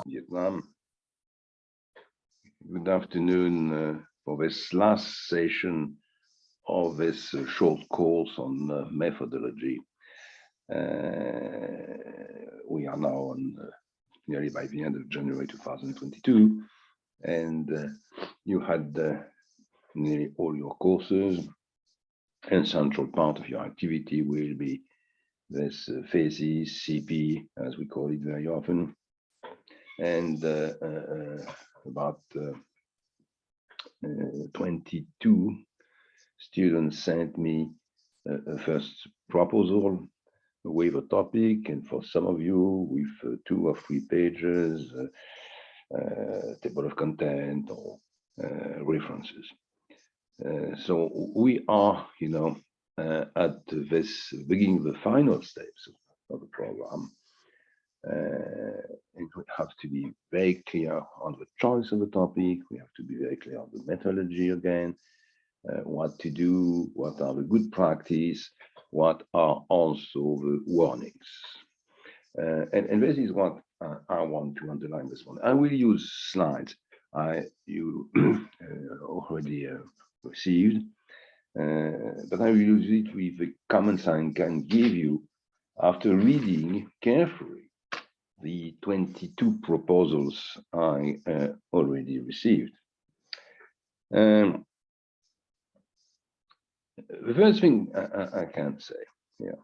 Vietnam. Good afternoon for this last session of this short course on methodology. We are now on nearly by the end of January 2022, and you had nearly all your courses, and central part of your activity will be this phases, CP, as we call it very often, and about 22 students sent me a first proposal with a topic, and for some of you with 2 or 3 pages, table of content or references. So we are, at this beginning of the final steps of the program. And we have to be very clear on the choice of the topic. We have to be very clear on the methodology again, what to do, what are the good practice, what are also the warnings. And this is what I want to underline this one. I will use slides you already received, but I will use it with the comments I can give you after reading carefully the 22 proposals I already received. The first thing I can say here,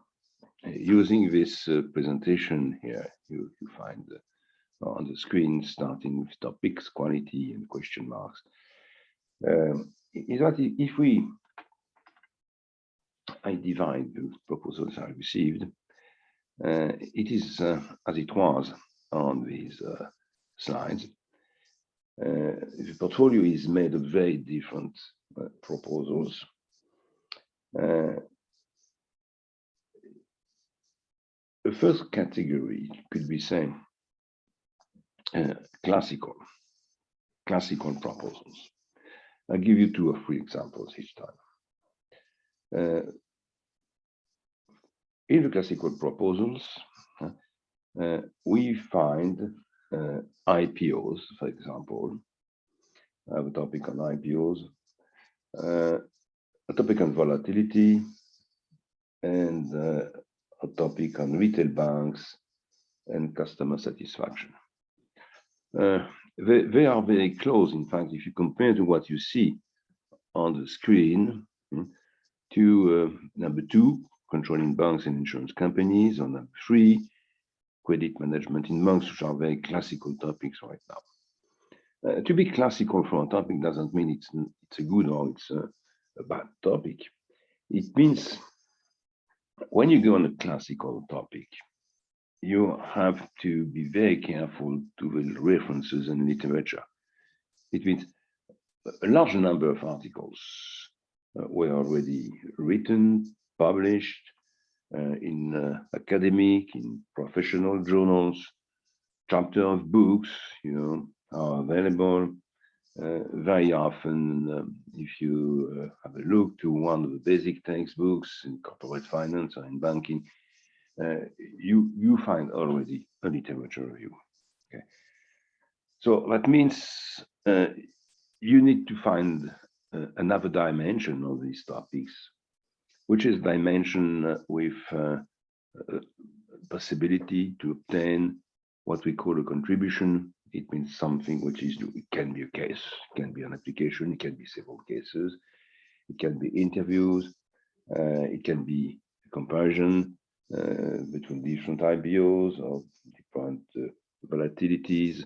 using this presentation here, you find on the screen, starting with topics, quality, and question marks, is that if I divide the proposals I received, it is as it was on these slides. The portfolio is made of very different proposals. The first category could be saying classical proposals. I'll give you 2 or 3 examples each time. In the classical proposals, we find IPOs, for example. I have a topic on IPOs, a topic on volatility, and a topic on retail banks and customer satisfaction. They are very close, in fact, if you compare to what you see on the screen, to number 2, controlling banks and insurance companies, or number 3, credit management in banks, which are very classical topics right now. To be classical for a topic doesn't mean it's a good or it's a bad topic. It means when you go on a classical topic, you have to be very careful to the references and literature. It means a large number of articles were already written, published in academic, in professional journals. Chapter of books, are available. Very often, if you have a look to one of the basic textbooks in corporate finance or in banking, you find already a literature review. Okay, so that means you need to find another dimension of these topics, which is dimension with possibility to obtain what we call a contribution. It means something which is, it can be a case, it can be an application, it can be several cases, it can be interviews, it can be a comparison between different IPOs or different volatilities,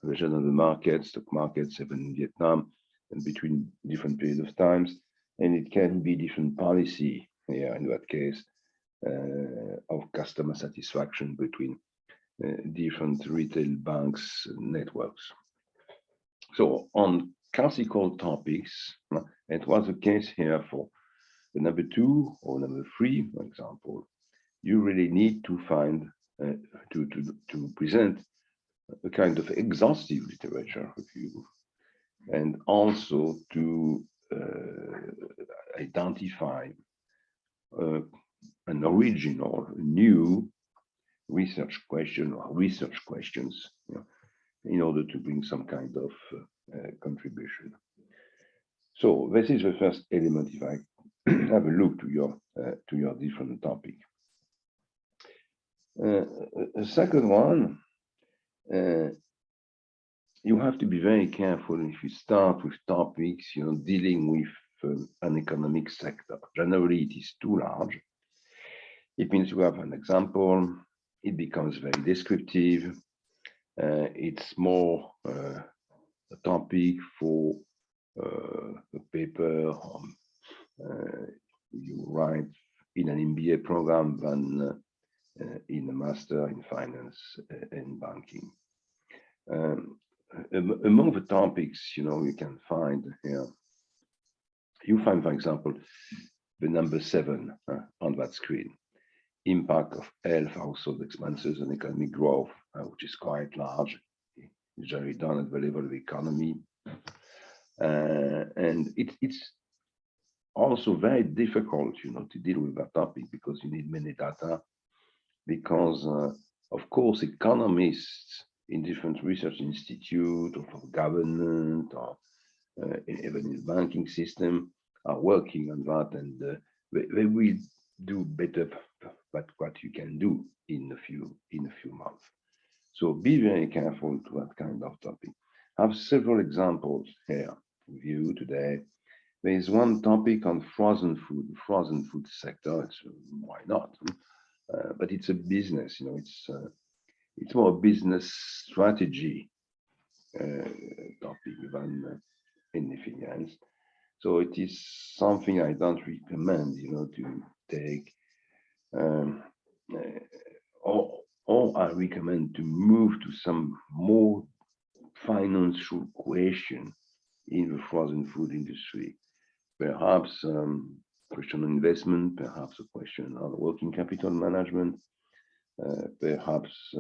version of the market, stock markets, even in Vietnam, and between different periods of times. And it can be different policy, in that case, of customer satisfaction between different retail banks networks. So on classical topics, it was the case here for the number 2 or number 3, for example. You really need to find to present a kind of exhaustive literature review, and also to identify an original, new research question or research questions in order to bring some kind of contribution. So this is the first element. If I have a look to your different topic. A second one, you have to be very careful if you start with topics, dealing with an economic sector. Generally, it is too large. It means you have an example, it becomes very descriptive. It's more a topic for a paper you write in an MBA program than in a master in finance and banking. Among the topics, you can find here, you find, for example, the number 7 on that screen, impact of health, household expenses, and economic growth, which is quite large, usually done at the level of the economy. And it's also very difficult, to deal with that topic because you need many data, because, of course, economists in different research institutes or for government or even in the banking system are working on that, and they will do better than what you can do in a few months. So be very careful to that kind of topic. I have several examples here with you today. There is one topic on frozen food sector. It's why not? But it's a business, it's more a business strategy topic than anything else. So it is something I don't recommend, to take, or I recommend to move to some more financial question in the frozen food industry. Perhaps question on investment, perhaps a question on working capital management, perhaps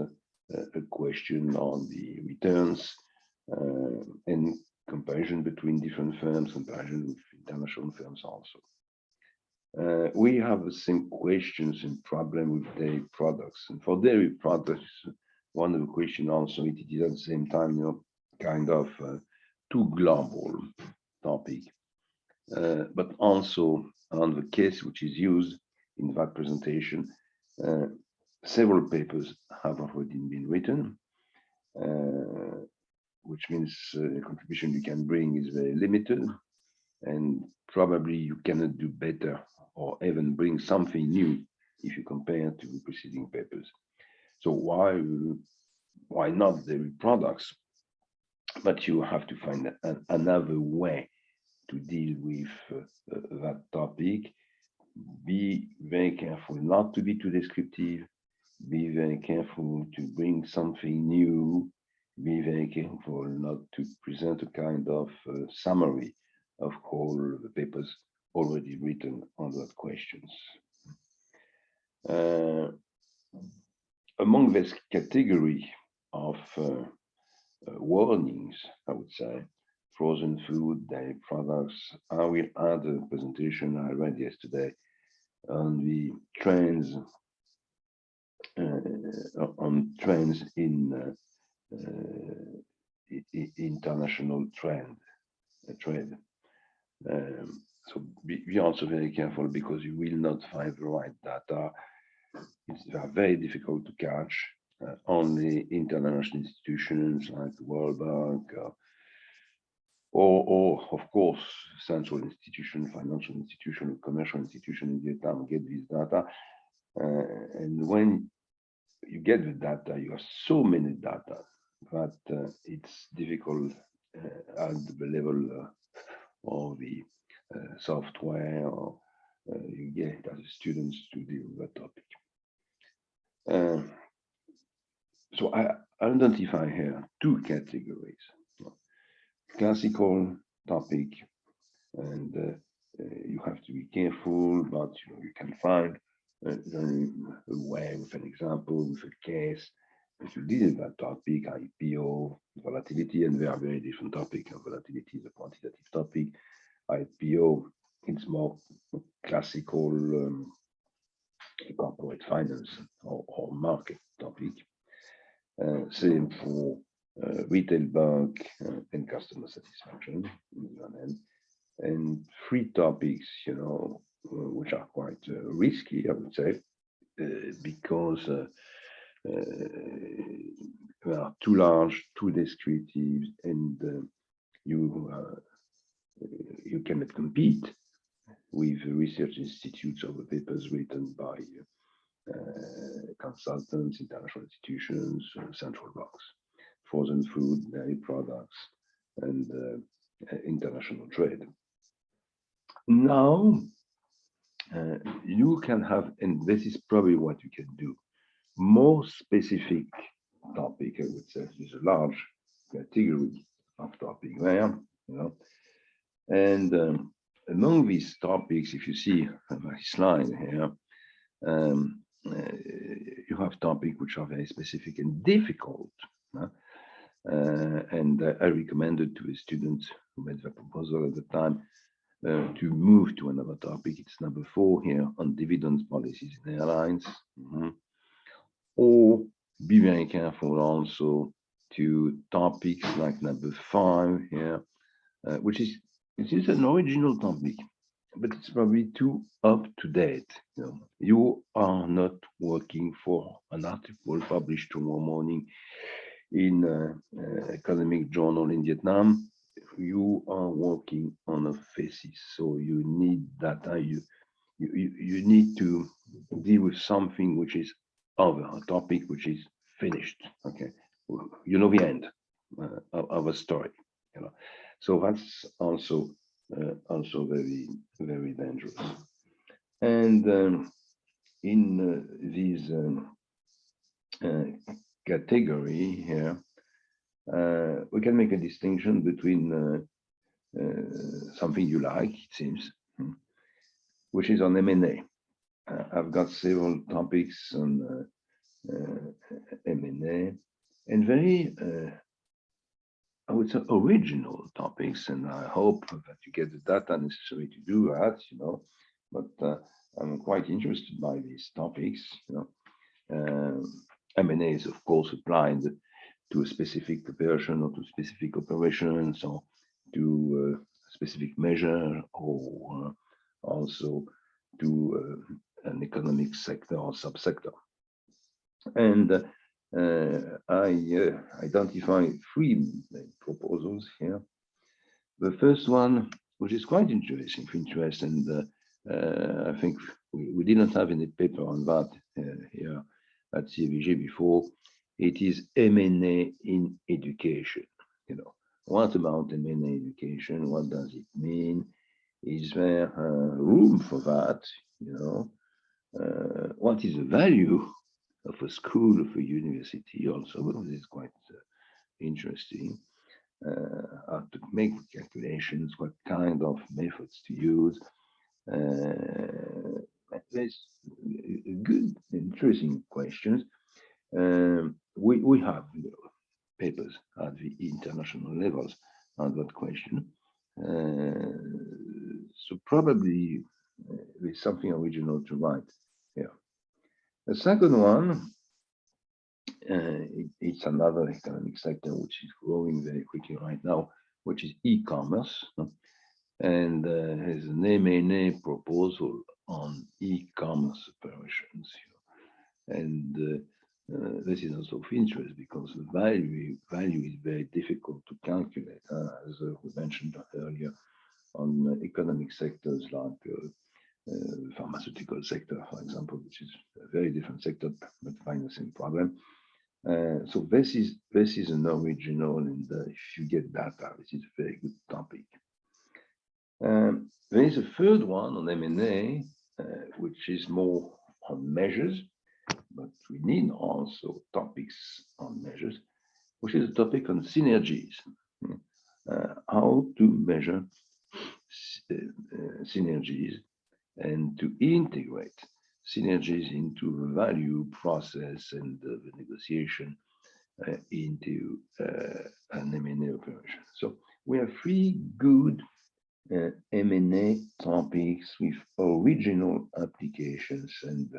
a question on the returns and comparison between different firms, comparison with international firms also. We have the same questions and problem with dairy products. And for dairy products, one of the questions also, it is at the same time, kind of too global topic. But also on the case which is used in that presentation, several papers have already been written, which means the contribution you can bring is very limited, and probably you cannot do better or even bring something new if you compare to the preceding papers. So why not dairy products? But you have to find another way to deal with that topic. Be very careful not to be too descriptive. Be very careful to bring something new. Be very careful not to present a kind of summary of all the papers already written on that questions. Among this category of warnings, I would say, frozen food, dairy products, I will add a presentation I read yesterday on the trends, in international trade. So be also very careful, because you will not find the right data. It's very difficult to catch. Only international institutions like the World Bank or of course, central institution, financial institution, commercial institution in Vietnam get this data. And when you get the data, you have so many data that it's difficult at the level of the software or you get as students to deal with that topic. So I identify here two categories: classical topic, and you have to be careful, but you can find a way with an example, with a case. If you deal with that topic, IPO, volatility, and they are very different topics. Volatility is a quantitative topic. IPO, it's more classical corporate finance or market topic. Same for retail bank, and customer satisfaction on one hand, and three topics, which are quite risky, I would say, because they are too large, too descriptive, and you you cannot compete with research institutes or papers written by consultants, international institutions, central banks, frozen food, dairy products, and international trade. Now, you can have, and this is probably what you can do, more specific topic, I would say, is a large category of topic there, and among these topics, if you see my slide here, you have topics which are very specific and difficult. And I recommended to the students who made the proposal at the time to move to another topic. It's number 4 here on dividends policies in airlines. Or be very careful also to topics like number 5 here, which is an original topic, but it's probably too up to date. You are not working for an article published tomorrow morning in economic journal in Vietnam. You are working on a thesis, so you need data. You need to deal with something which is over, a topic which is finished. Okay, the end of a story. So that's also very, very dangerous. And in these category here, we can make a distinction between something you like, it seems, which is on M&A. I've got several topics on M&A, and very, I would say, original topics, and I hope that you get the data necessary to do that, but I'm quite interested by these topics. M&A is, of course, applied to a specific operation or to specific operations or to a specific measure, or also to an economic sector or subsector. And I identify 3 proposals here. The first one, which is quite interesting for interest, and I think we didn't have any paper on that here at CVG before. It is M&A in education. What about M&A education? What does it mean? Is there room for that? What is the value of a school, of a university? Also, this is quite interesting. How to make calculations, what kind of methods to use. There's good, interesting questions. We have papers at the international levels on that question. So probably there's something original to write here. The second one, it's another economic sector which is growing very quickly right now, which is e-commerce. And has an M&A proposal on e-commerce operations. And this is also of interest because the value is very difficult to calculate, as we mentioned earlier, on economic sectors like the pharmaceutical sector, for example, which is a very different sector, but find the same problem. So this is an original, and if you get data, this is a very good topic. There is a third one on M&A, which is more on measures, but we need also topics on measures, which is a topic on synergies. How to measure synergies and to integrate synergies into the value process and the negotiation into an M&A operation. So we have 3 good M&A topics with original applications, and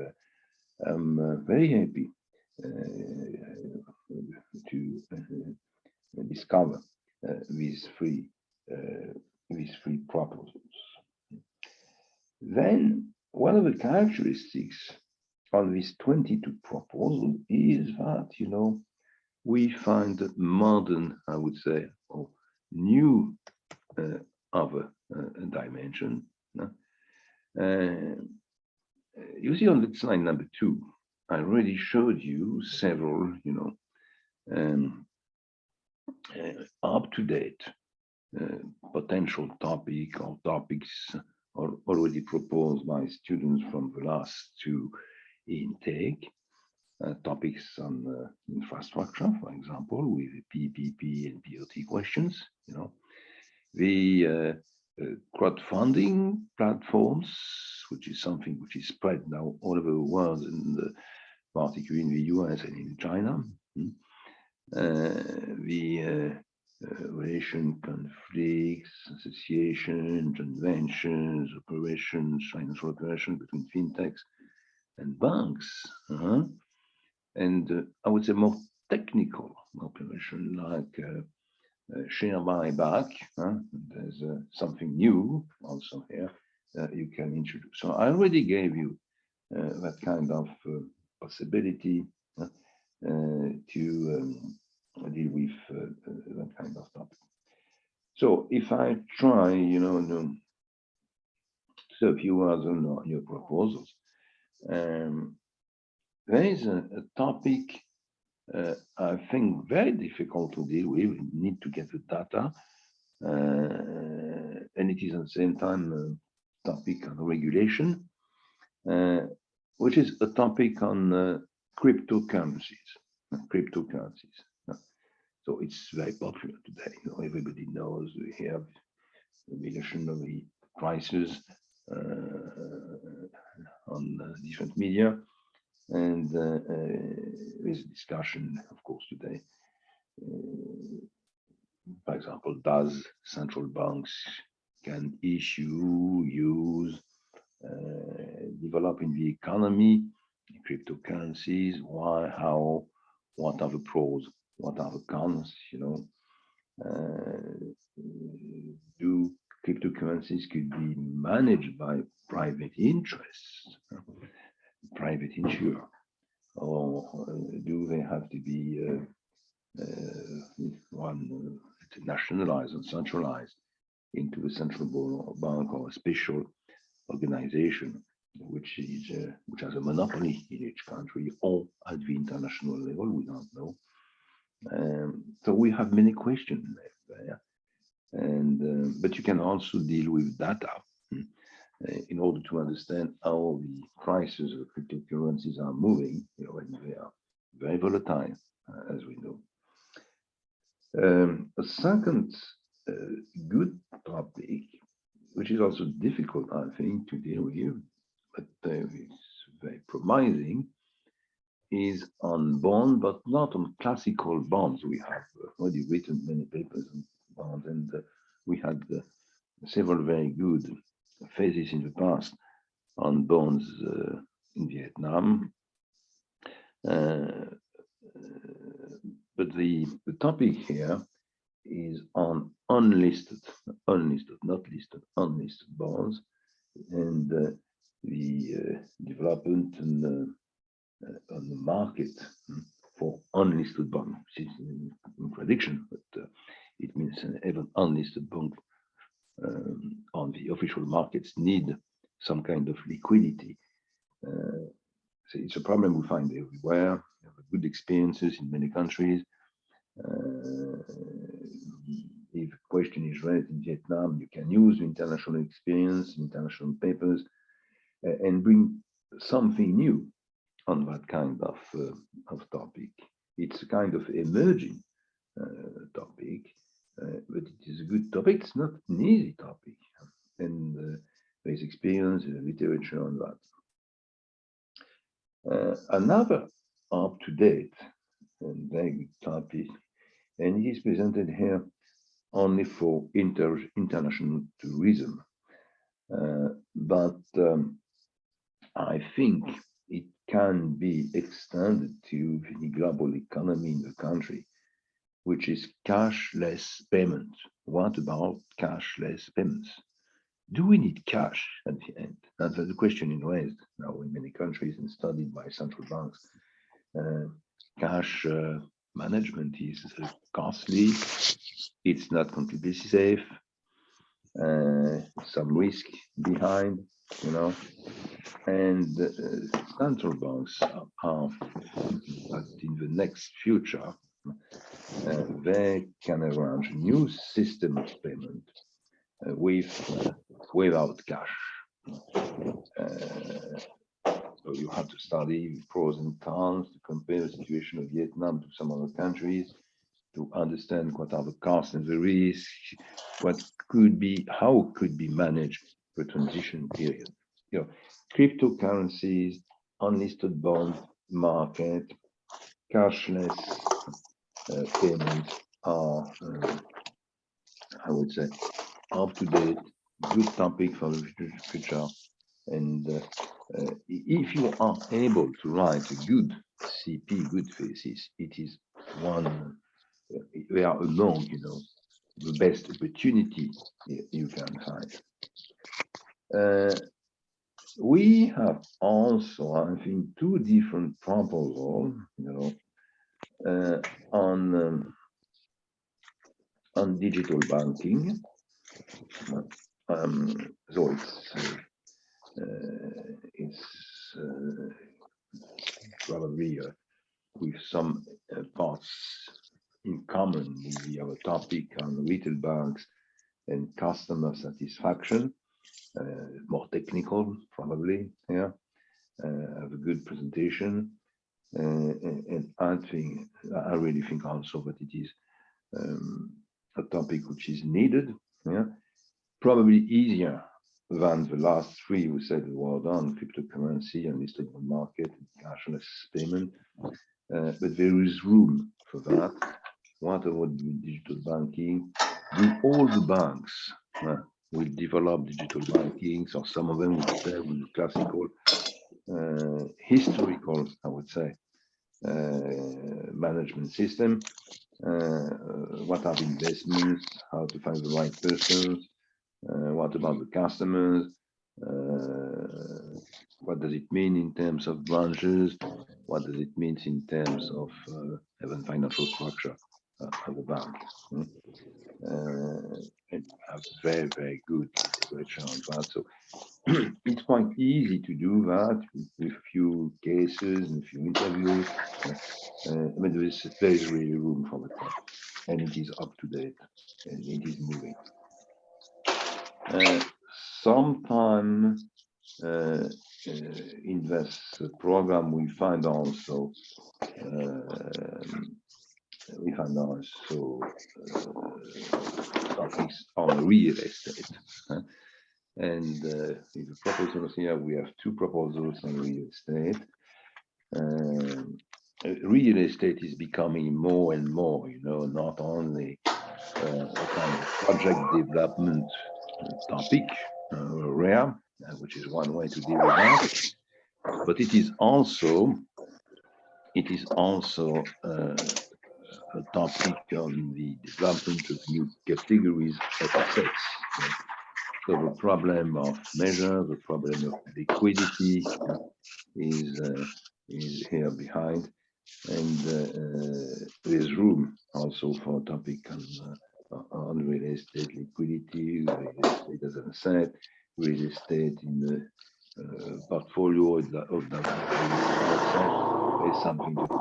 I'm very happy to discover these three proposals. Then one of the characteristics on these 22 proposals is that, we find modern, I would say, or new other dimension. You see on the slide number 2, I already showed you several, up-to-date potential topic or topics already proposed by students from the last 2 intake. Topics on infrastructure, for example, with PPP and BOT questions, the crowdfunding platforms, which is something which is spread now all over the world, and particularly in the US and in China. The relation, conflicts, association, joint ventures, operations, financial operations between fintechs and banks. And I would say more technical operation like share buyback. There's something new also here you can introduce. So I already gave you that kind of possibility to deal with that kind of topic. So if I try, to say a few words on your proposals, there is a topic I think very difficult to deal with. We need to get the data, and it is at the same time a topic on regulation, which is a topic on cryptocurrencies. So it's very popular today. Everybody knows we have the relation of the prices on different media. And there's a discussion, of course, today. For example, does central banks can issue, use, develop in the economy, cryptocurrencies? Why? How? What are the pros? What are the cons? Do cryptocurrencies could be managed by private interests? Private insurer, or do they have to be nationalized and centralized into a central bank or a special organization which has a monopoly in each country or at the international level? We don't know. So we have many questions there, and but you can also deal with data in order to understand how the prices of cryptocurrencies are moving, and they are very volatile, as we know. A second good topic, which is also difficult, I think, to deal with, but it's very promising, is on bond, but not on classical bonds. We have already written many papers on bonds, and we had several very good phases in the past on bonds in Vietnam. But the topic here is on unlisted, not listed, unlisted bonds, and the development and on the market for unlisted bonds. Which is in contradiction, but it means even unlisted bonds on the official markets need some kind of liquidity. So it's a problem we find everywhere. We have good experiences in many countries. If a question is raised in Vietnam, you can use international experience, international papers, and bring something new on that kind of topic. It's a kind of emerging topic, but it is a good topic. It's not an easy topic, and there's experience in the literature on that. Another up-to-date and very good topic, and it is presented here only for international tourism, but I think it can be extended to the global economy in the country. which is cashless payment. What about cashless payments? Do we need cash at the end? That's the question in raised now in many countries and studied by central banks. Cash management is costly. It's not completely safe. Some risk behind, you know. And central banks are thinking that in the next future, they can arrange a new system of payment without cash. So you have to study pros and cons to compare the situation of Vietnam to some other countries to understand what are the costs and the risks, what could be, how could be managed the transition period. You know, cryptocurrencies, unlisted bond market, cashless payments are, I would say, up to date, good topic for the future. And if you are able to write a good CP, good thesis, it is one, they are among, you know, the best opportunity you can find. We have also, I think, two different proposals, you know, on digital banking. So it's probably with some parts in common with the other topic on retail banks and customer satisfaction. More technical, probably. Yeah, have a good presentation, and I really think also that it is a topic which is needed. Yeah, probably easier than the last three we said were done: cryptocurrency and listed market, and cashless payment. But there is room for that. What about digital banking? Do all the banks will develop digital banking, or some of them will stay with the classical, historical, I would say, management system? What are the investments? How to find the right persons? What about the customers? What does it mean in terms of branches? What does it mean in terms of even financial structure of the bank? And have very, very good integration on that. So it's quite easy to do that with a few cases and a few interviews. But there is really room for that, and it is up to date and it is moving. Sometime in this program we find also topics on real estate. And in the proposals here, we have two proposals on real estate. Real estate is becoming more and more, you know, not only a kind of project development topic, rare, which is one way to deal with that, but it is also a topic on the development of new categories of assets. So the problem of measure, the problem of liquidity is here behind, and there's room also for a topic on real estate liquidity, real estate as an asset, real estate in the portfolio of the asset. There's something to do.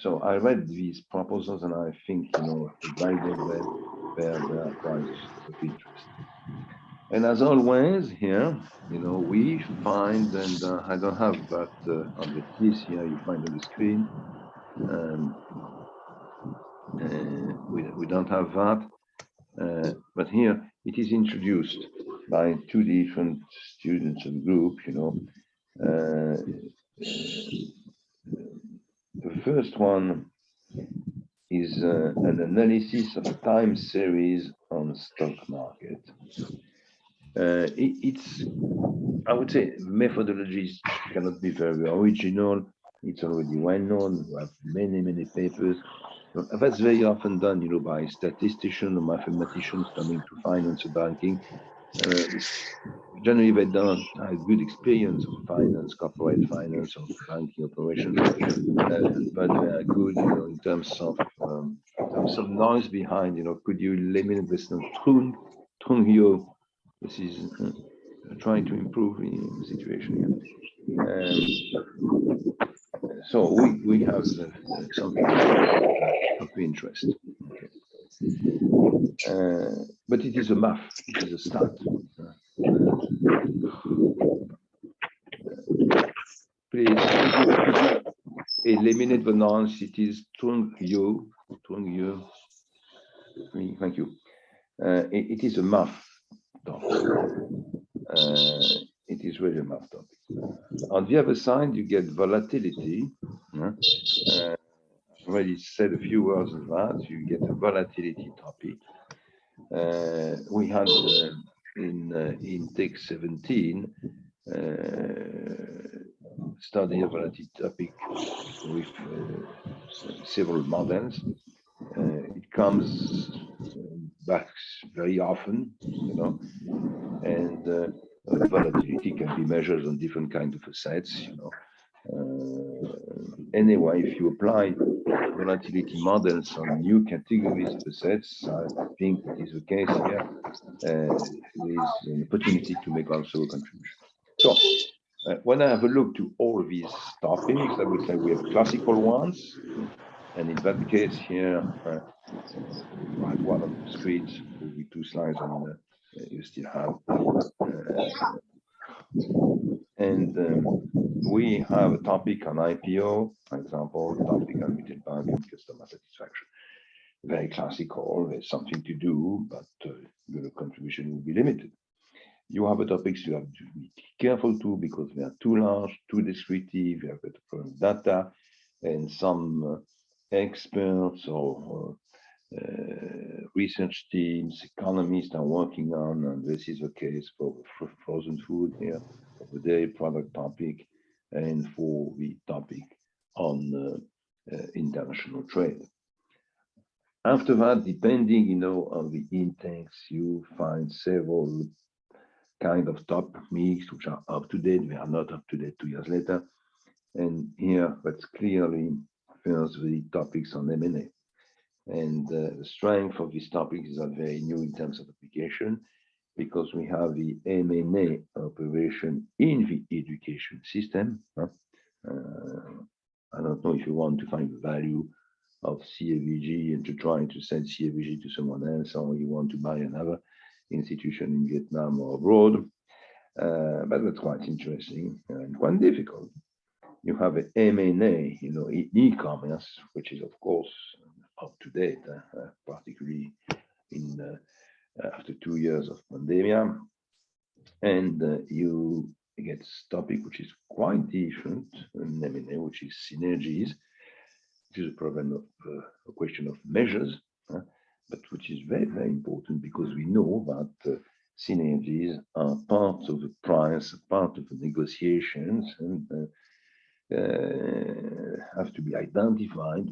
So I read these proposals and I think, you know, very well, they're quite of interest. And as always here, you know, we find, and I don't have that on the piece here, you find on the screen. We don't have that, but here it is introduced by two different students of the group, you know. The first one is an analysis of a time series on stock market. It's, I would say, methodologies cannot be very original. It's already well known. We have many papers. That's very often done, by statisticians or mathematicians coming to finance or banking. Generally, they don't have good experience of finance, corporate finance, or banking operations, but they are good, in terms of noise behind. Could you eliminate this Trung This is trying to improve the situation here. So we have something of interest. Okay. But it is a math, it is a stat. Please eliminate the non-cities. Thank you. It is a math topic. It is really a math topic. On the other side, you get volatility. I already said a few words on that. You get a volatility topic. We had in Tech 17 study a volatility topic with several models. It comes back very often, and volatility can be measured on different kinds of assets, Anyway, if you apply volatility models on new categories of assets, I think that is the case here. There is an opportunity to make also a contribution. So when I have a look to all of these topics, I would say we have classical ones. And in that case here, one of the screens will be 2 slides, and you still have. We have a topic on IPO, for example, topic on retail bank and customer satisfaction. Very classical, there's something to do, but your contribution will be limited. You have a topics you have to be careful to because they are too large, too descriptive, you have got problem data, and some experts or research teams, economists are working on, and this is the case for frozen food here, for the dairy product topic, and for the topic on international trade. After that, depending, on the intakes, you find several kind of topics which are up to date. They are not up to date 2 years later. And here, that's clearly first the topics on M&A. And the strength of this topic is that very new in terms of application, because we have the M&A operation in the education system. I don't know if you want to find the value of CAVG and to try to send CAVG to someone else, or you want to buy another institution in Vietnam or abroad. But that's quite interesting and quite difficult. You have an M&A, in e-commerce, which is of course up to date, particularly in after 2 years of pandemic, and you get a topic which is quite different in M&A, which is synergies, which is a problem of a question of measures, but which is very, very important because we know that synergies are part of the price, part of the negotiations, and have to be identified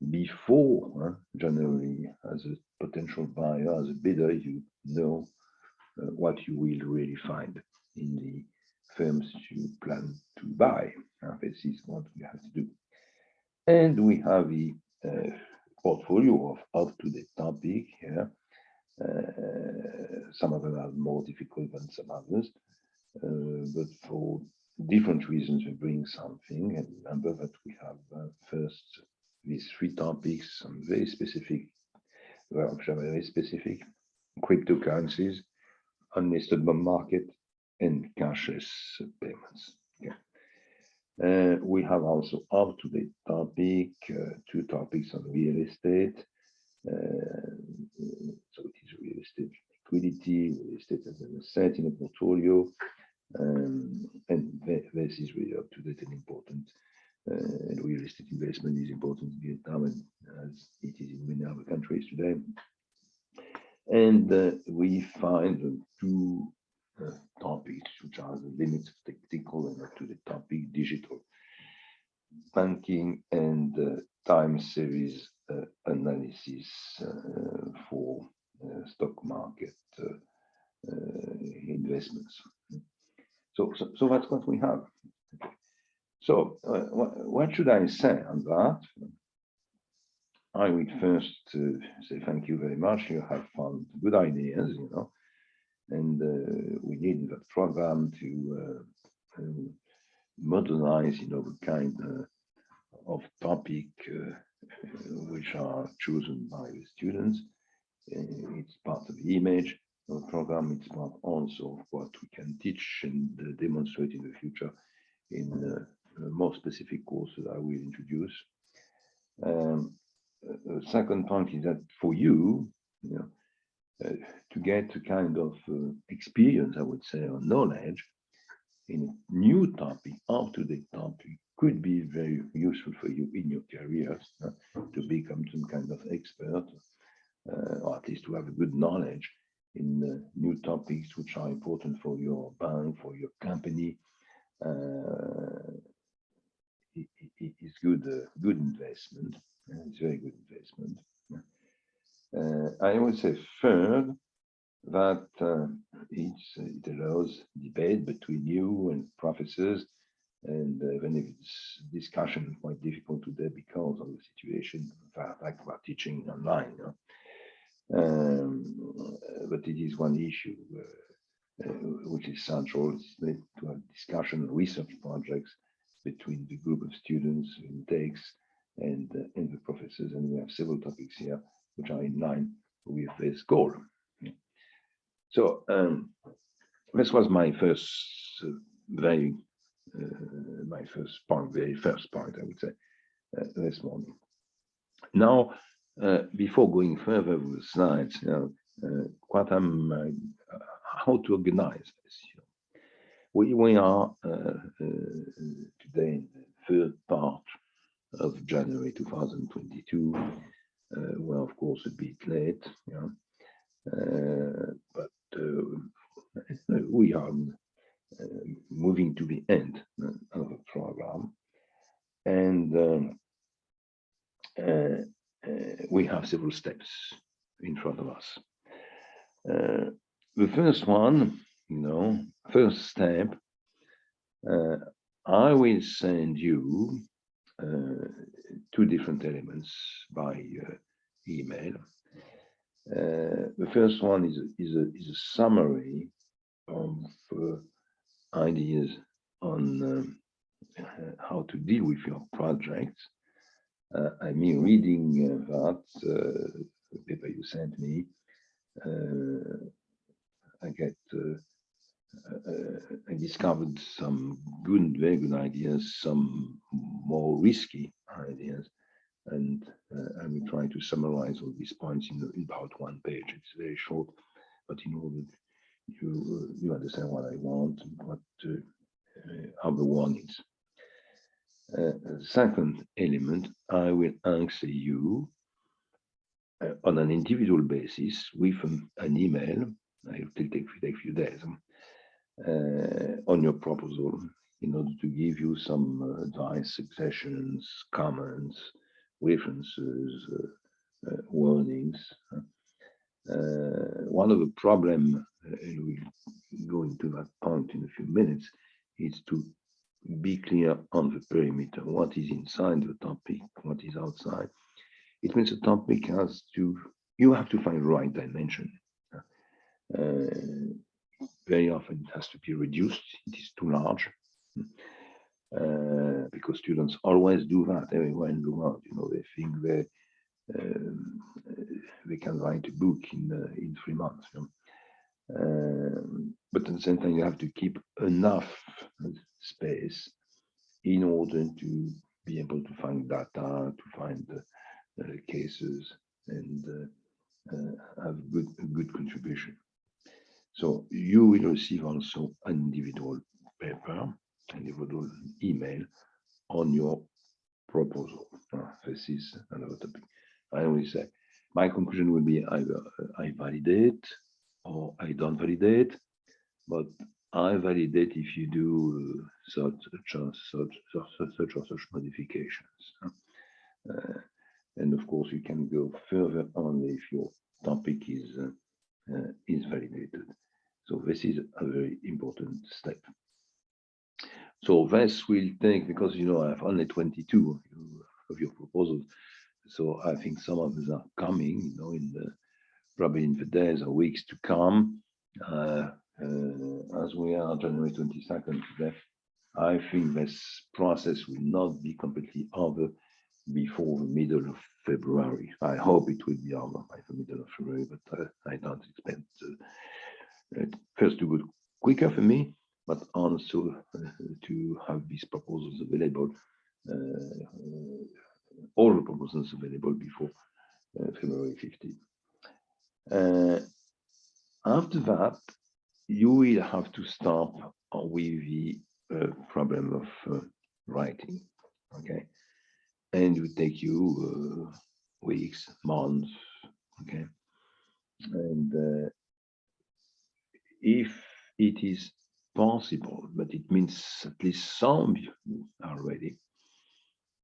before, generally, as a potential buyer, as a bidder, you know what you will really find in the firms you plan to buy. This is what we have to do. And we have the portfolio of up-to-date topic here. Some of them are more difficult than some others, but for different reasons we bring something. And remember that we have first these 3 topics, some very specific, cryptocurrencies, unlisted bond market, and cashless payments. Okay. We have also up-to-date topic, 2 topics on real estate. So it is real estate liquidity, real estate as an asset in a portfolio, and this is really up to date and important. Real estate investment is important in Vietnam, and as it is in many other countries today. And we find 2 topics which are the limits of technical and up to the topic: digital banking and time series analysis for stock market investments. So that's what we have. So what should I say on that? I would first say thank you very much. You have found good ideas, and we need that program to modernize, the kind of topic which are chosen by the students. It's part of the image of the program. It's part also of what we can teach and demonstrate in the future in more specific courses I will introduce. The second point is that for you, to get a kind of experience, I would say, or knowledge in a new topic, up-to-date topic, could be very useful for you in your careers to become some kind of expert, or at least to have a good knowledge in new topics which are important for your bank, for your company. It is good investment. It's very good investment. I would say third that it allows debate between you and professors, and even if it's discussion quite difficult today because of the situation, like we're teaching online. But it is one issue which is central, to have discussion, research projects between the group of students in takes and the professors, and we have several topics here which are in line with this goal. So this was my first very first point, I would say, this morning. Now, before going further with the slides, how to organize this. We are today in the third part of January 2022. We're of course a bit late, but we are moving to the end of the program, and we have several steps in front of us. The first one, first step, I will send you two different elements by email. The first one is a summary of ideas on how to deal with your projects. I mean, reading that paper you sent me, I discovered some very good ideas, some more risky ideas, and I will try to summarize all these points in about one page. It's very short, but in order you understand what I want and what other warnings. Second element, I will answer you on an individual basis with an email. It will take a few days on your proposal, in order to give you some advice, suggestions, comments, references, warnings. One of the problems, and we'll go into that point in a few minutes, is to be clear on the perimeter. What is inside the topic? What is outside? It means the topic you have to find the right dimension. Very often it has to be reduced. It is too large, because students always do that everywhere in the world. They think they can write a book in 3 months. But at the same time, you have to keep enough space in order to be able to find data, to find cases, and have a good contribution. So you will receive also an individual paper, individual email on your proposal. This is another topic. I always say my conclusion will be either I validate or I don't validate, but I validate if you do such or such modifications. And of course, you can go further only if your topic is validated. So this is a very important step. So this will take, because I have only 22 of your proposals. So I think some of them are coming, probably in the days or weeks to come. As we are January 22nd today, I think this process will not be completely over before the middle of February. I hope it will be over by the middle of February, but I don't expect first to go quicker for me, but also to have these proposals available, all the proposals available before February 15. After that, you will have to start with the problem of writing, okay? And it will take you weeks, months, okay? And if it is possible, but it means at least some of you are ready,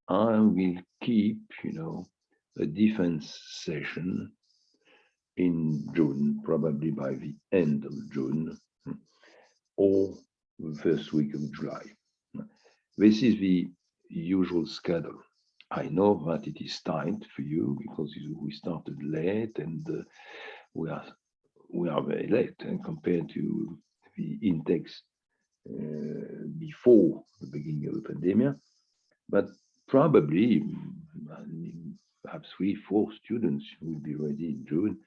I will keep, a defense session in June, probably by the end of June, or the first week of July. This is the usual schedule. I know that it is tight for you because we started late, and we are very late compared to the intakes before the beginning of the pandemic. But probably perhaps 3-4 students will be ready in June.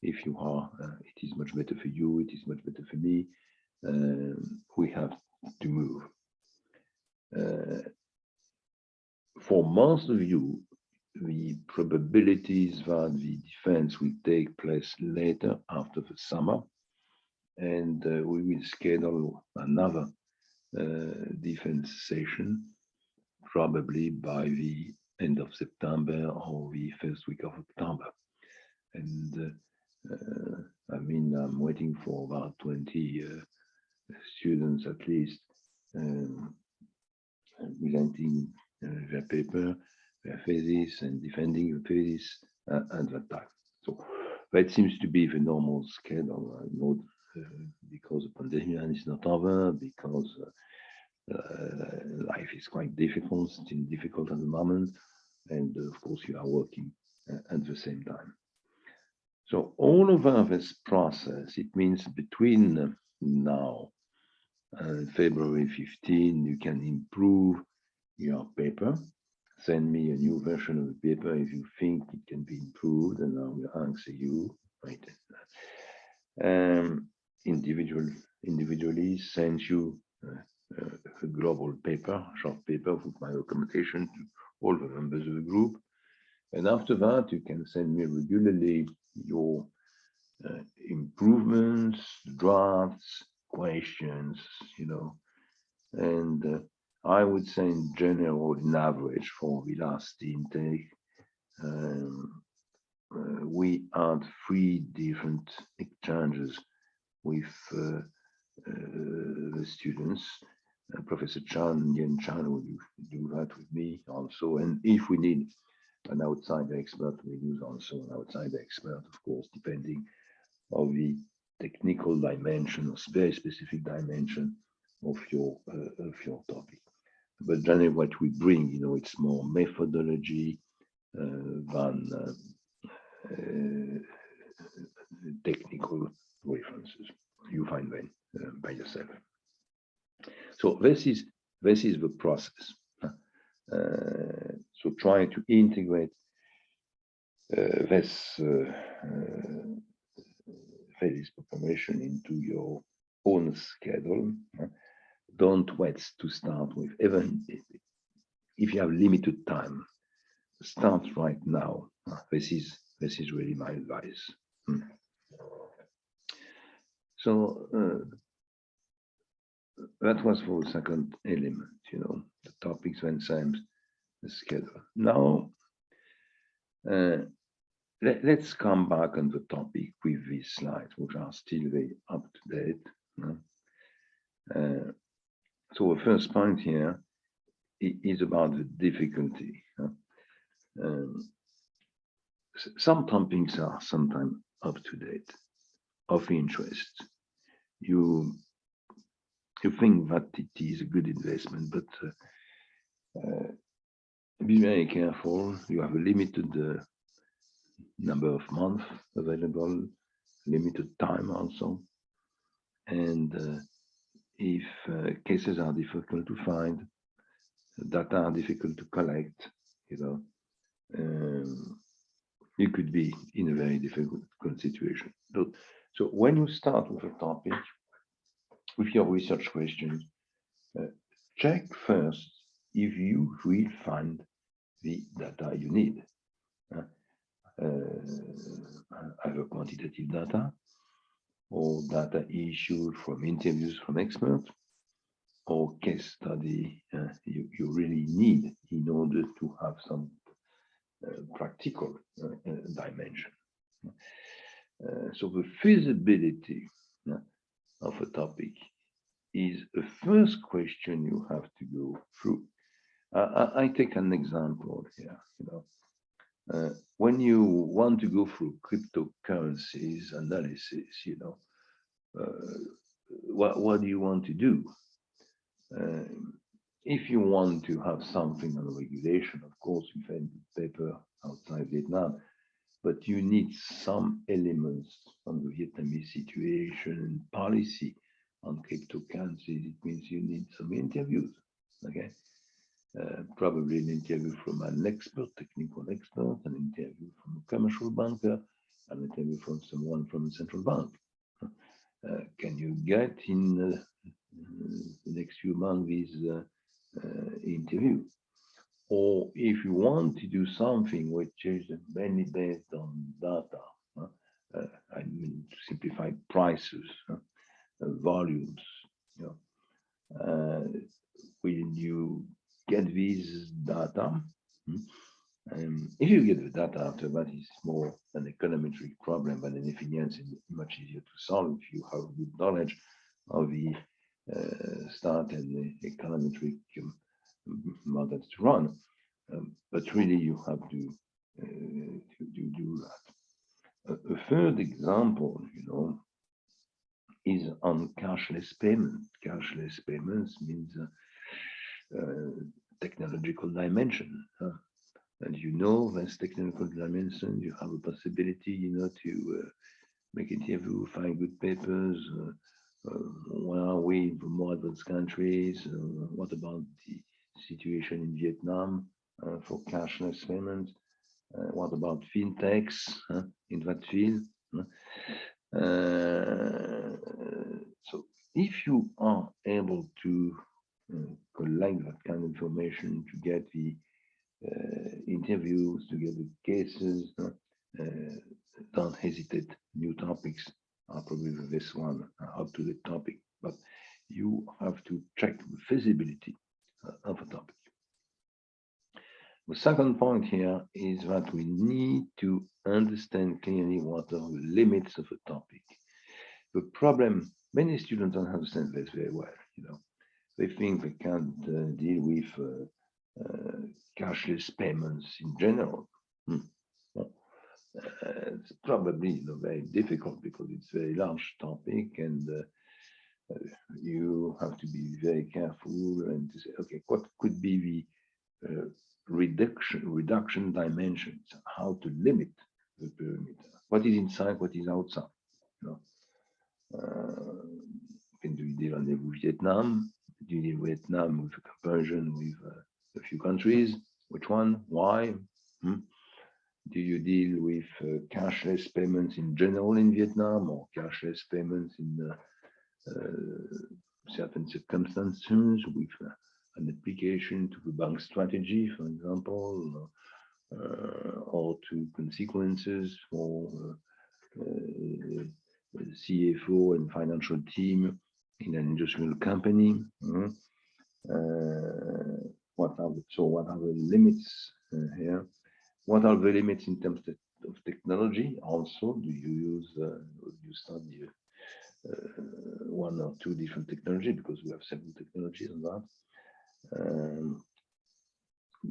If you are, it is much better for you, it is much better for me. We have to move. For most of you, the probabilities that the defense will take place later after the summer, and we will schedule another defense session probably by the end of September or the first week of October. And I'm waiting for about 20 students at least presenting their paper, their thesis, and defending the thesis at that time. So that seems to be the normal schedule. Not because the pandemic is not over, because life is quite difficult, still difficult at the moment, and of course you are working at the same time. So all of this process, it means between now and February 15, you can improve your paper. Send me a new version of the paper if you think it can be improved, and I will answer you. Right. Individually send you a global paper, short paper with my recommendation to all the members of the group. And after that, you can send me regularly your improvements, drafts, questions, and I would say in general, in average for the last intake, we had 3 different exchanges with the students. Professor Chan, Yen Chan will do that with me also. And if we need an outside expert, we use also an outside expert, of course, depending on the technical dimension or very specific dimension of your topic. But generally, what we bring, it's more methodology than technical references. You find them by yourself. So this is the process. So try to integrate this preparation into your own schedule. Don't wait to start with. Even if you have limited time, start right now. This is really my advice. So that was for the second element, the topics, enzymes, the schedule. Now, let's come back on the topic with these slides, which are still very up to date. So the first point here is about the difficulty. Some topics are sometimes up to date, of interest. You think that it is a good investment, but be very careful. You have a limited number of months available, limited time also, and if cases are difficult to find, data are difficult to collect, you could be in a very difficult situation. So when you start with a topic, with your research questions, check first if you will find the data you need. Either quantitative data or data issued from interviews from experts or case study you really need in order to have some practical dimension. So the feasibility of a topic is the first question you have to go through. I take an example here. When you want to go through cryptocurrencies analysis, what do you want to do? If you want to have something on regulation, of course, you find the paper outside Vietnam, but you need some elements on the Vietnamese situation and policy on cryptocurrencies. It means you need some interviews, okay? Probably an interview from an expert, technical expert, an interview from a commercial banker, an interview from someone from the central bank. Can you get in the next few months this interview? Or if you want to do something which is mainly based on data, I mean to simplify prices, volumes, when you get these data, if you get the data after that, it's more an econometric problem than anything else. It's much easier to solve if you have good knowledge of the start and the econometric models to run. But really, you have to do that. A third example, is on cashless payment. Cashless payments means technological dimension. And this technical dimension, you have a possibility, to make interview, find good papers. Where are we in the more advanced countries? What about the situation in Vietnam for cashless payments? What about fintechs in that field? So if you are able to collect that kind of information, to get the interviews, to get the cases, don't hesitate. New topics are probably this one up to the topic, but you have to check the feasibility of a topic. The second point here is that we need to understand clearly what are the limits of a topic. The problem, many students don't understand this very well. They think they can't deal with cashless payments in general. It's probably very difficult because it's a very large topic, and you have to be very careful and to say, okay, what could be the reduction dimensions, how to limit the perimeter, what is inside, what is outside. Can you deal only with Vietnam? Do you deal with Vietnam with a comparison with a few countries? Which one? Why? Do you deal with cashless payments in general in Vietnam, or cashless payments in certain circumstances with an application to the bank strategy, for example, or to consequences for the CFO and financial team in an industrial company? What are the limits here? What are the limits in terms of technology? Also, do you study one or two different technologies, because we have several technologies on that?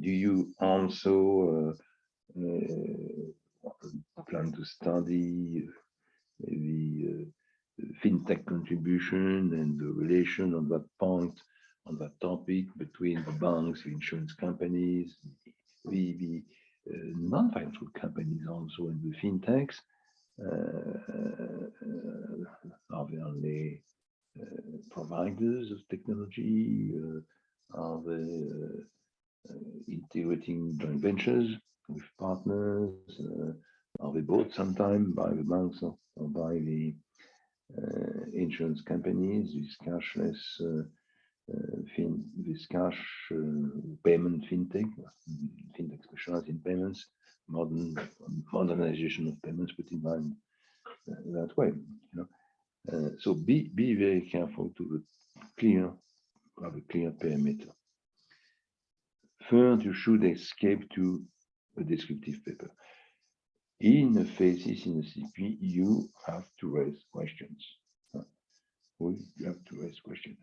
Do you also plan to study the fintech contribution and the relation on that point, on that topic between the banks, the insurance companies, the non-financial companies also, and the fintechs. Are they only providers of technology? Are they integrating joint ventures with partners? Are they bought sometime by the banks or by the insurance companies? This cashless this cash payment fintech specialized in payments, modernization of payments, put in mind that way. So be very careful to have a clear perimeter. Third, you should escape to a descriptive paper. In a thesis, in a CP, you have to raise questions. You have to raise questions.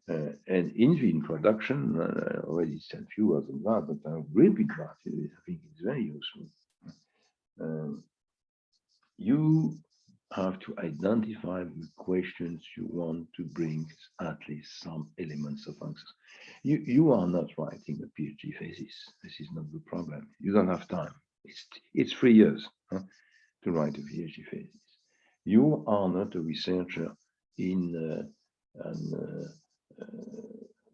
And in the introduction, I already said a few words on that, but I'll repeat that. I think it's very useful. You have to identify the questions you want to bring at least some elements of answers. You are not writing a PhD thesis. This is not the problem. You don't have time. It's 3 years to write a PhD thesis. You are not a researcher in a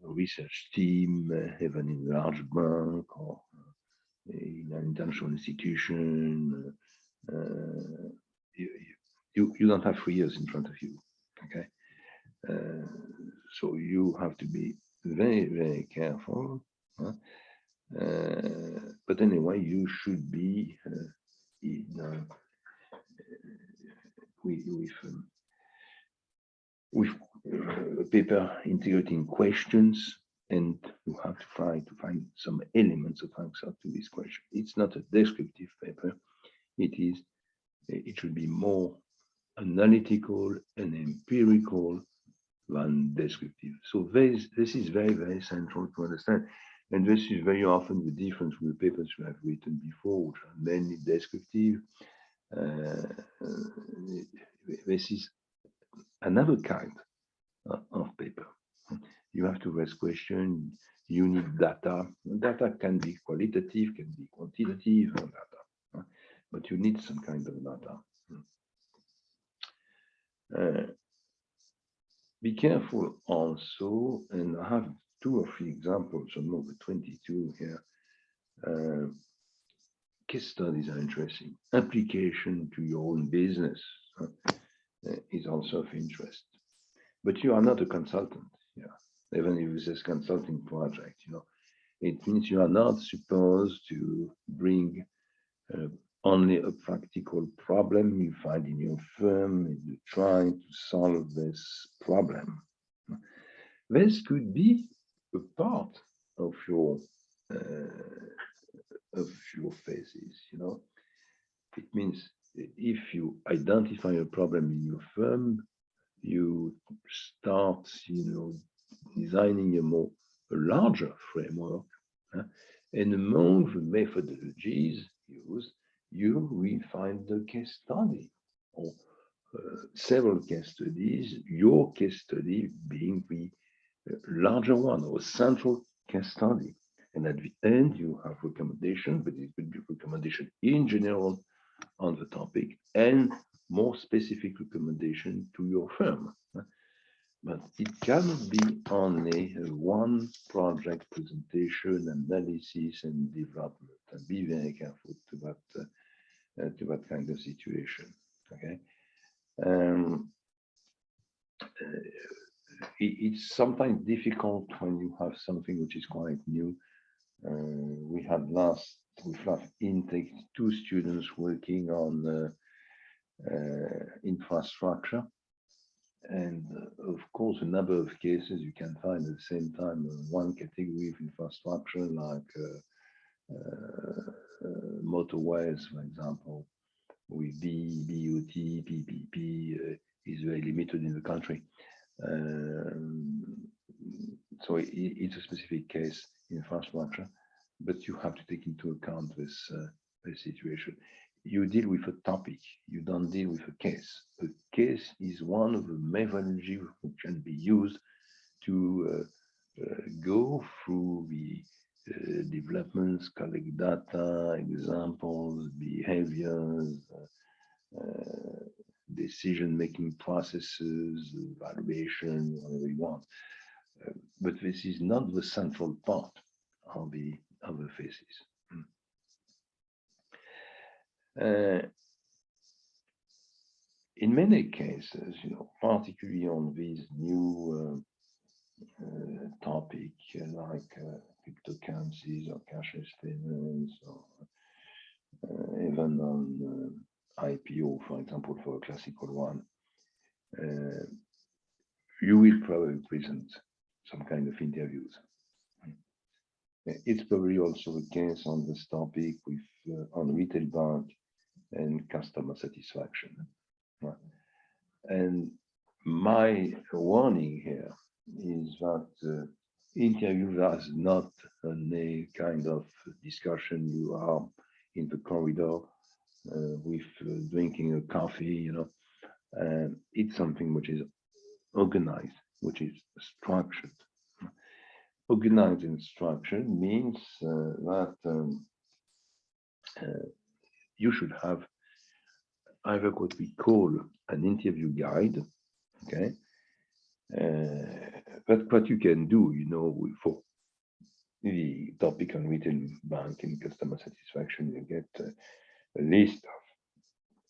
research team, even in a large bank or in an international institution. You don't have 3 years in front of you, okay? So you have to be very, very careful. But anyway, you should be with a paper integrating questions, and you have to try to find some elements of answer to this question. It's not a descriptive paper. It should be more analytical and empirical than descriptive. So this is very, very central to understand. And this is very often the difference with the papers we have written before, which are mainly descriptive. This is another kind of paper. You have to raise questions. You need data. Data can be qualitative, can be quantitative data, but you need some kind of data. Be careful also, and I have 2 or 3 examples, among the 22 here. Case studies are interesting. Application to your own business is also of interest. But you are not a consultant, even if it's a consulting project, It means you are not supposed to bring only a practical problem you find in your firm and you try to solve this problem. This could be a part of your thesis, It means if you identify a problem in your firm, you start, designing a larger framework, and among the methodologies used, you will find the case study or several case studies, your case study being the larger one or central case study. And at the end, you have recommendation, but it could be recommendation in general on the topic and more specific recommendation to your firm. But it cannot be only one project presentation, analysis, and development. And be very careful to that kind of situation. Okay. It's sometimes difficult when you have something which is quite new. We had with last intake 2 students working on infrastructure. And of course, a number of cases you can find at the same time one category of infrastructure, like motorways, for example, with BOT, PPP is very limited in the country. So it's a specific case, infrastructure. but you have to take into account this situation. You deal with a topic, you don't deal with a case. A case is one of the methodologies which can be used to go through the developments, collect data, examples, behaviors, decision-making processes, evaluation, whatever you want. But this is not the central part of the thesis. In many cases, particularly on these new topic like cryptocurrencies or cashless payments, or even on IPO, for example, for a classical one, you will probably present some kind of interviews. It's probably also the case on this topic with on retail bank and customer satisfaction. And my warning here is that interview is not a kind of discussion you are in the corridor with drinking a coffee, it's something which is organized, which is structured. Organized and structured means that you should have either what we call an interview guide, okay? But what you can do, for the topic on retail banking, customer satisfaction, you get a list of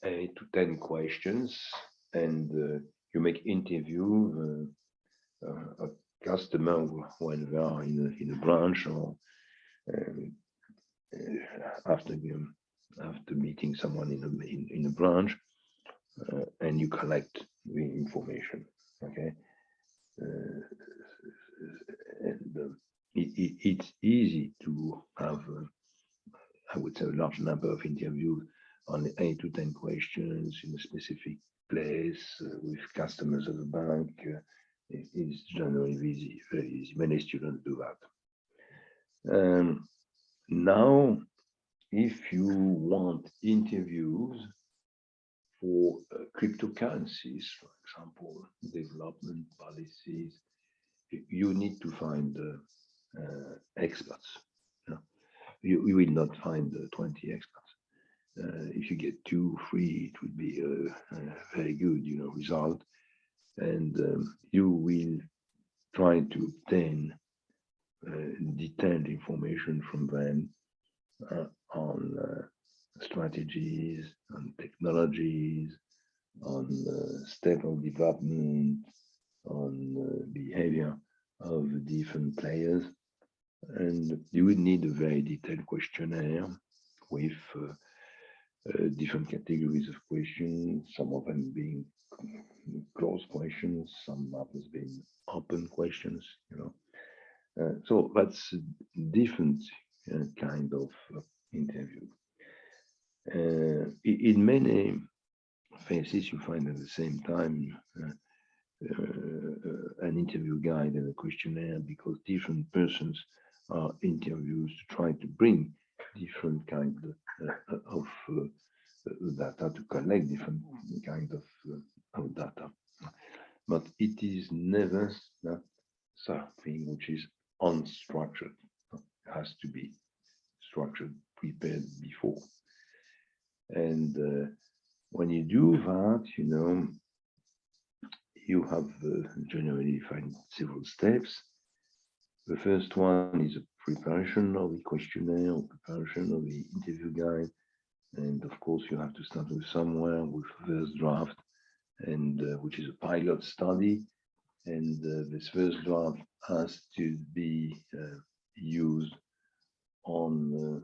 8 to 10 questions, and you make interview a customer when they are in a branch, or after meeting someone in a branch, and you collect the information, okay? And it's easy to have, I would say, a large number of interviews on 8 to 10 questions in a specific place with customers of the bank. It's generally easy, very easy. Many students do that. Now, if you want interviews for cryptocurrencies, for example, development policies, you need to find experts. You will not find 20 experts. If you get 2, 3, it would be a very good, result. And you will try to obtain detailed information from them on strategies, on technologies, on step of development, on behavior of different players. And you would need a very detailed questionnaire with different categories of questions, some of them being closed questions, some others being open questions, so that's a different kind of interview. In many phases, you find at the same time an interview guide and a questionnaire, because different persons are interviewed to try to bring different kind of data, to collect different kind of data. But it is never something which is unstructured. It has to be structured, prepared before. And when you do that, you have generally find several steps. The first one is a preparation of the questionnaire, or preparation of the interview guide. And of course, you have to start with somewhere with first draft, and which is a pilot study. And this first draft has to be used on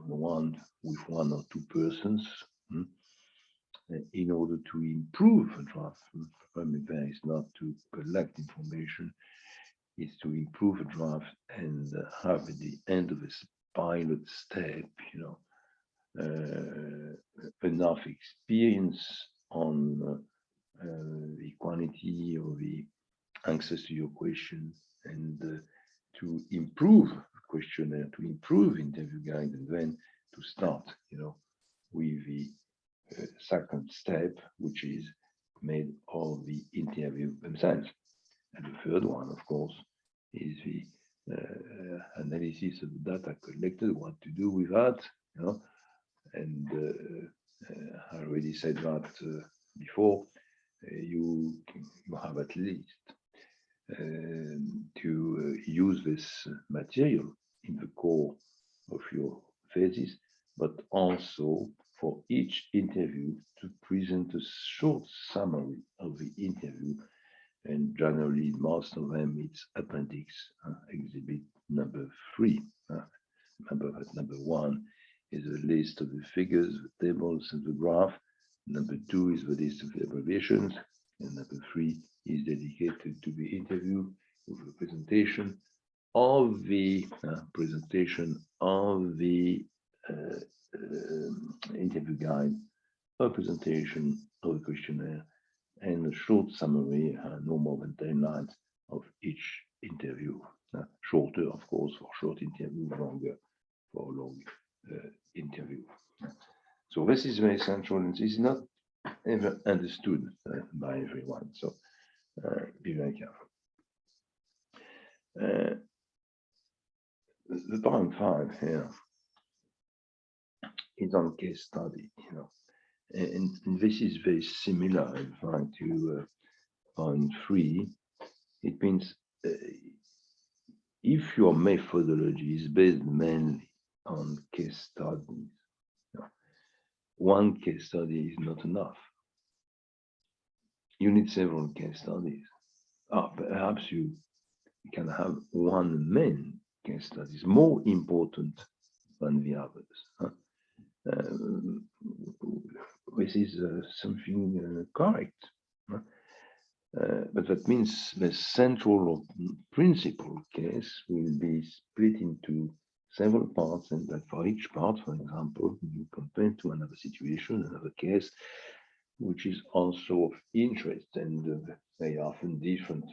one or two persons in order to improve a draft. There is not to collect information, is to improve a draft and have at the end of this pilot step, enough experience on the quality or the answers to your questions, and to improve questionnaire to improve interview guide, and then to start, with the second step, which is made of the interview themselves. And the third one, of course, is the analysis of the data collected, what to do with that, and I already said that before. You have at least to use this material in the core of your thesis, but also for each interview to present a short summary of the interview. And generally, most of them, it's appendix, exhibit number 3. Remember that number 1 is a list of the figures, the tables, and the graph. Number 2 is the list of the abbreviations, and number 3 is dedicated to the interview with the presentation of the interview guide, a presentation of the questionnaire, and a short summary, no more than 10 lines of each interview. Shorter, of course, for short interview, longer for long interview. So this is very central, and this is not ever understood by everyone. So be very careful. The point 5 here is on case study, and this is very similar, in fact, to point 3. It means if your methodology is based mainly on case studies, one case study is not enough. You need several case studies. Perhaps you can have one main case study, is more important than the others. This is something correct. But that means the central or principal case will be split into several parts, and that for each part, for example, you compare to another situation, another case, which is also of interest and very often different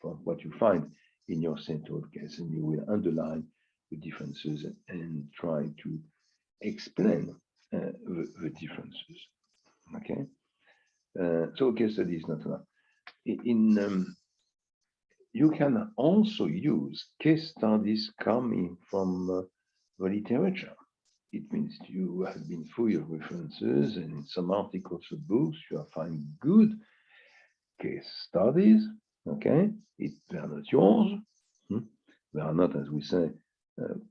from what you find in your central case, and you will underline the differences and try to explain the differences. Okay, so case study is not enough. You can also use case studies coming from the literature. It means you have been full of references, and in some articles or books, you will find good case studies. Okay, they are not yours. They are not, as we say,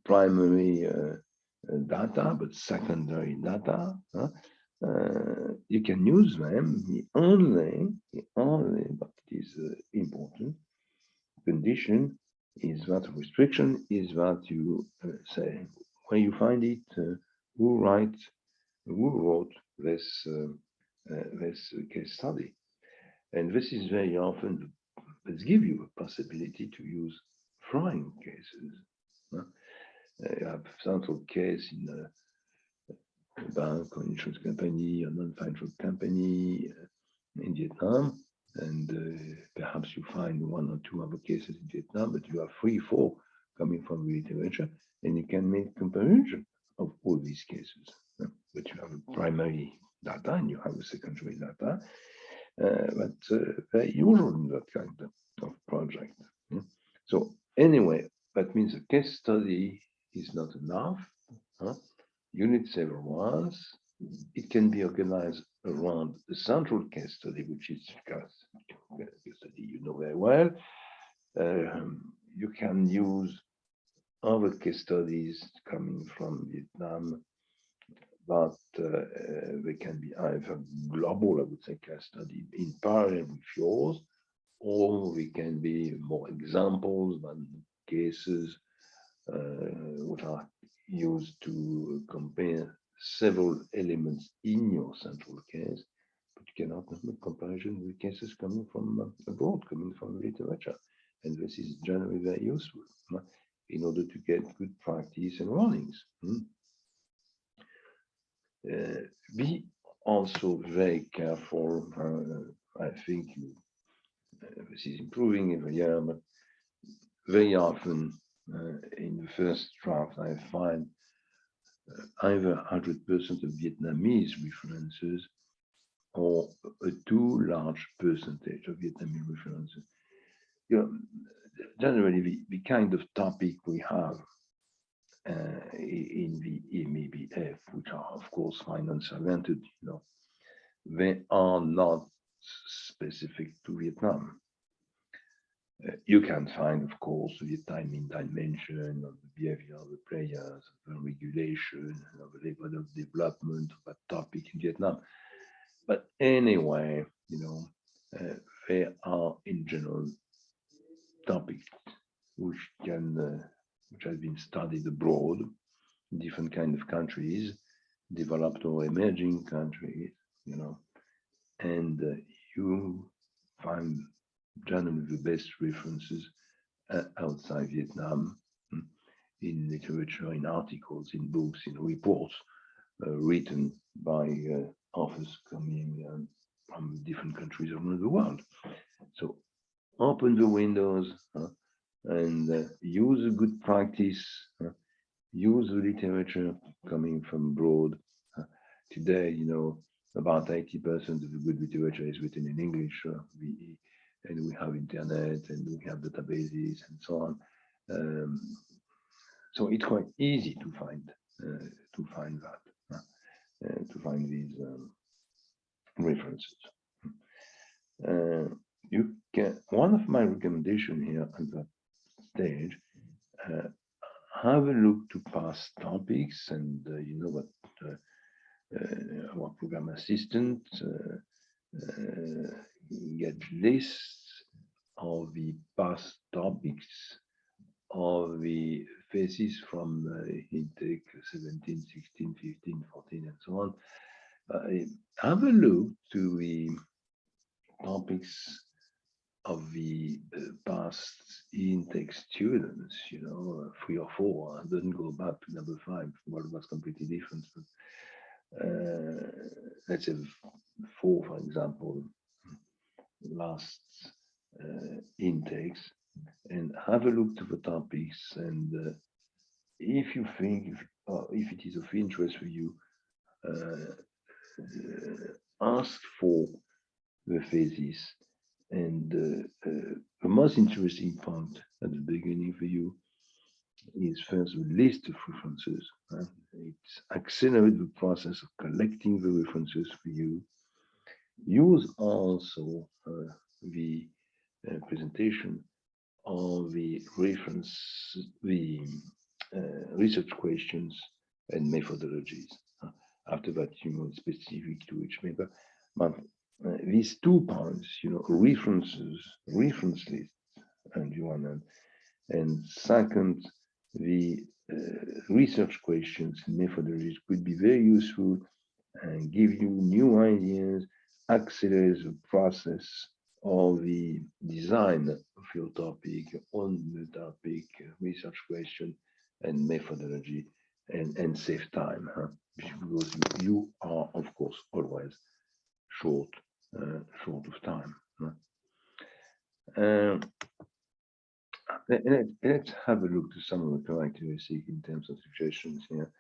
primary data, but secondary data. You can use them. The only, but it is important condition is that restriction is that you say where you find it, who wrote this case study, and this is very often, let's give you a possibility to use frying cases. You have central case in a bank or insurance company or non-financial company in Vietnam, and perhaps you find 1 or 2 other cases in Vietnam, but you have 3, 4 coming from the literature, and you can make comparison of all these cases. But you have a primary data and you have a secondary data. That's very usual in that kind of project. So anyway, that means a case study is not enough. You need several ones. It can be organized around the central case study, which is case study you know very well. You can use other case studies coming from Vietnam, but they can be either global, I would say, case study in parallel with yours, or they can be more examples than cases which are used to compare several elements in your central case, but you cannot make comparison with cases coming from abroad, coming from literature. And this is generally very useful in order to get good practice and warnings. Be also very careful. I think this is improving every year, but very often in the first draft, I find either 100% of Vietnamese references or a too large percentage of Vietnamese references. You know, generally, the kind of topic we have in the MEBF, which are of course finance-oriented, they are not specific to Vietnam. You can find, of course, the timing dimension of the behavior of the players, the regulation, the level of development of that topic in Vietnam. But anyway, they are in general topics which have been studied abroad in different kind of countries, developed or emerging countries, and you find generally the best references outside Vietnam in literature, in articles, in books, in reports written by authors coming from different countries around the world. So open the windows and use a good practice, use the literature coming from abroad. Today, about 80% of the good literature is written in English, and we have internet and we have databases and so on. So it's quite easy to find that, to find these references. You can. One of my recommendations here at that stage, have a look to past topics, and you know what our program assistant get lists of the past topics of the thesis from intake 17, 16, 15, 14, and so on. Have a look to the topics of the past intake students, 3 or 4. I didn't go back to number 5. What was completely different. But, let's say 4, for example, last intakes, and have a look to the topics. And if you think, if it is of interest for you, ask for the thesis. And the most interesting point at the beginning for you is first the list of references. It's accelerate the process of collecting the references for you. Use also the presentation of the reference, the research questions and methodologies. After that, specific to each paper. But these 2 points, references, reference lists, and second, the research questions and methodologies could be very useful and give you new ideas, accelerate the process of the design of your topic, on the topic, research question and methodology, and save time, because you are, of course, always short of time. Let's have a look to some of the characteristics in terms of suggestions here.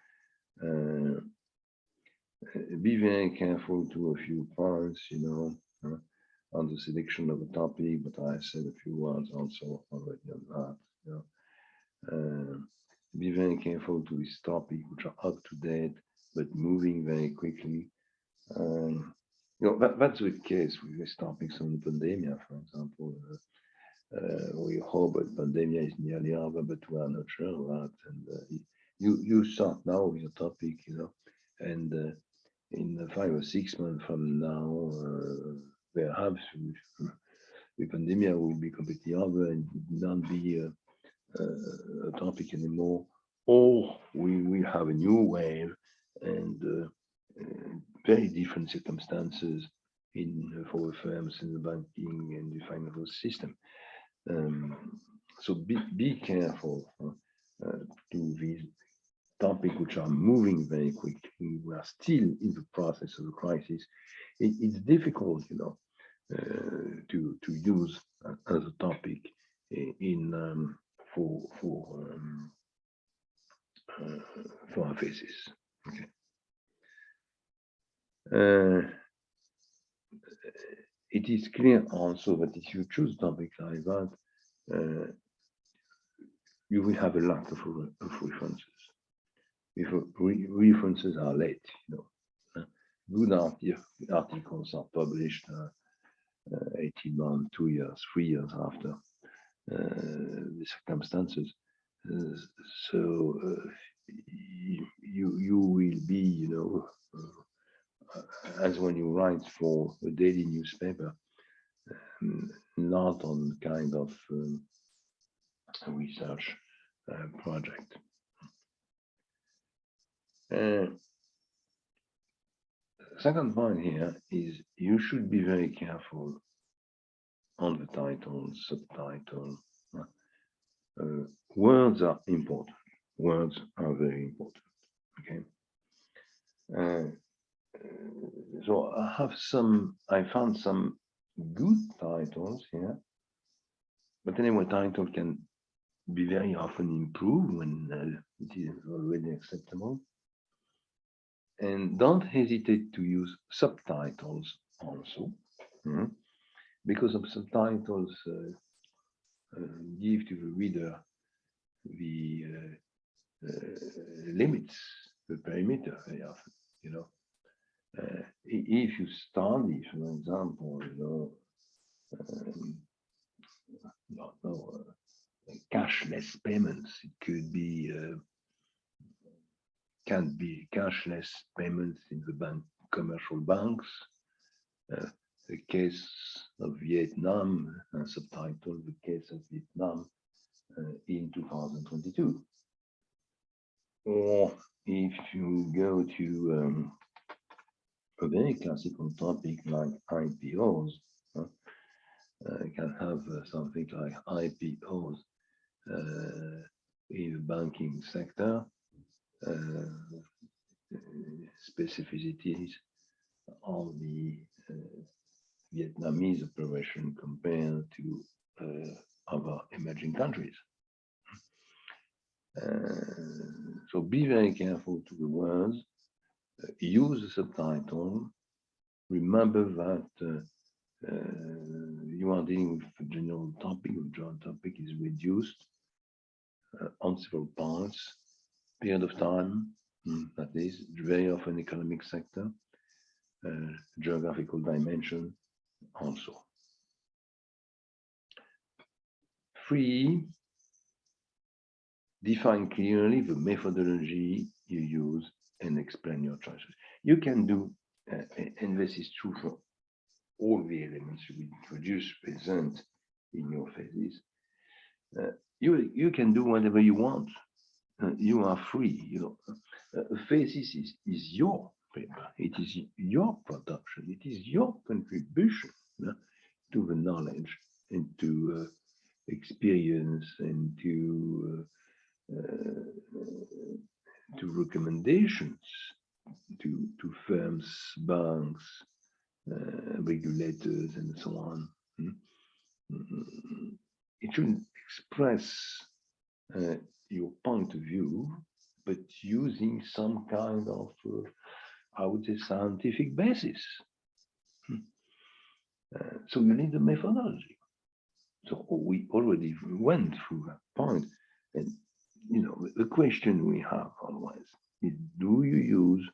Be very careful to a few points, on the selection of a topic, but I said a few words also already on that. Be very careful to this topic, which are up to date, but moving very quickly. That's the case with these topics on the pandemic, for example. We hope that pandemic is nearly over, but we are not sure of that. And you start now with a topic, and in 5 or 6 months from now, perhaps the pandemic will be completely over and will not be a topic anymore, or we will have a new wave and very different circumstances for the firms in the banking and the financial system. So be careful to these topics which are moving very quickly. We are still in the process of the crisis. It's difficult, to use as a topic in our phases. Okay. It is clear also that if you choose topics like that, you will have a lot of references. If references are late, good articles are published 18 months, 2 years, 3 years after the circumstances. So you will be, as when you write for a daily newspaper, not on kind of research project. Second point here is you should be very careful on the title, subtitle. Words are important. Words are very important. Okay. So I found some good titles here, but anyway, title can be very often improved when it is already acceptable. And don't hesitate to use subtitles also, because of subtitles give to the reader the limits, the perimeter very often, if you study, for example, cashless payments, it could be can be cashless payments in the commercial banks. The case of Vietnam, subtitle, the case of Vietnam in 2022. Or if you go to a very classical topic like IPOs, you can have something like IPOs in the banking sector, specificities of the Vietnamese operation compared to other emerging countries. So be very careful to the words, use the subtitle, remember that you are dealing with a general topic, the general topic is reduced on several parts, period of time, that is very often economic sector, geographical dimension also. 3, define clearly the methodology you use and explain your choices. You can do, and this is true for all the elements you introduce, present in your phases. You can do whatever you want. You are free. Phases is your paper. It is your production. It is your contribution to the knowledge and to experience and to recommendations to firms, banks, regulators, and so on. It should express your point of view, but using some kind of, I would say, scientific basis. So you need a methodology. So we already went through that point, and the question we have always is: do you use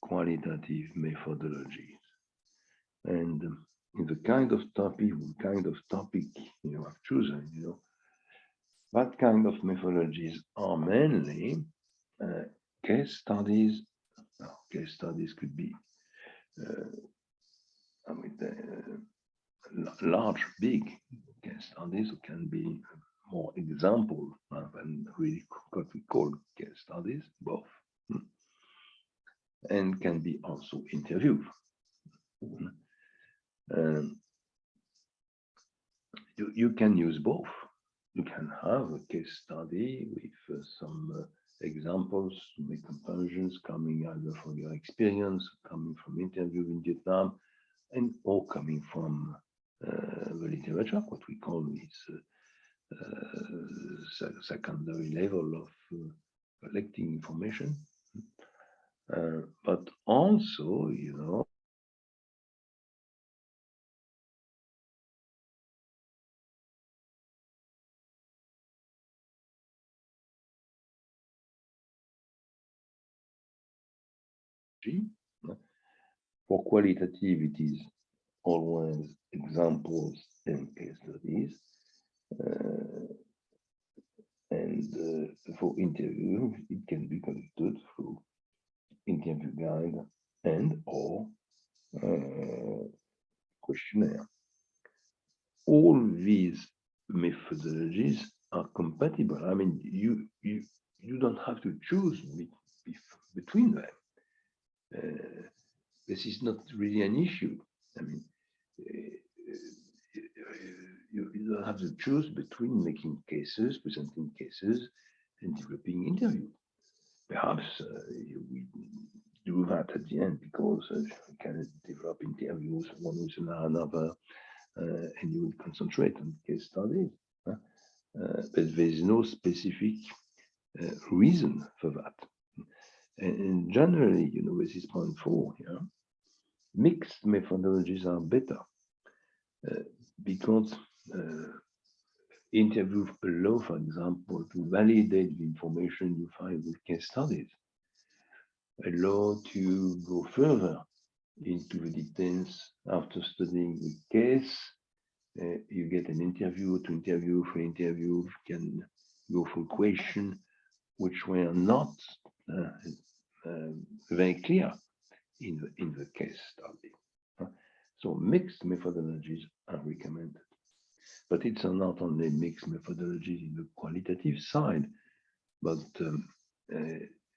qualitative methodologies? And in the kind of topic you have chosen, that kind of methodologies are mainly case studies. Case studies could be large, big case studies, can be more example than really what we call case studies, both, and can be also interview. You can use both. You can have a case study with some examples to make comparisons coming either from your experience, coming from interview in Vietnam, and or coming from the literature, what we call is secondary level of collecting information. But also, for qualitative, it is always examples and case studies. And for interview, it can be conducted through interview guide and or questionnaire. All these methodologies are compatible. I mean, you don't have to choose between them. This is not really an issue. I mean, you don't have to choose between making cases, presenting cases, and developing interview. Perhaps we do that at the end because you can develop interviews one with another, and you will concentrate on case studies. But there's no specific reason for that. And generally, this is point 4 here. Mixed methodologies are better because interviews allow, for example, to validate the information you find with case studies, allow to go further into the details after studying the case. You get an interview to interview for interview, can go for questions which were not very clear in the case study. So mixed methodologies are recommended. But it's not only mixed methodologies in the qualitative side, but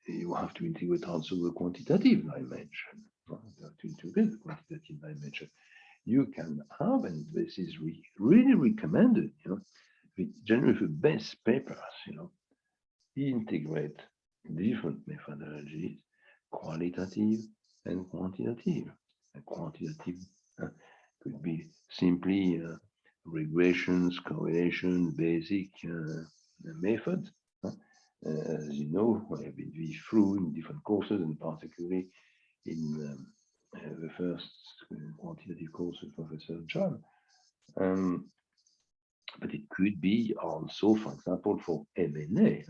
you have to integrate also the quantitative dimension. To integrate the quantitative dimension, you can have, and this is really recommended, generally the best papers, integrate different methodologies, qualitative and quantitative. And quantitative could be simply regressions, correlations, basic methods. As you know, I have been through in different courses, and particularly in the first quantitative course with Professor John. But it could be also, for example, for M&A,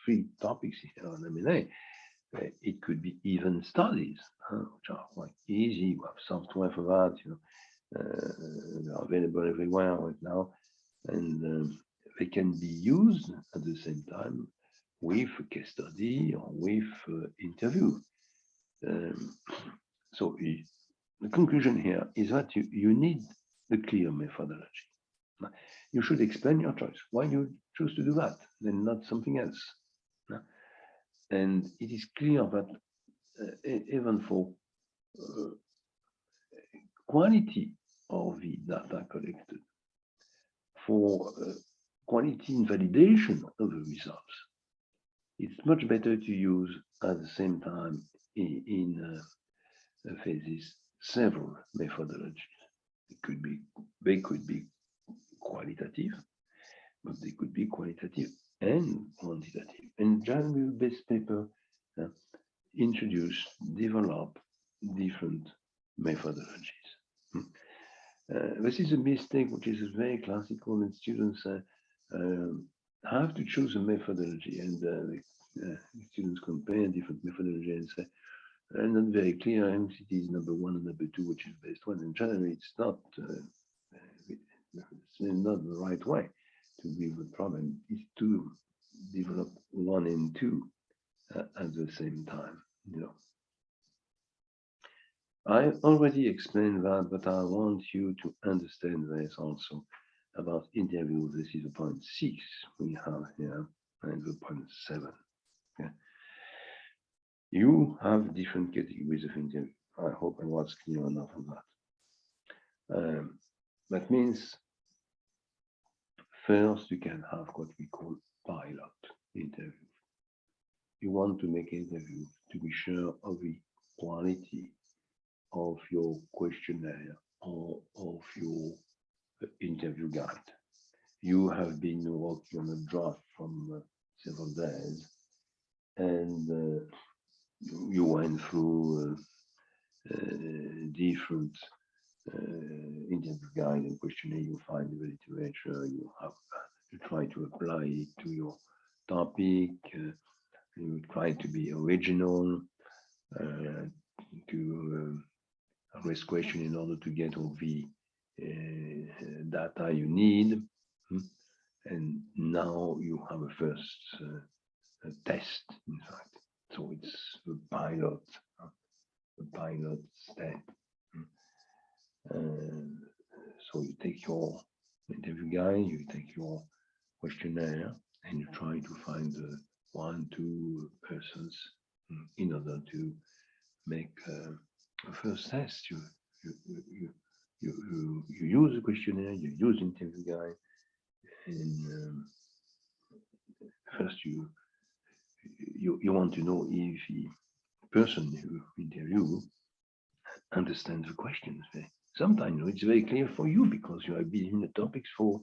3 topics here on M&A. It could be even studies, which are quite easy. We have software for that, they're available everywhere right now, and they can be used at the same time with a case study or with interview. So the conclusion here is that you need a clear methodology. You should explain your choice, why you choose to do that, then not something else. And it is clear that even for quality of the data collected, for quality and validation of the results, it's much better to use at the same time in phases several methodologies. They could be qualitative, but they could be qualitative and quantitative. And John will best paper introduce, develop different methodologies. This is a mistake which is very classical, and students have to choose a methodology, and students compare different methodologies and say, and not very clear, MCT is number 1 and number 2, which is the best one. And generally, it's not the right way to deal with the problem. Is to develop 1 and 2 at the same time. I already explained that, but I want you to understand this also about interview. This is point 6 we have here, and the point 7. Okay. You have different categories of interview. I hope I was clear enough on that. That means first you can have what we call pilot interview. You want to make interview to be sure of the quality of your questionnaire or of your interview guide. you have been working on a draft from several days, and you went through different interview guide and questionnaire. You find the literature, you have to try to apply it to your topic, you try to be original, to raise question in order to get all the data you need. And now you have a first test, in fact. So it's the pilot step. So you take your interview guide, you take your questionnaire, and you try to find 1-2 persons in order to make a first test. You use the questionnaire, you use interview guide, and first you want to know if the person who interview understands the questions. Sometimes it's very clear for you because you have been in the topics for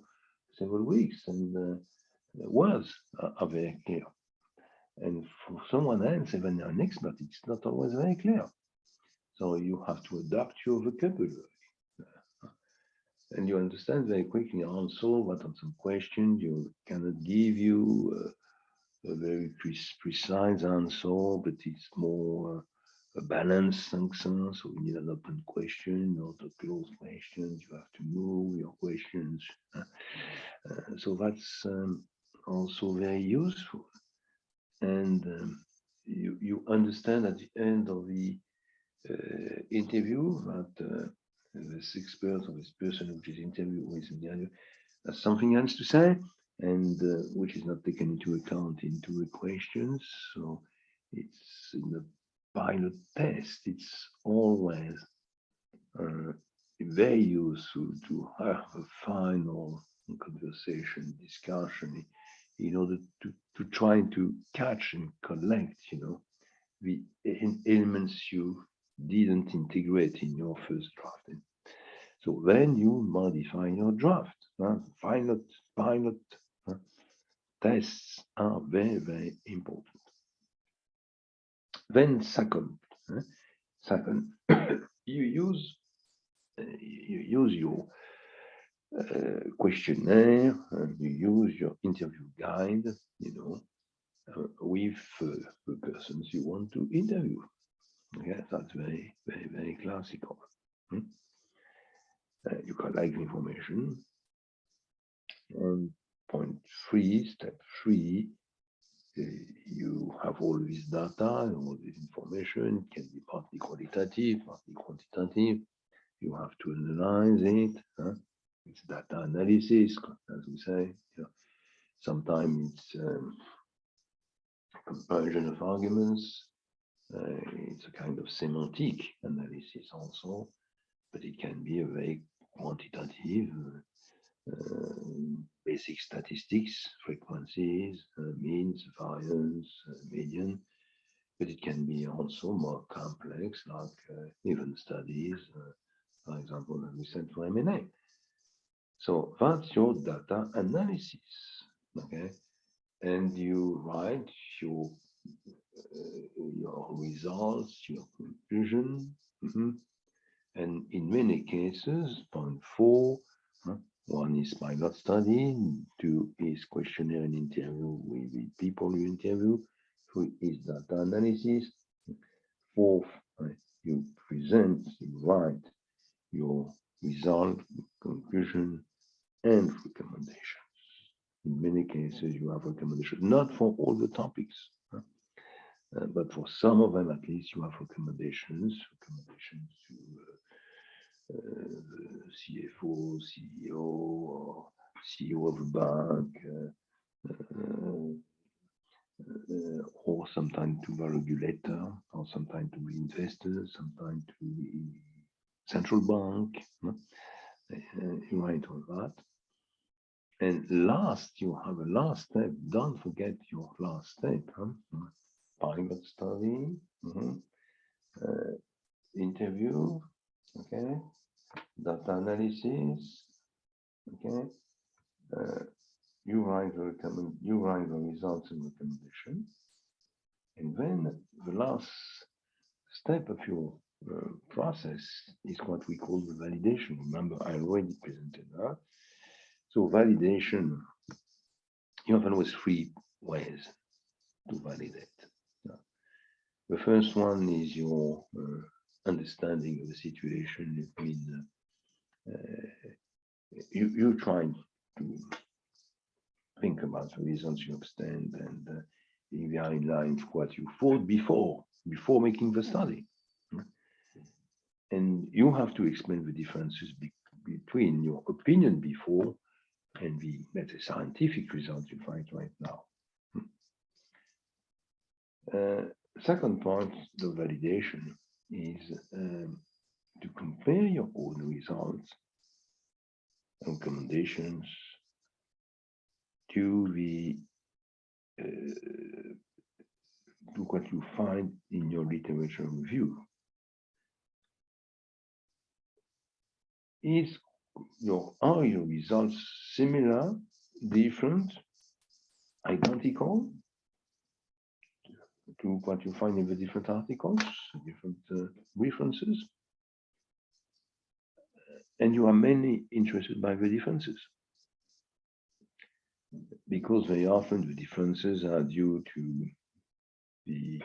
several weeks, and the words are very clear. And for someone else, even an expert, it's not always very clear. So you have to adapt your vocabulary. And you understand very quickly also what are some questions you cannot give you a very precise answer, but it's more a balanced answer. So we need an open question, not a closed question. You have to move your questions. So that's also very useful. And you understand at the end of the interview that this expert or this person which is interviewed has something else to say, and which is not taken into account into the questions. So it's in the pilot test, it's always very useful to have a final conversation, discussion, in order to try to catch and collect, the elements you didn't integrate in your first drafting. So then you modify your draft. Pilot tests are very, very important. Then second, you use your questionnaire, you use your interview guide, with the persons you want to interview. Okay, that's very, very, very classical. You collect information. And point 3, step 3, you have all this data and all this information. It can be partly qualitative, partly quantitative. You have to analyze it. It's data analysis, as we say. Sometimes it's comparison of arguments. It's a kind of semantic analysis also, but it can be a very quantitative, basic statistics, frequencies, means, variance, median, but it can be also more complex, like event studies, for example, as we said for M&A. So that's your data analysis, okay? And you write your results, your conclusion, and in many cases, point 4, 1 is pilot study, 2 is questionnaire and interview with the people you interview, 3 is data analysis, 4, you present, you write your result, conclusion, and recommendations. In many cases, you have recommendations, not for all the topics, but for some of them at least, you have recommendations to CFO, CEO, or CEO of a bank, or sometimes to the regulator, or sometimes to the investors, sometimes to the central bank. You write all that. And last, you have a last step. Don't forget your last step. Pilot study, interview, okay, data analysis, okay, You write the results and recommendation, and then the last step of your process is what we call the validation. Remember, I already presented that. So validation, you have always three ways to validate. The first one is your understanding of the situation. You try to think about the results you obtained and if they are in line with what you thought before making the study. And you have to explain the differences between your opinion before and the, let's say, scientific result you find right now. Second point, the validation, is to compare your own results and recommendations to the to what you find in your literature review. Are your results similar, different, identical to what you find in the different articles, different references? And you are mainly interested by the differences, because very often the differences are due to the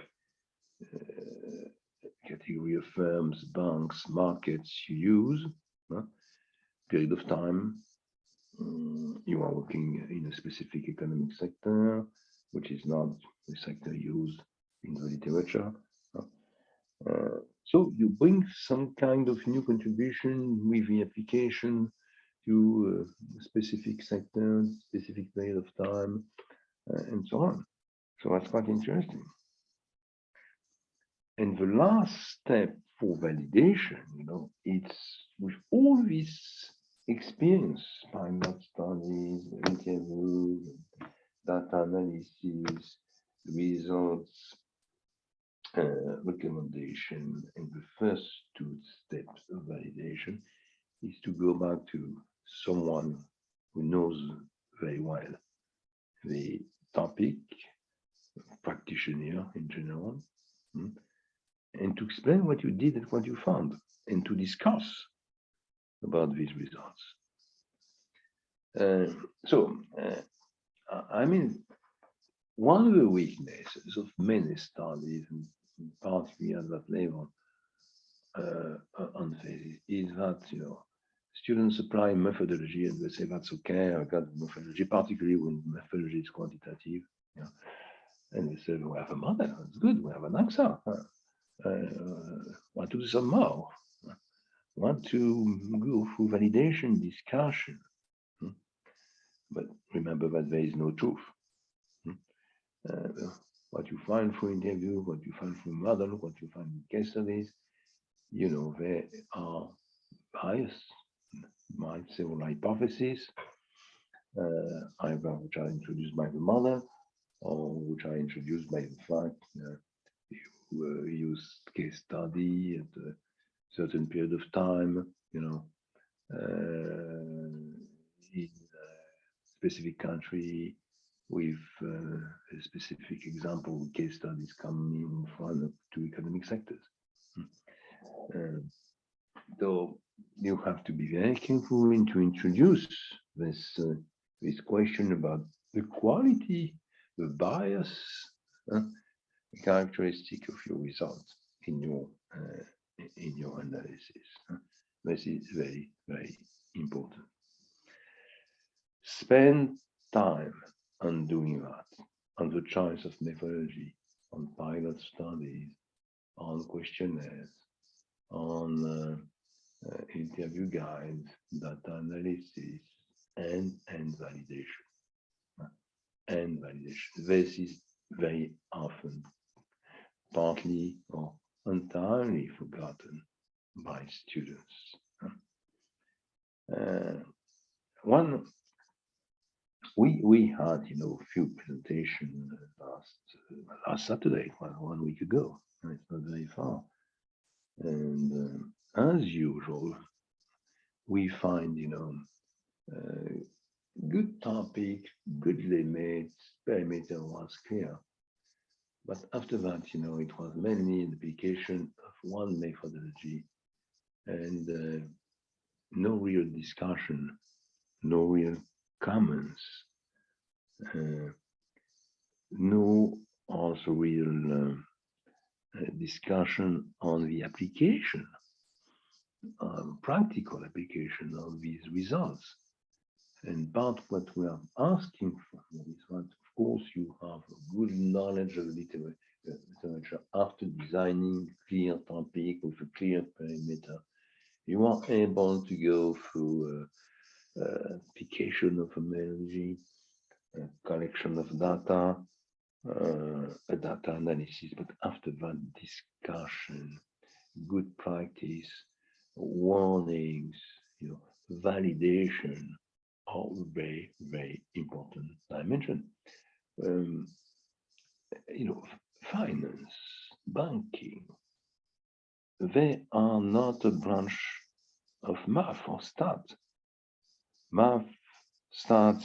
category of firms, banks, markets you use, period of time. You are working in a specific economic sector, which is not the sector used in the literature. So you bring some kind of new contribution with the application to a specific sector, specific period of time, and so on. So that's quite interesting. And the last step for validation, it's with all this experience, pilot studies, interviews, data analysis, results, recommendation, and the first two steps of validation is to go back to someone who knows very well the topic, practitioner in general, and to explain what you did and what you found, and to discuss about these results. I mean, one of the weaknesses of many studies, and particularly at that level on phases, is that students apply methodology and they say that's okay, I got the methodology, particularly when methodology is quantitative. And they say we have a model, that's good, we have an answer. Want to do some more? Want to go through validation, discussion? But remember that there is no truth. What you find through interview, what you find through model, what you find in case studies, there are bias, might say, or hypotheses, either which are introduced by the model or which are introduced by the fact you use case study at a certain period of time, in a specific country with a specific example case studies coming in front of two economic sectors. So you have to be very careful to introduce this question about the quality, the bias, the characteristic of your results in your analysis. This is very, very important. Spend time on doing that, on the choice of methodology, on pilot studies, on questionnaires, on interview guides, data analysis, and validation. And validation. This is very often partly or entirely forgotten by students. We had a few presentations last Saturday, 1 week ago. It's not very far, and as usual, we find Good topic, good limits, perimeter was clear. But after that, it was mainly an application of one methodology and no real discussion, no real comments, uh, no also real discussion on the application, practical application of these results. And part what we are asking for is that, of course, you have a good knowledge of literature after designing clear topic with a clear perimeter. You are able to go through application of a methodology, collection of data, a data analysis, but after that discussion, good practice, warnings, validation are very, very important dimension. Um, finance, banking, they are not a branch of math or stats. Math, stats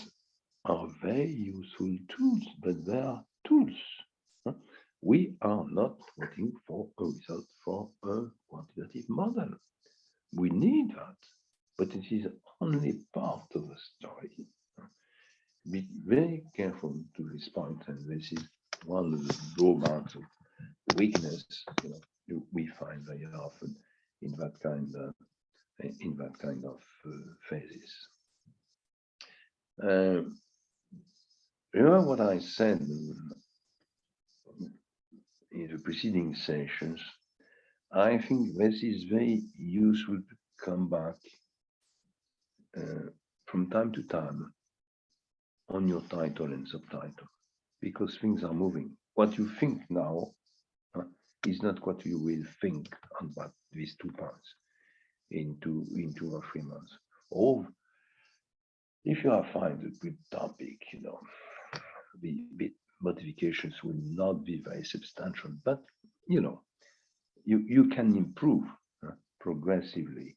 are very useful tools, but they are tools. We are not waiting for a result for a quantitative model. We need that, but it is only part of the story. Be very careful to this point, and this is one of the drawbacks of weakness we find very often in that kind of phases. Remember what I said in the preceding sessions. I think this is very useful to come back from time to time on your title and subtitle, because things are moving. What you think now is not what you will think on these 2 points in 2 or 3 months. Or if you have find a good topic, the modifications will not be very substantial, but you can improve progressively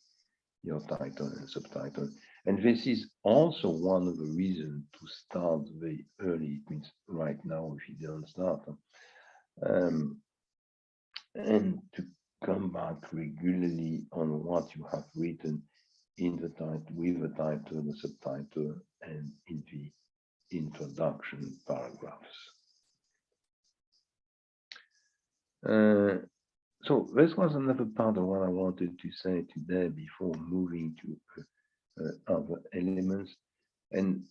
your title and subtitle. And this is also one of the reasons to start very early. It means right now if you don't start. And to come back regularly on what you have written in the title, with the title, the subtitle, and in the introduction paragraphs. So this was another part of what I wanted to say today before moving to other elements. And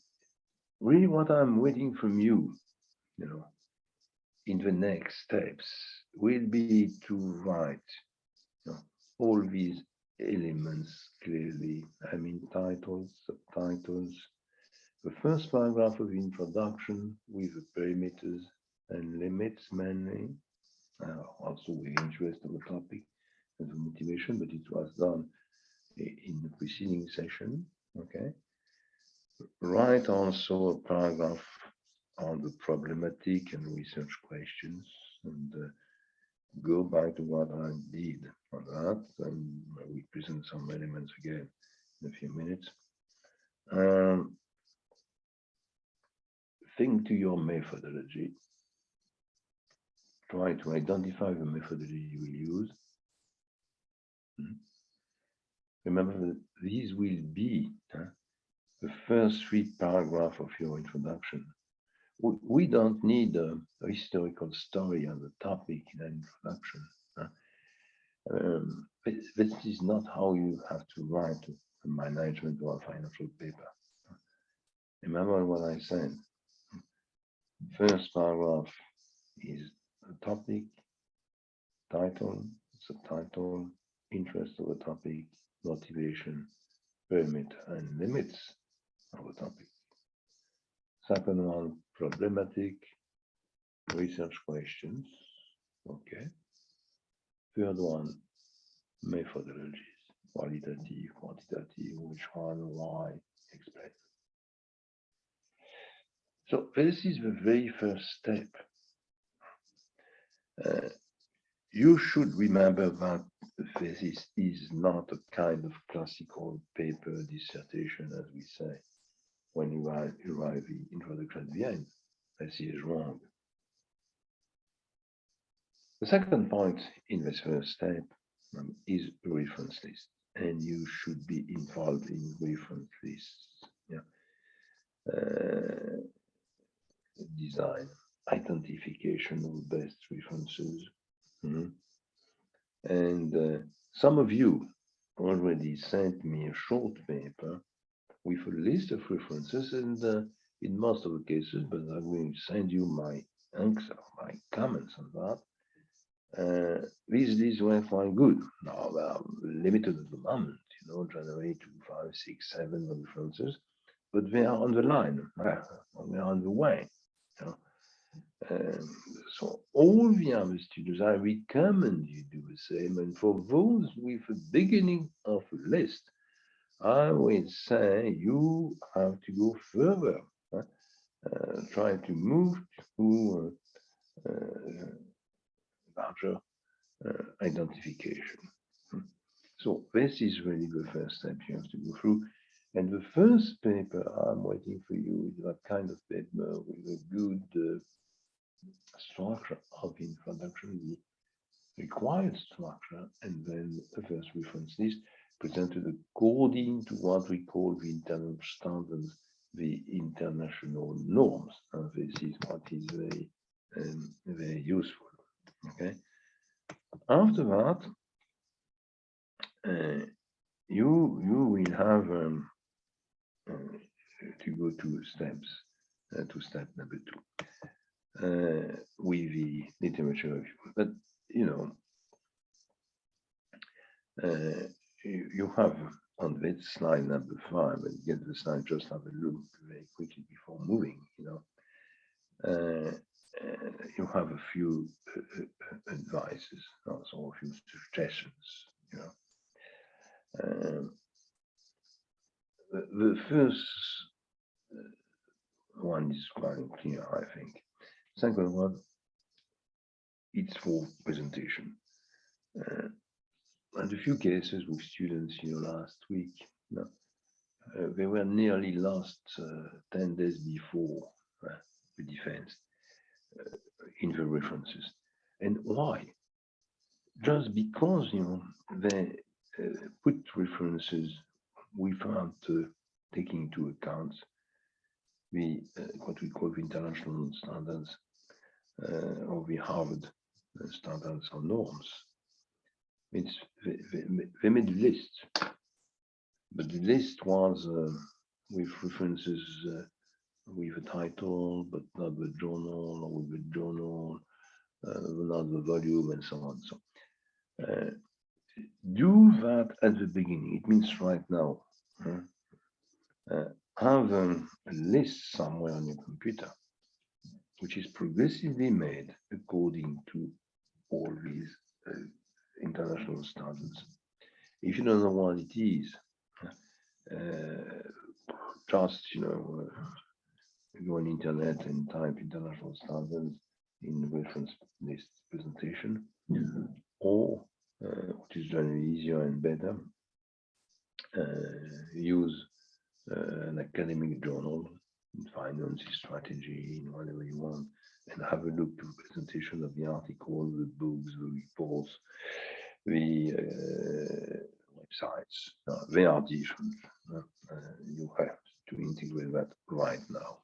really what I'm waiting from you, in the next steps will be to write all these elements clearly. I mean, titles, subtitles, the first paragraph of the introduction with the perimeters and limits mainly, also with interest of the topic and the motivation, but it was done in the preceding session, okay? Write also a paragraph on the problematic and research questions, and go back to what I did on that, and we present some elements again in a few minutes. Think to your methodology. Try to identify the methodology you will use. Remember that these will be the first 3 paragraphs of your introduction. We don't need a historical story on the topic in an introduction. This is not how you have to write a management or a financial paper. Remember what I said. First paragraph is the topic, title, subtitle, interest of the topic, motivation, perimeter, and limits of the topic. Second one, problematic, research questions. Okay. Third one, methodologies, qualitative, quantitative, which one, why, explain. So this is the very first step. You should remember that the thesis is not a kind of classical paper dissertation, as we say. when you write the introduction at the end. This is wrong. The second point in this first step is a reference list, and you should be involved in reference lists. Yeah. Design, identification of best references. And some of you already sent me a short paper with a list of references, and in most of the cases, but I'm going to send you my answer, my comments on that. These were quite good. Now they are limited at the moment, generate 2, 5, 6, 7 references, but they are on the line, they are on the way. So all the other students, I recommend you do the same. And for those with the beginning of a list, I would say you have to go further. Try to move to larger identification. So this is really the first step you have to go through. And the first paper I'm waiting for you is that kind of paper with a good structure of introduction, the required structure, and then the first reference list presented according to what we call the internal standards, the international norms. And this is what is very useful. Okay. After that, you will have to go to steps, to step number 2, with the literature review. But you have on that slide number 5, and get the slide, just have a look very quickly before moving. You have a few advices, also a few suggestions. The first one is quite clear, I think. Second one, it's for presentation. And a few cases with students, last week, they were nearly lost 10 days before the defense in the references. And why? Just because, they put references without taking into account the what we call the international standards or the Harvard standards or norms. It's they made a list, but the list was with references with a title, but not the journal, or with the journal, not the volume, and so on. So do that at the beginning. It means right now. Have a list somewhere on your computer, which is progressively made according to all these international standards. If you don't know what it is, just go on internet and type international standards in the reference list presentation, or which is generally easier and better, use an academic journal in finance, strategy, in whatever you want, and have a look to the presentation of the article, the books, the reports, the websites. They are different. You have to integrate that right now.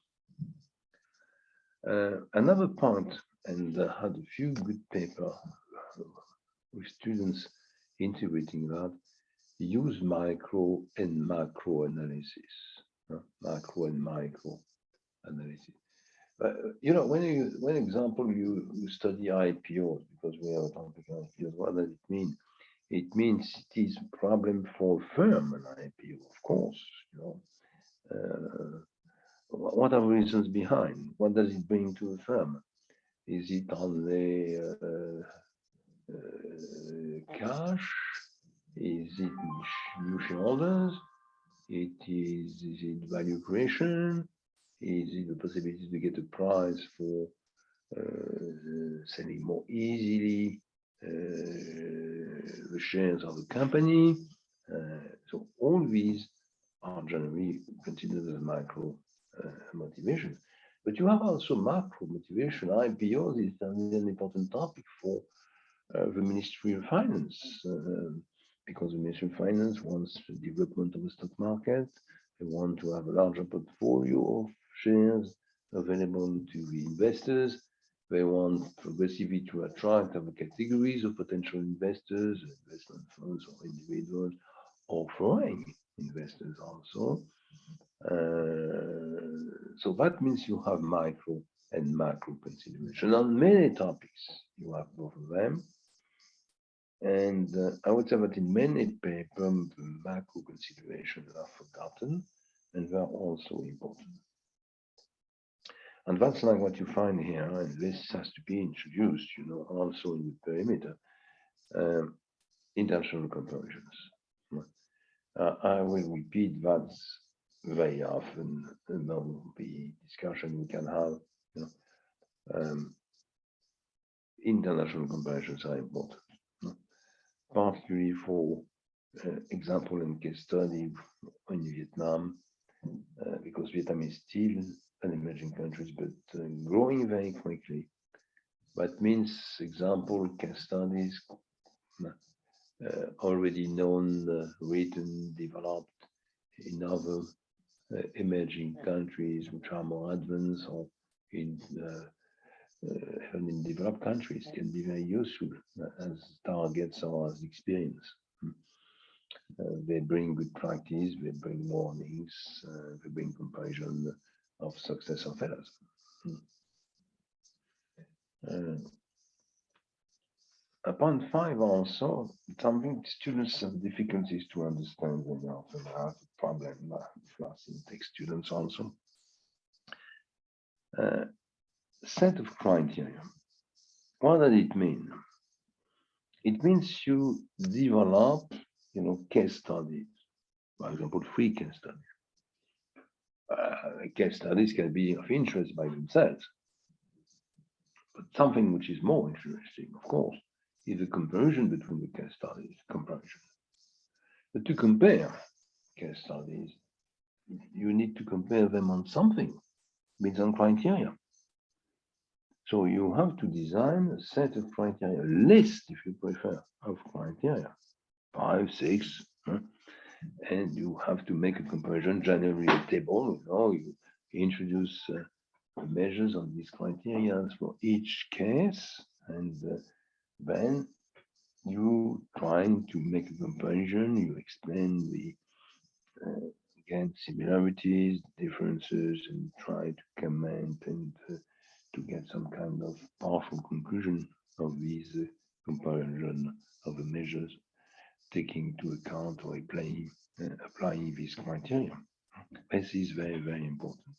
Another point, and I had a few good papers with students integrating that, use micro and macro analysis, macro and micro analysis. When example you study IPOs, because we have a topic on IPOs, what does it mean? It means it is a problem for a firm, an IPO, of course. What are the reasons behind? What does it bring to the firm? Is it only cash? Is it new shareholders? Is it value creation? Is it the possibility to get a price for selling more easily the shares of the company? So all these are generally considered as macro motivations. But you have also macro motivation. IPOs is an important topic for the Ministry of Finance, because the Ministry of Finance wants the development of the stock market. They want to have a larger portfolio of shares available to the investors. They want progressively to attract other categories of potential investors, investment funds or individuals, or foreign investors also. So that means you have micro and macro consideration. On many topics, you have both of them. And I would say that in many papers, the macro considerations are forgotten, and they are also important. And that's like what you find here, and this has to be introduced, also in the perimeter, international comparisons. I will repeat that very often among the discussion we can have. International comparisons are important, particularly for example and case study in Vietnam, because Vietnam is still an emerging country, but growing very quickly. That means example, case studies, already known, written, developed in other emerging countries which are more advanced, or in even in developed countries, can be very useful as targets or as experience. They bring good practice, they bring warnings, they bring comparison of success of others. Upon 5 also, something students have difficulties to understand when they often have a problem with intake students also. Set of criteria. What does it mean? It means you develop, case studies. For example, 3 case studies. Case studies can be of interest by themselves, but something which is more interesting, of course, is a comparison between the case studies. Comparison. But to compare case studies, you need to compare them on something, based on criteria. So you have to design a set of criteria, a list, if you prefer, of criteria, 5, 6, and you have to make a comparison, generally a table. You introduce measures on these criteria for each case, and then you trying to make a comparison. You explain the again similarities, differences, and try to comment and to get some kind of powerful conclusion of these comparison of the measures, taking into account or applying these criteria. This is very, very important.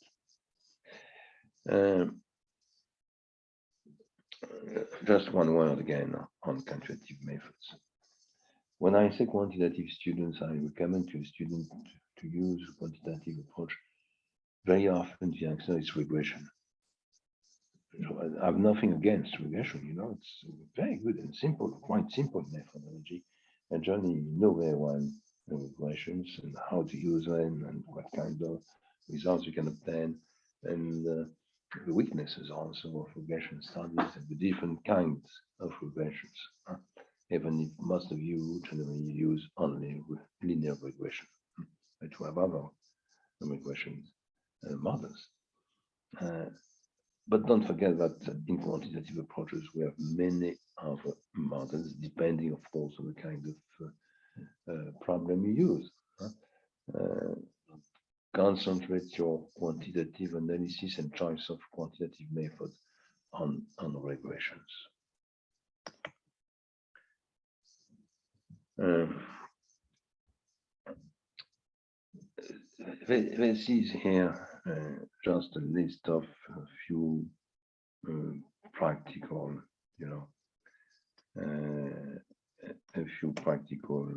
Just one word again on quantitative methods. When I say quantitative students, I recommend to a student to use a quantitative approach. Very often the answer is regression. So I have nothing against regression, it's very good and simple, quite simple methodology. And generally you know very well the regressions and how to use them and what kind of results you can obtain, and the weaknesses also of regression studies and the different kinds of regressions, even if most of you generally use only linear regression, but you have other regression models. But don't forget that in quantitative approaches, we have many other models, depending, of course, on the kind of problem you use. Concentrate your quantitative analysis and choice of quantitative methods on regressions. This is here just a list of a few practical, a few practical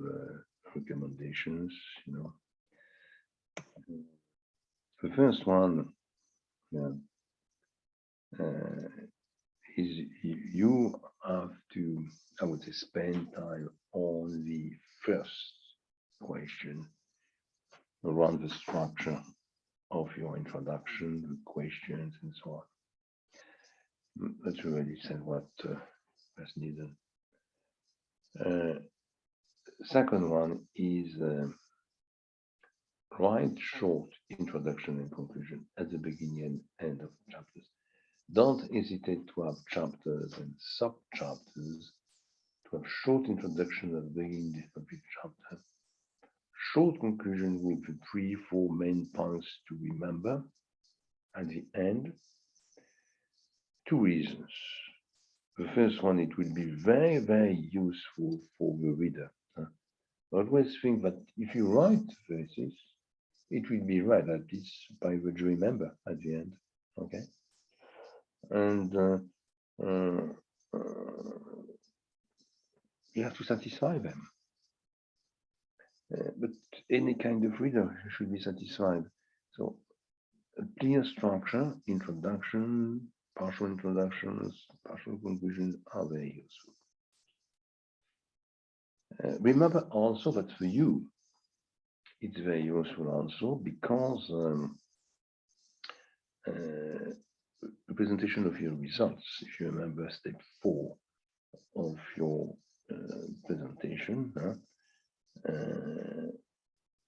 recommendations. The first one is you have to, I would say, spend time on the first question around the structure of your introduction, the questions, and so on. Let's really say what is needed. Second one is write short introduction and conclusion at the beginning and end of chapters. Don't hesitate to have chapters and sub-chapters, to have short introduction at the beginning of each chapter, short conclusion with the 3-4 main points to remember at the end. Two reasons. The first one, it will be very, very useful for the reader. Always think that if you write verses, it will be read at least by the jury member at the end. Okay, and you have to satisfy them. But any kind of reader should be satisfied. So a clear structure, introduction, partial introductions, partial conclusions are very useful. Remember also that for you, it's very useful also because the presentation of your results, if you remember step 4 of your presentation,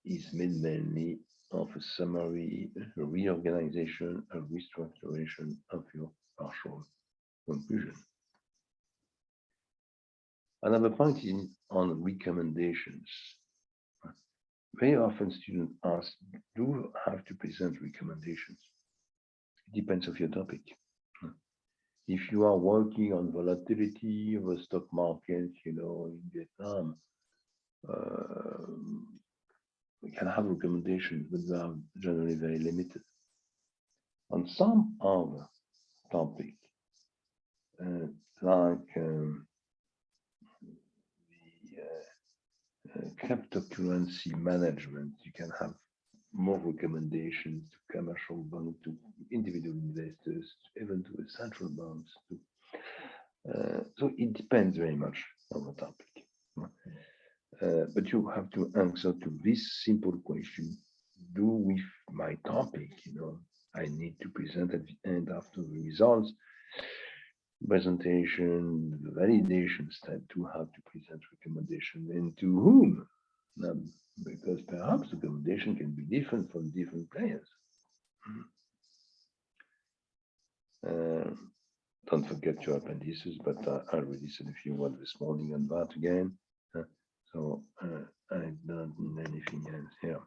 is made mainly of a summary, a reorganization, a restructuration of your partial conclusion. Another point is on recommendations. Very often students ask, do you have to present recommendations? It depends on your topic. If you are working on volatility of the stock market, in Vietnam, we can have recommendations, but they are generally very limited. On some other topic, like cryptocurrency management, you can have more recommendations to commercial banks, to individual investors, even to the central banks. So it depends very much on the topic. But you have to answer to this simple question: do with my topic, I need to present at the end after the results presentation, the validation step, to have to present recommendation, and to whom? Because perhaps recommendation can be different from different players. Don't forget your appendices, but I already said a few words this morning on that again. So I don't need anything else here.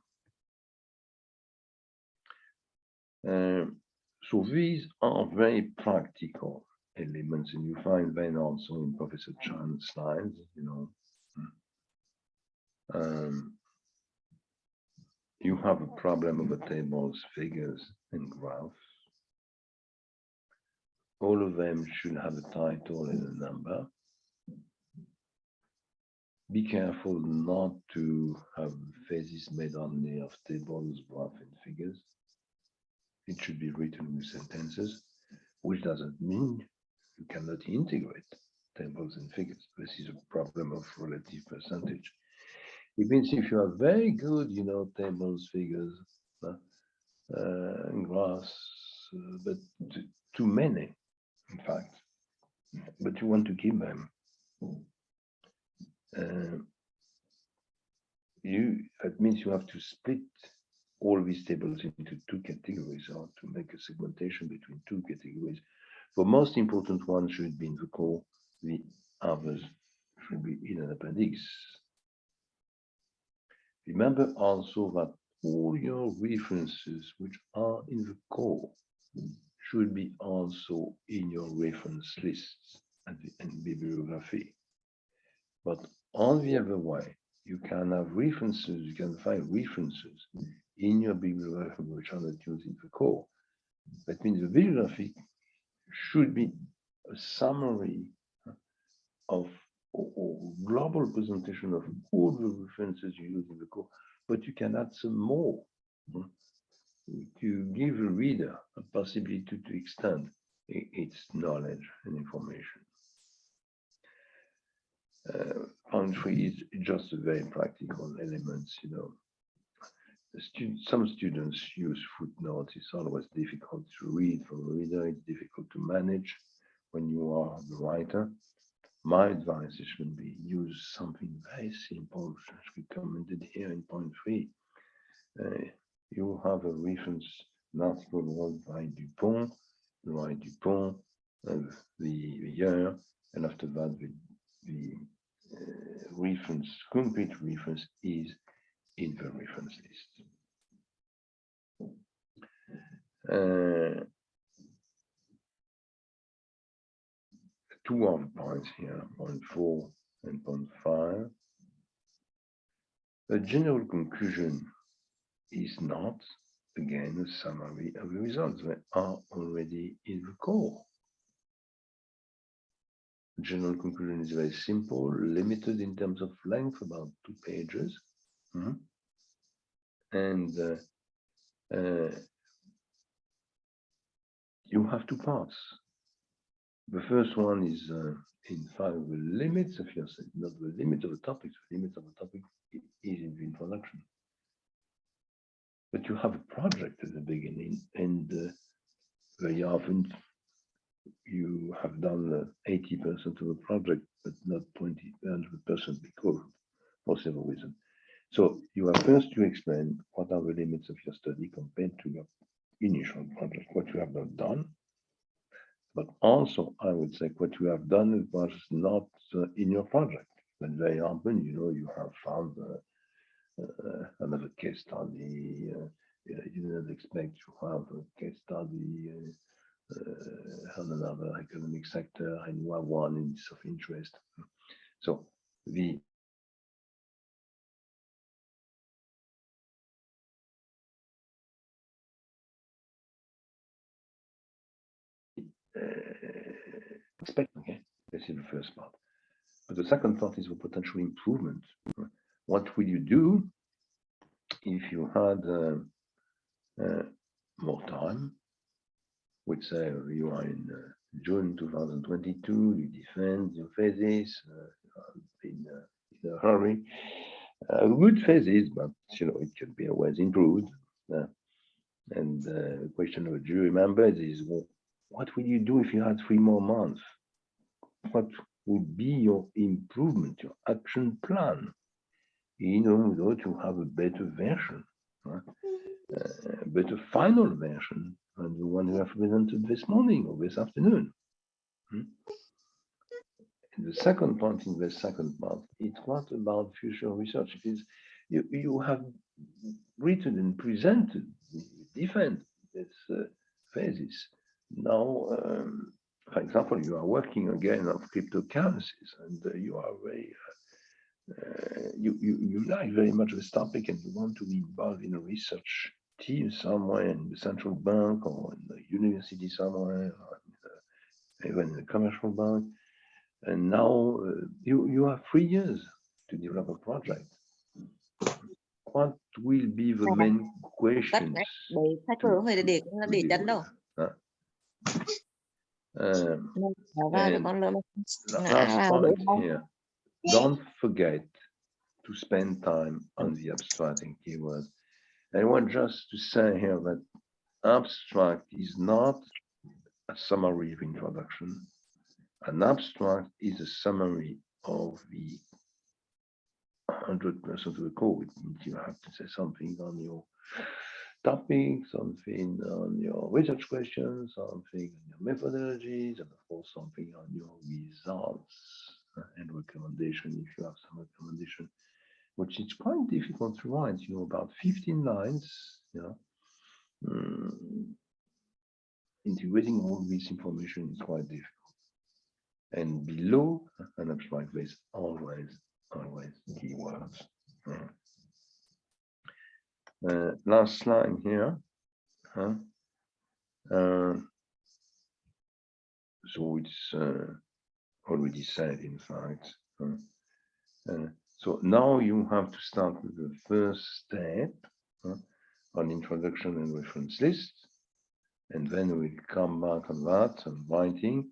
So these are very practical elements, and you find them also in Professor Chan's slides, you have a problem with the tables, figures, and graphs. All of them should have a title and a number. Be careful not to have phases made only of tables, graphs, and figures. It should be written with sentences, which doesn't mean you cannot integrate tables and figures. This is a problem of relative percentage. It means if you are very good, tables, figures, and graphs, but too many, in fact, but you want to keep them. That means you have to split all these tables into 2 categories, or to make a segmentation between 2 categories. The most important one should be in the core, the others should be in an appendix. Remember also that all your references which are in the core should be also in your reference lists and bibliography. But on the other way, you can have references, you can find references in your bibliography which are not used in the core. That means the bibliography should be a summary of or global presentation of all the references you use in the core, but you can add some more to give the reader a possibility to extend its knowledge and information. Point 3 is just a very practical elements, some students use footnotes. It's always difficult to read for a reader. It's difficult to manage when you are the writer. My advice is going to be use something very simple, as we commented here in point 3. You have a reference, an article wrote by Dupont, write Dupont, the year, and after that the reference, complete reference is in the reference list. Two other points here, point 4 and point 5. The general conclusion is not, again, a summary of the results. They are already in the core. The general conclusion is very simple, limited in terms of length, about 2 pages. And you have 2 parts. The first one is, in fact, the limits of your, not the limit of the topic. The limit of the topic is in the introduction. But you have a project at the beginning, and very often you have done 80% of the project, but not 100% because for several reasons. So you have first to explain what are the limits of your study compared to your initial project, what you have not done. But also, I would say what you have done was not in your project. But very often, you have found another case study. You didn't expect to have a case study on another economic sector, and you have one in of interest. So the okay, this is the first part. But the second part is the potential improvement. What will you do if you had more time? Would say you are in June 2022, you defend your thesis in a hurry. Good thesis, but it can be always improved. And the question of jury members is, well, what will you do if you had 3 more months? What would be your improvement, your action plan, in order to have a better version, a better final version than the one you have presented this morning or this afternoon? And the second point in the second part, it's not about future research. It is you have written and presented, defend this thesis. Now, for example, you are working again on cryptocurrencies, and you are very you like very much this topic, and you want to be involved in a research team somewhere in the central bank or in the university somewhere, or even in a commercial bank. And now you have 3 years to develop a project. What will be the main questions? Last point here. Don't forget to spend time on the abstracting keywords. I want just to say here that abstract is not a summary of introduction. An abstract is a summary of the 100% of the code. It means you have to say something on your topic, something on your research questions, something on your methodologies, and of course something on your results and recommendation if you have some recommendation, which is quite difficult to write, about 15 lines, integrating all this information is quite difficult. And below an abstract, there's always keywords. Last line here. So it's already said, in fact. So now you have to start with the first step on introduction and reference list, and then we'll come back on that and writing.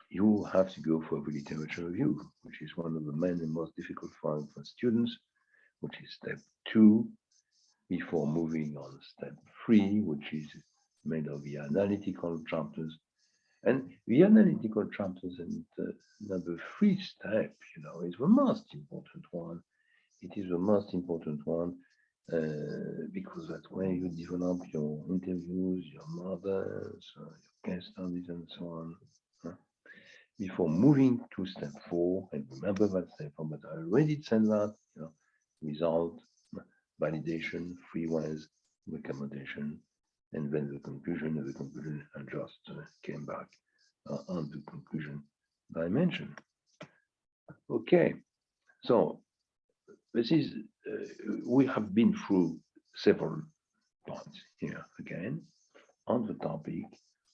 You have to go for the literature review, which is one of the main and most difficult for students, which is step 2, before moving on step 3, which is made of the analytical chapters. And the analytical chapters and number 3 step, is the most important one. It is the most important one because that's where you develop your interviews, your models, your case studies, and so on. Before moving to step 4, and remember that step 4, but I already said that, result, validation, free ways, recommendation, and then the conclusion. The conclusion, I just came back on the conclusion dimension. Okay, so this is, we have been through several points here again on the topic,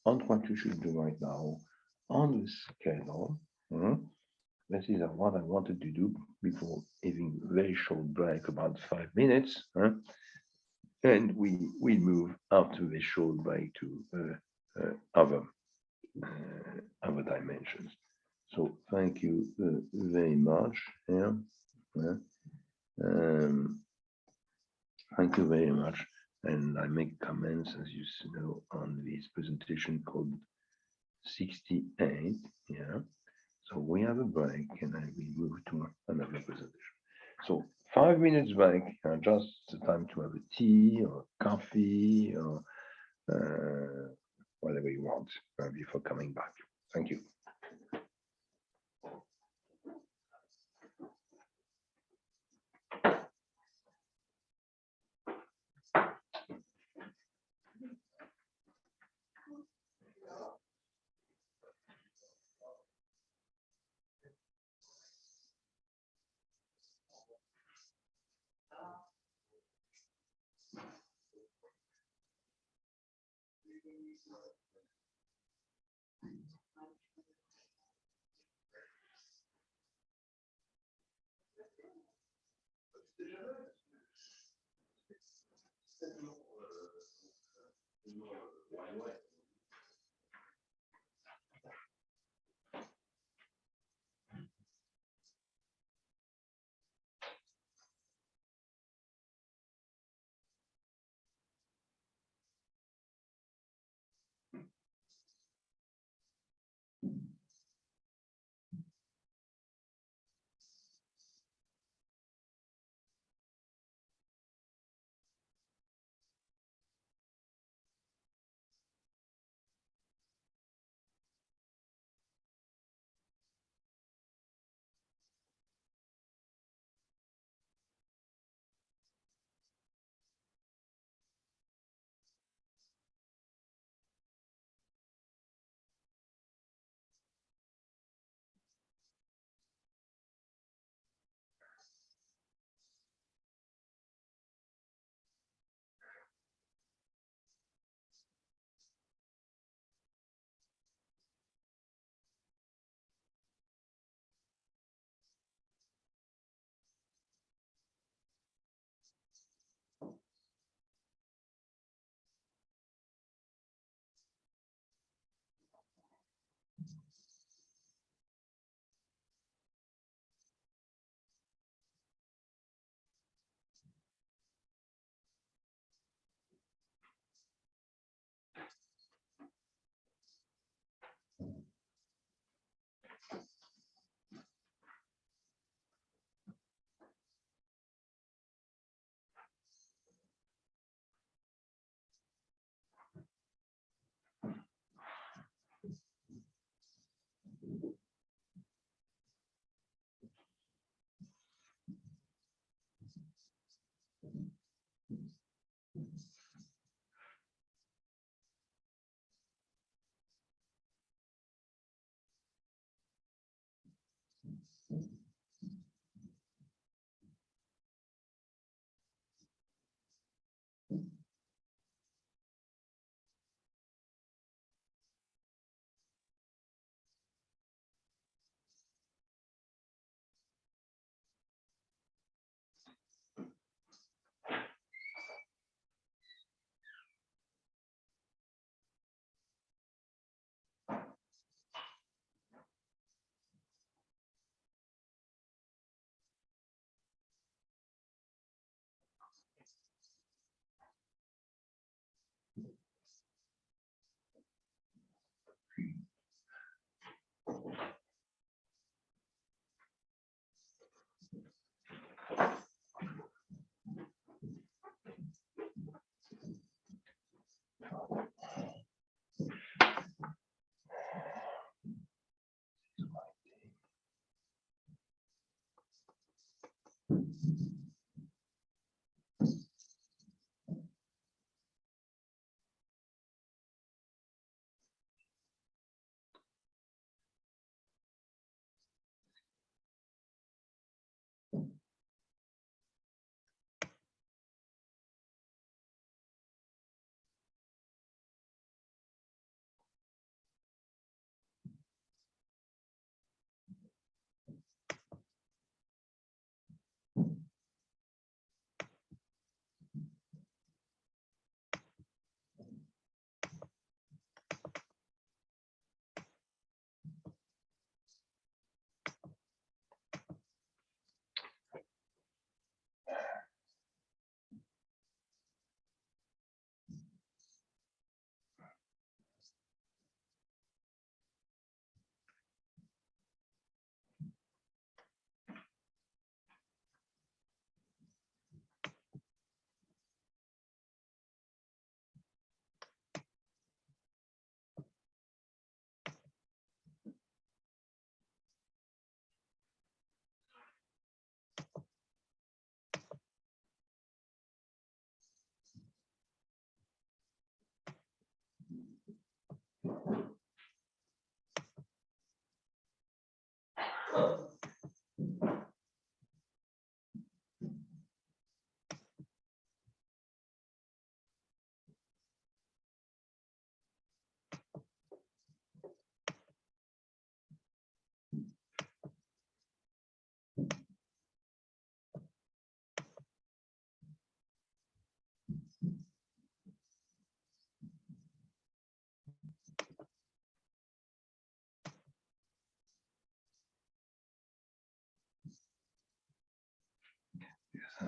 on what you should do right now, on the schedule. This is what I wanted to do before having a very short break, about 5 minutes. And we move after the short break to other dimensions. So thank you very much. Thank you very much. And I make comments, as you know, on this presentation called 68. Yeah. So we have a break, and I will move to another presentation. So 5 minutes break, just the time to have a tea or coffee or whatever you want before coming back. Thank you.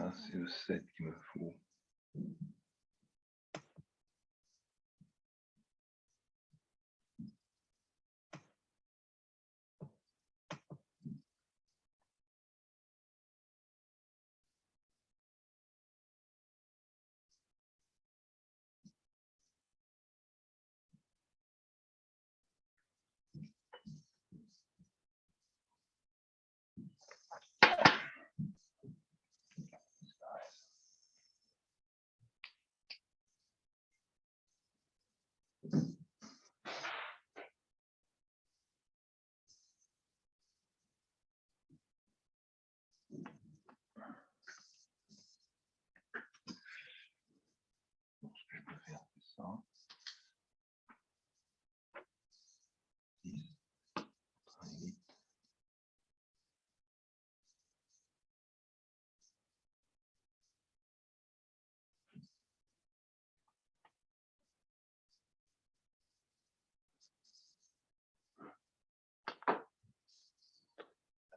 Ça, c'est le 7 qu'il me faut. Je peux faire ça. 10, 8.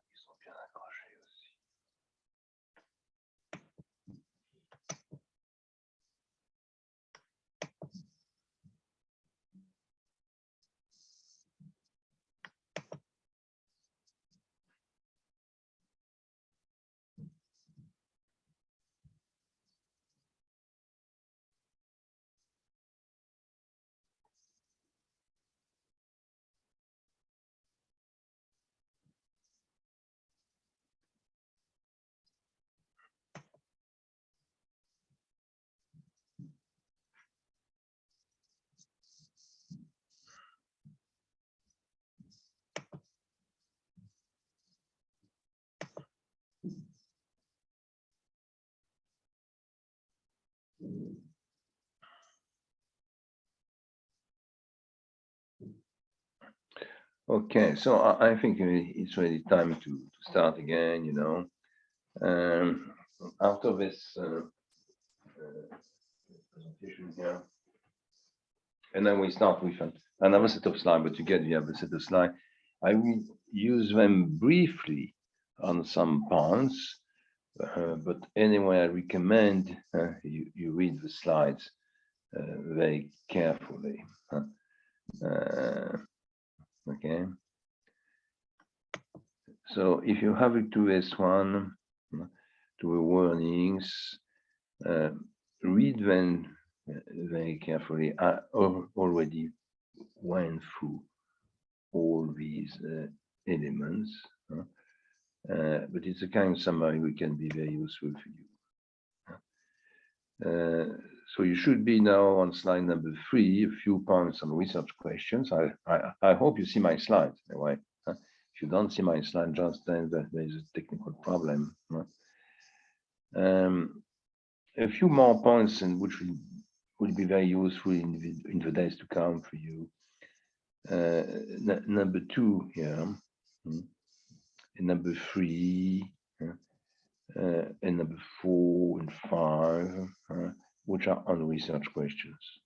Ils sont bien accrochés aussi. Okay, so I think it's really time to start again, you know. After this presentation here, and then we start with another set of slides, but together we have a set of slides. I will use them briefly on some points, but anyway, I recommend you read the slides very carefully. Okay. So if you have it to S1, to the warnings, read them very carefully. I already went through all these elements, but it's a kind of summary which can be very useful for you. So you should be now on slide number 3, a few points on research questions. I hope you see my slides anyway. If you don't see my slide, just then there is a technical problem. A few more points and which will be very useful in the days to come for you. Number 2 here, and number 3, and number 4 and 5, which are on research questions.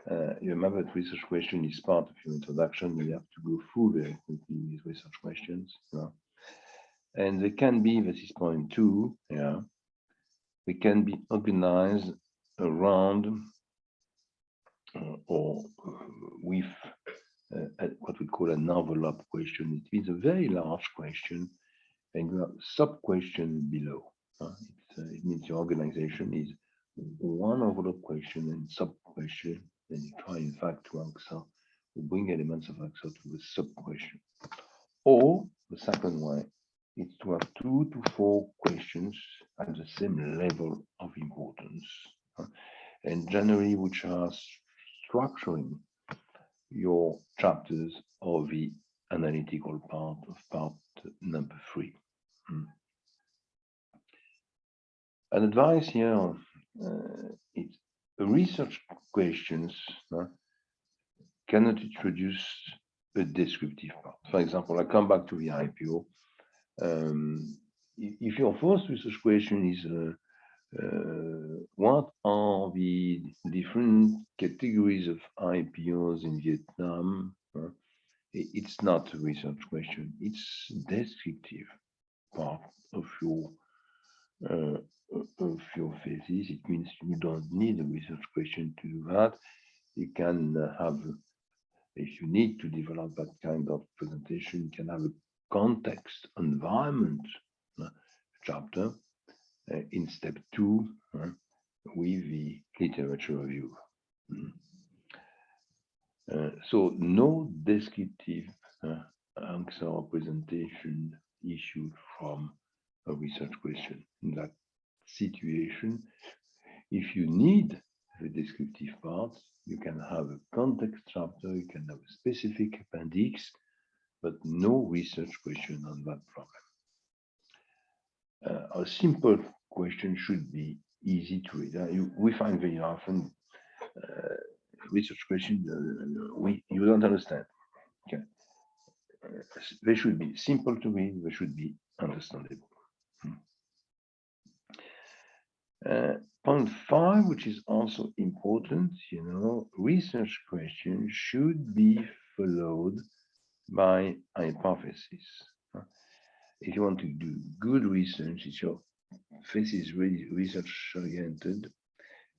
You remember that research question is part of your introduction. You have to go through very quickly these research questions. And they can be, this is point 2, they can be organized around or with what we call an envelope question. It means a very large question and you have sub-question below. It means your organization is one envelope question and sub-question, and you try in fact to answer, to bring elements of answer to the sub-question. Or the second way is to have 2 to 4 questions at the same level of importance, and generally which are structuring your chapters or the analytical part of part number 3. An advice here is research questions cannot introduce a descriptive part. For example, I come back to the IPO. If your first research question is what are the different categories of IPOs in Vietnam, it's not a research question, it's descriptive part of your of your thesis. It means you don't need a research question to do that. You can have, if you need to develop that kind of presentation, you can have a context environment chapter in step 2 with the literature review. So no descriptive answer or presentation issued from a research question. In that situation, if you need the descriptive part, you can have a context chapter, you can have a specific appendix, but no research question on that problem. A simple question should be easy to read. We find very often research question you don't understand. Okay, they should be simple to read. They should be understandable. Point 5, which is also important, research questions should be followed by hypothesis. If you want to do good research, if your thesis is really research oriented,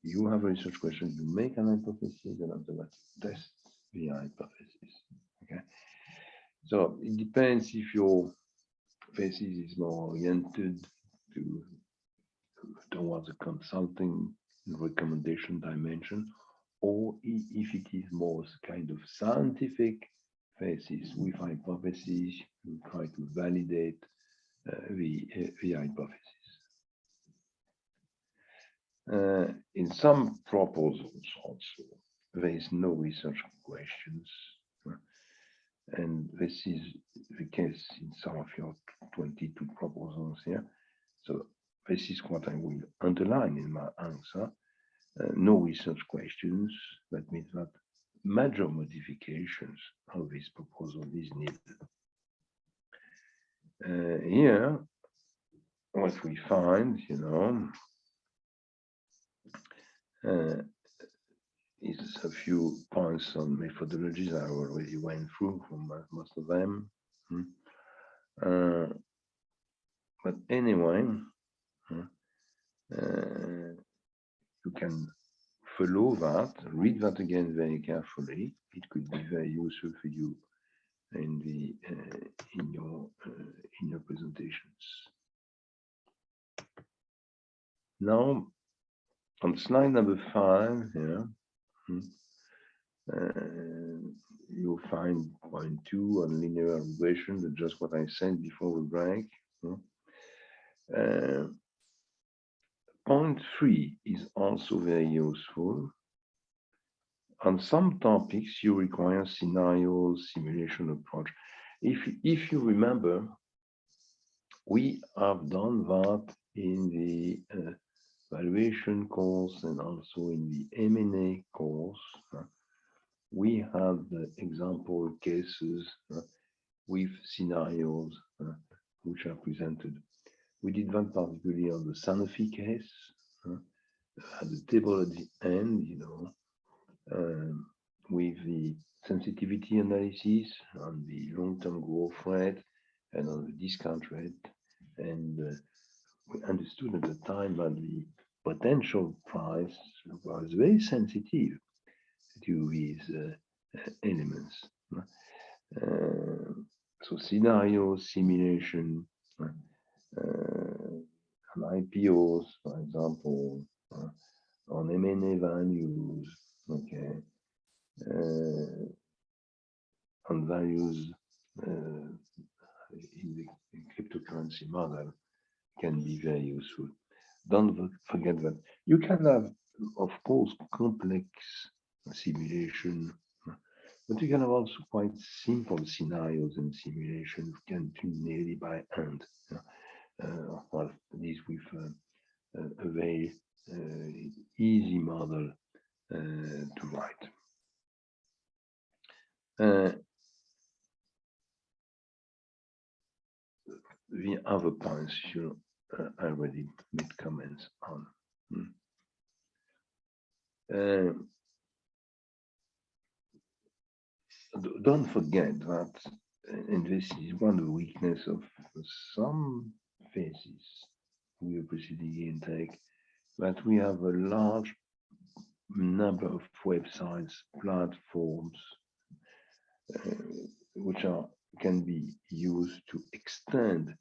you have a research question, you make an hypothesis, and after that, test the hypothesis. Okay. So it depends if your thesis is more oriented towards a consulting recommendation dimension, or if it is more kind of scientific thesis with hypothesis, you try to validate the hypothesis. In some proposals also, there is no research questions, and this is the case in some of your 22 proposals here. So this is what I will underline in my answer. No research questions. That means that major modifications of this proposal is needed. Here, what we find, is a few points on methodologies I already went through from most of them. But anyway, you can follow that, read that again very carefully. It could be very useful for you in your presentations. Now, on slide number 5 here, you'll find point 2 on linear regression, that's just what I said before we break. Point 3 is also very useful. On some topics, you require scenarios, simulation approach. If you remember, we have done that in the valuation course and also in the M&A course. We have example cases with scenarios which are presented. We did that particularly on the Sanofi case, at the table at the end, with the sensitivity analysis on the long-term growth rate and on the discount rate. And we understood at the time that the potential price was very sensitive to these elements. So scenario simulation, on IPOs, for example, on M&A values, okay, on values in the cryptocurrency model can be very useful. Don't forget that you can have, of course, complex simulation, but you can have also quite simple scenarios and simulation you can do nearly by hand. Well, this with a very easy model to write. The other points you already made comments on. Don't forget that, and this is one of the weaknesses of some phases, with your preceding intake, that we have a large number of websites, platforms, which can be used to extend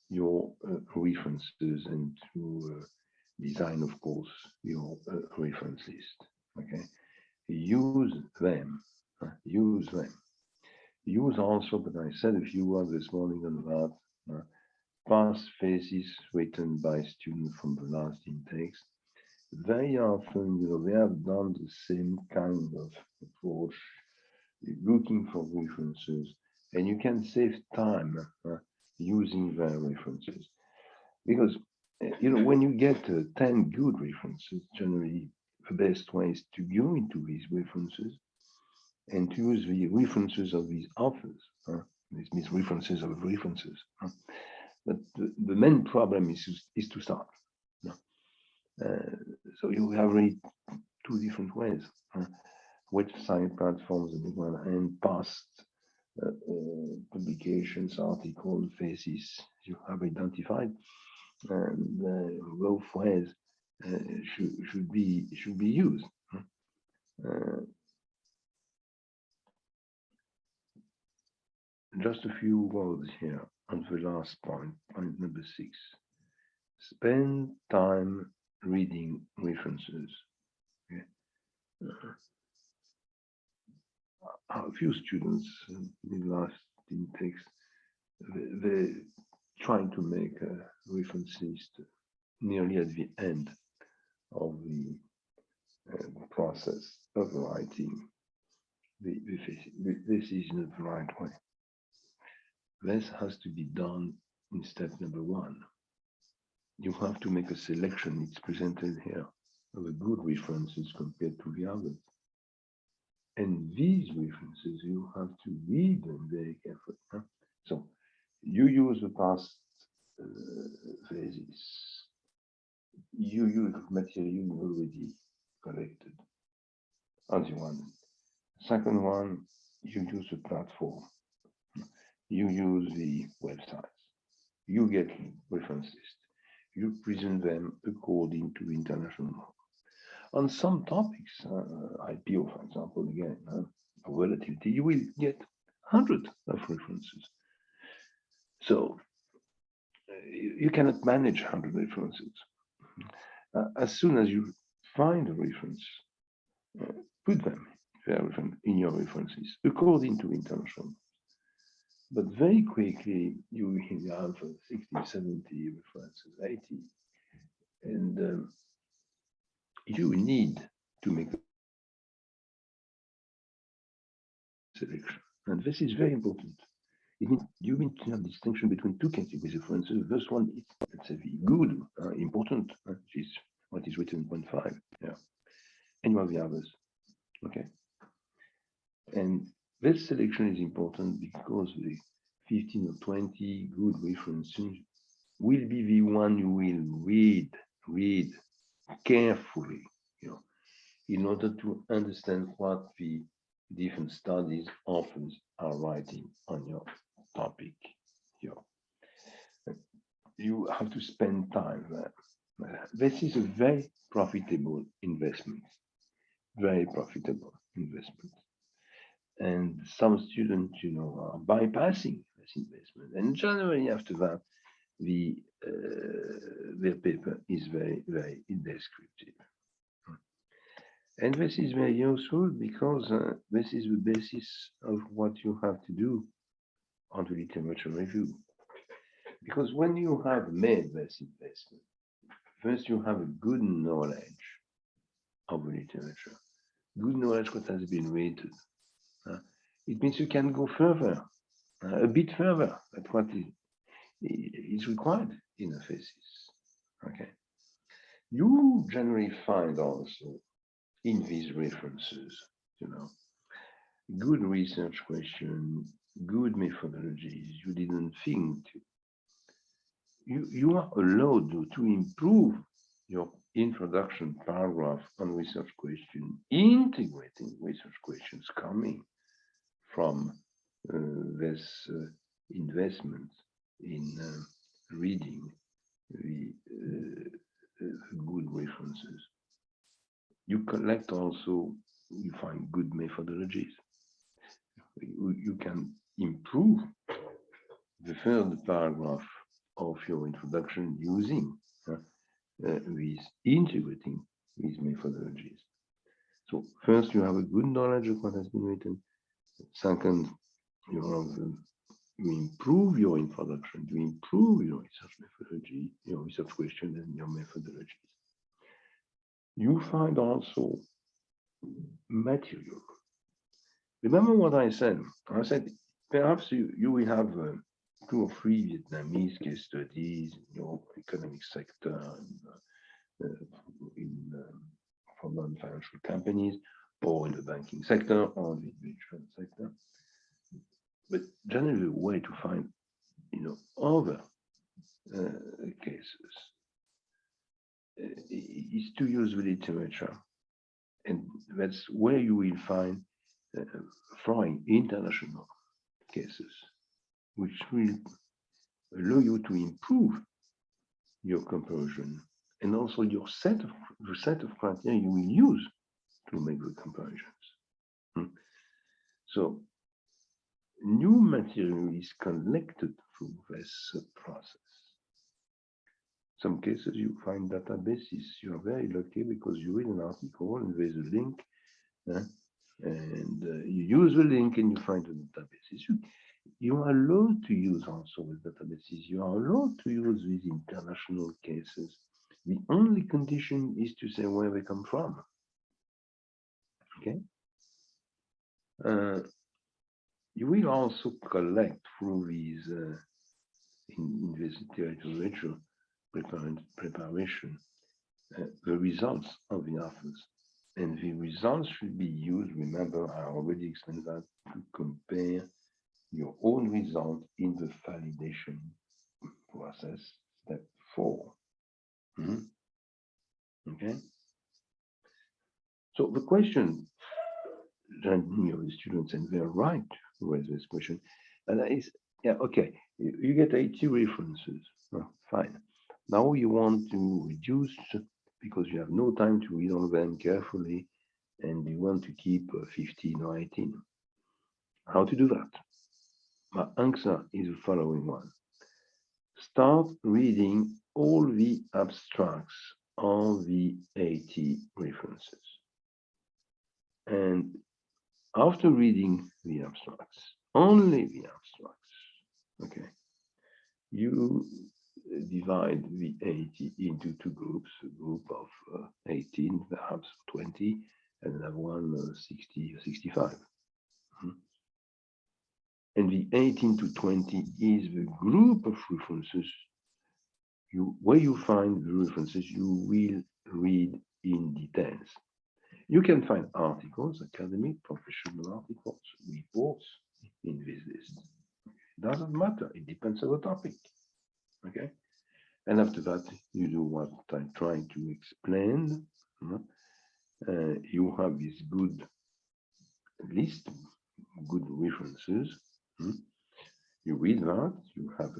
your references and to design, of course, your reference list. Okay, use them. Use them. Use also, but I said a few words this morning on that. Past theses written by students from the last intakes. Very often, they have done the same kind of approach, looking for references, and you can save time using their references. Because, when you get 10 good references, generally the best way is to go into these references and to use the references of these authors. This means references of references. But the main problem is to start. So you have really two different ways. Website platforms on the one hand, past publications, articles, theses you have identified, and both ways should be used. Just a few words here on the last point number 6. Spend time reading references. Okay. A few students in the last intakes, they're trying to make a reference list nearly at the end of the process of writing. This is not the right way. This has to be done in step number 1. You have to make a selection, it's presented here, of the good references compared to the others. And these references, you have to read them very carefully. So you use the past theses. You use material already collected on the one hand. Second one, you use the platform. You use the websites. You get references. You present them according to international law. On some topics, IPO, for example, again, relativity, you will get hundreds of references. So you cannot manage 100 references. As soon as you find a reference, put them in your references according to international law. But very quickly, you have 60, 70 references, 80, and you need to make a selection. And this is very important. It means you need to have distinction between two categories of references. The first one is, let's say, the good, important, which is what is written in point 5. Yeah. And you have the others. Okay. And this selection is important because the 15 or 20 good references will be the one you will read carefully, in order to understand what the different studies authors are writing on your topic. You have to spend time there. This is a very profitable investment. Very profitable investment. And some students, are bypassing this investment. And generally after that, their paper is very, very descriptive. And this is very useful because this is the basis of what you have to do on the literature review. Because when you have made this investment, first you have a good knowledge of the literature, good knowledge what has been rated. It means you can go further, a bit further than what is required in a thesis. Okay. You generally find also in these references, good research questions, good methodologies you didn't think. You are allowed to improve your introduction paragraph on research question, integrating research questions coming from this investment in reading the good references. You collect also, you find good methodologies. You can improve the third paragraph of your introduction using these integrating these methodologies. So first, you have a good knowledge of what has been written. Second, you improve your introduction, you improve your research methodology, your research question and your methodologies. You find also material. Remember what I said? I said, perhaps you will have 2 or 3 Vietnamese case studies in your economic sector, for non-financial companies, or in the banking sector, or in the insurance sector. But generally, a way to find, other cases is to use the literature, and that's where you will find foreign international cases, which will allow you to improve your comparison and also your set of criteria you will use to make the comparisons. So new material is collected through this process. Some cases you find databases. You are very lucky because you read an article and there's a link, and you use the link and you find the databases. You are allowed to use also the databases. You are allowed to use these international cases. The only condition is to say where they come from. Okay. You will also collect through these in this literature preparation the results of the authors, and the results should be used. Remember, I already explained that, to compare your own result in the validation process, step 4. Okay. So the question, the students, and they're right to raise this question, and that is, yeah, okay, you get 80 references, fine. Now you want to reduce, because you have no time to read all of them carefully, and you want to keep 15 or 18. How to do that? My answer is the following one. Start reading all the abstracts of the 80 references. And after reading the abstracts, only the abstracts, okay, you divide the 80 into 2 groups, a group of 18, perhaps 20, and another one 60 or 65. And the 18 to 20 is the group of references. Where you find the references, you will read in details. You can find articles, academic, professional articles, reports in this list. It doesn't matter, it depends on the topic. Okay? And after that, you do what I'm trying to explain. You have this good list, good references. You read that, you have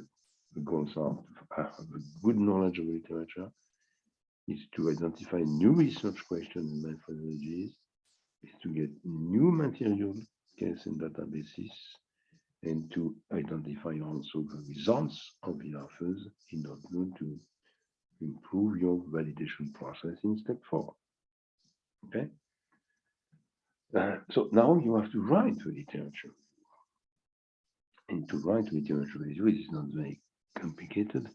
the goals are to have a good knowledge of literature, is to identify new research questions and methodologies, is to get new material, case and databases, and to identify also the results of the authors in order to improve your validation process in step 4. Okay? So now you have to write the literature. And to write literature review is not very complicated.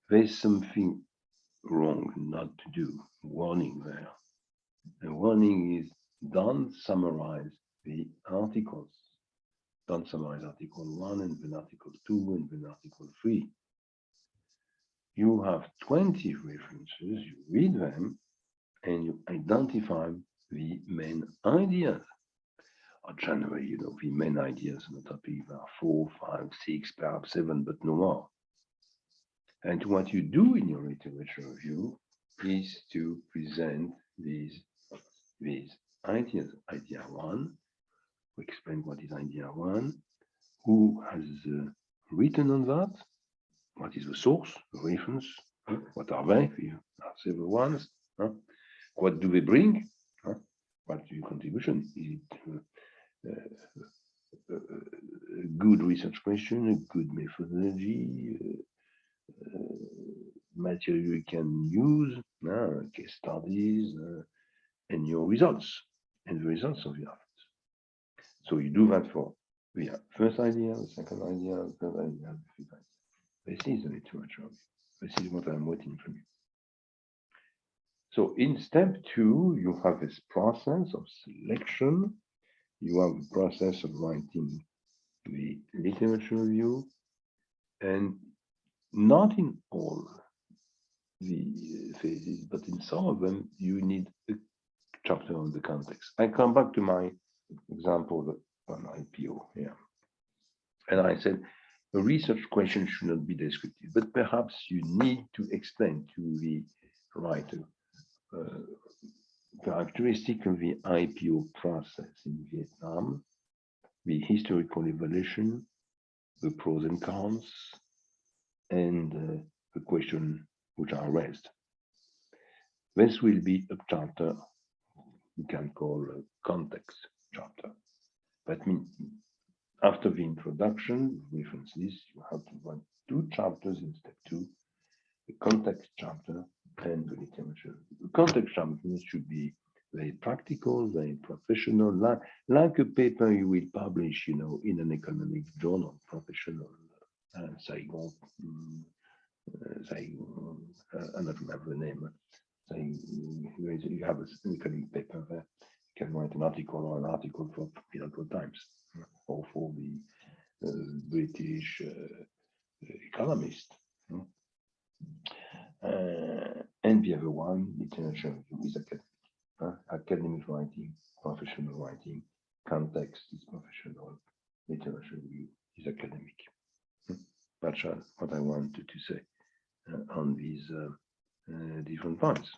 There's something wrong not to do. Warning there. The warning is don't summarize the articles. Don't summarize article 1 and then article 2 and then article 3. You have 20 references, you read them, and you identify the main ideas. Or generally, the main ideas on the topic are 4, 5, 6, perhaps 7, but no more. And what you do in your literature review is to present these ideas. Idea 1, we explain what is idea 1, who has written on that, what is the source, the reference, What are they? There are several ones. What do they bring? What's your contribution? Is it a good research question, a good methodology, material you can use, case studies, and your results, and the results of your efforts. So you do that for the first idea, the second idea, the third idea, the fifth idea. This is the literature. This is what I'm waiting from you. So in step 2, you have this process of selection. You have the process of writing the literature review, and not in all the phases, but in some of them, you need a chapter on the context. I come back to my example on IPO here. And I said, a research question should not be descriptive, but perhaps you need to explain to the writer characteristic of the IPO process in Vietnam, the historical evolution, the pros and cons, and the question which are raised. This will be a chapter you can call a context chapter. That means after the introduction, references, you have to write 2 chapters in step 2, the context chapter and the literature. The context chapter should be very practical, very professional, like a paper you will publish, in an economic journal, professional, Saigon, I don't remember the name. You have an economic paper there. You can write an article or an article for Financial Times or for the British Economist. And the other one, literature review, is academic writing, professional writing, context is professional, literature review is academic. That's what I wanted to say on these different points.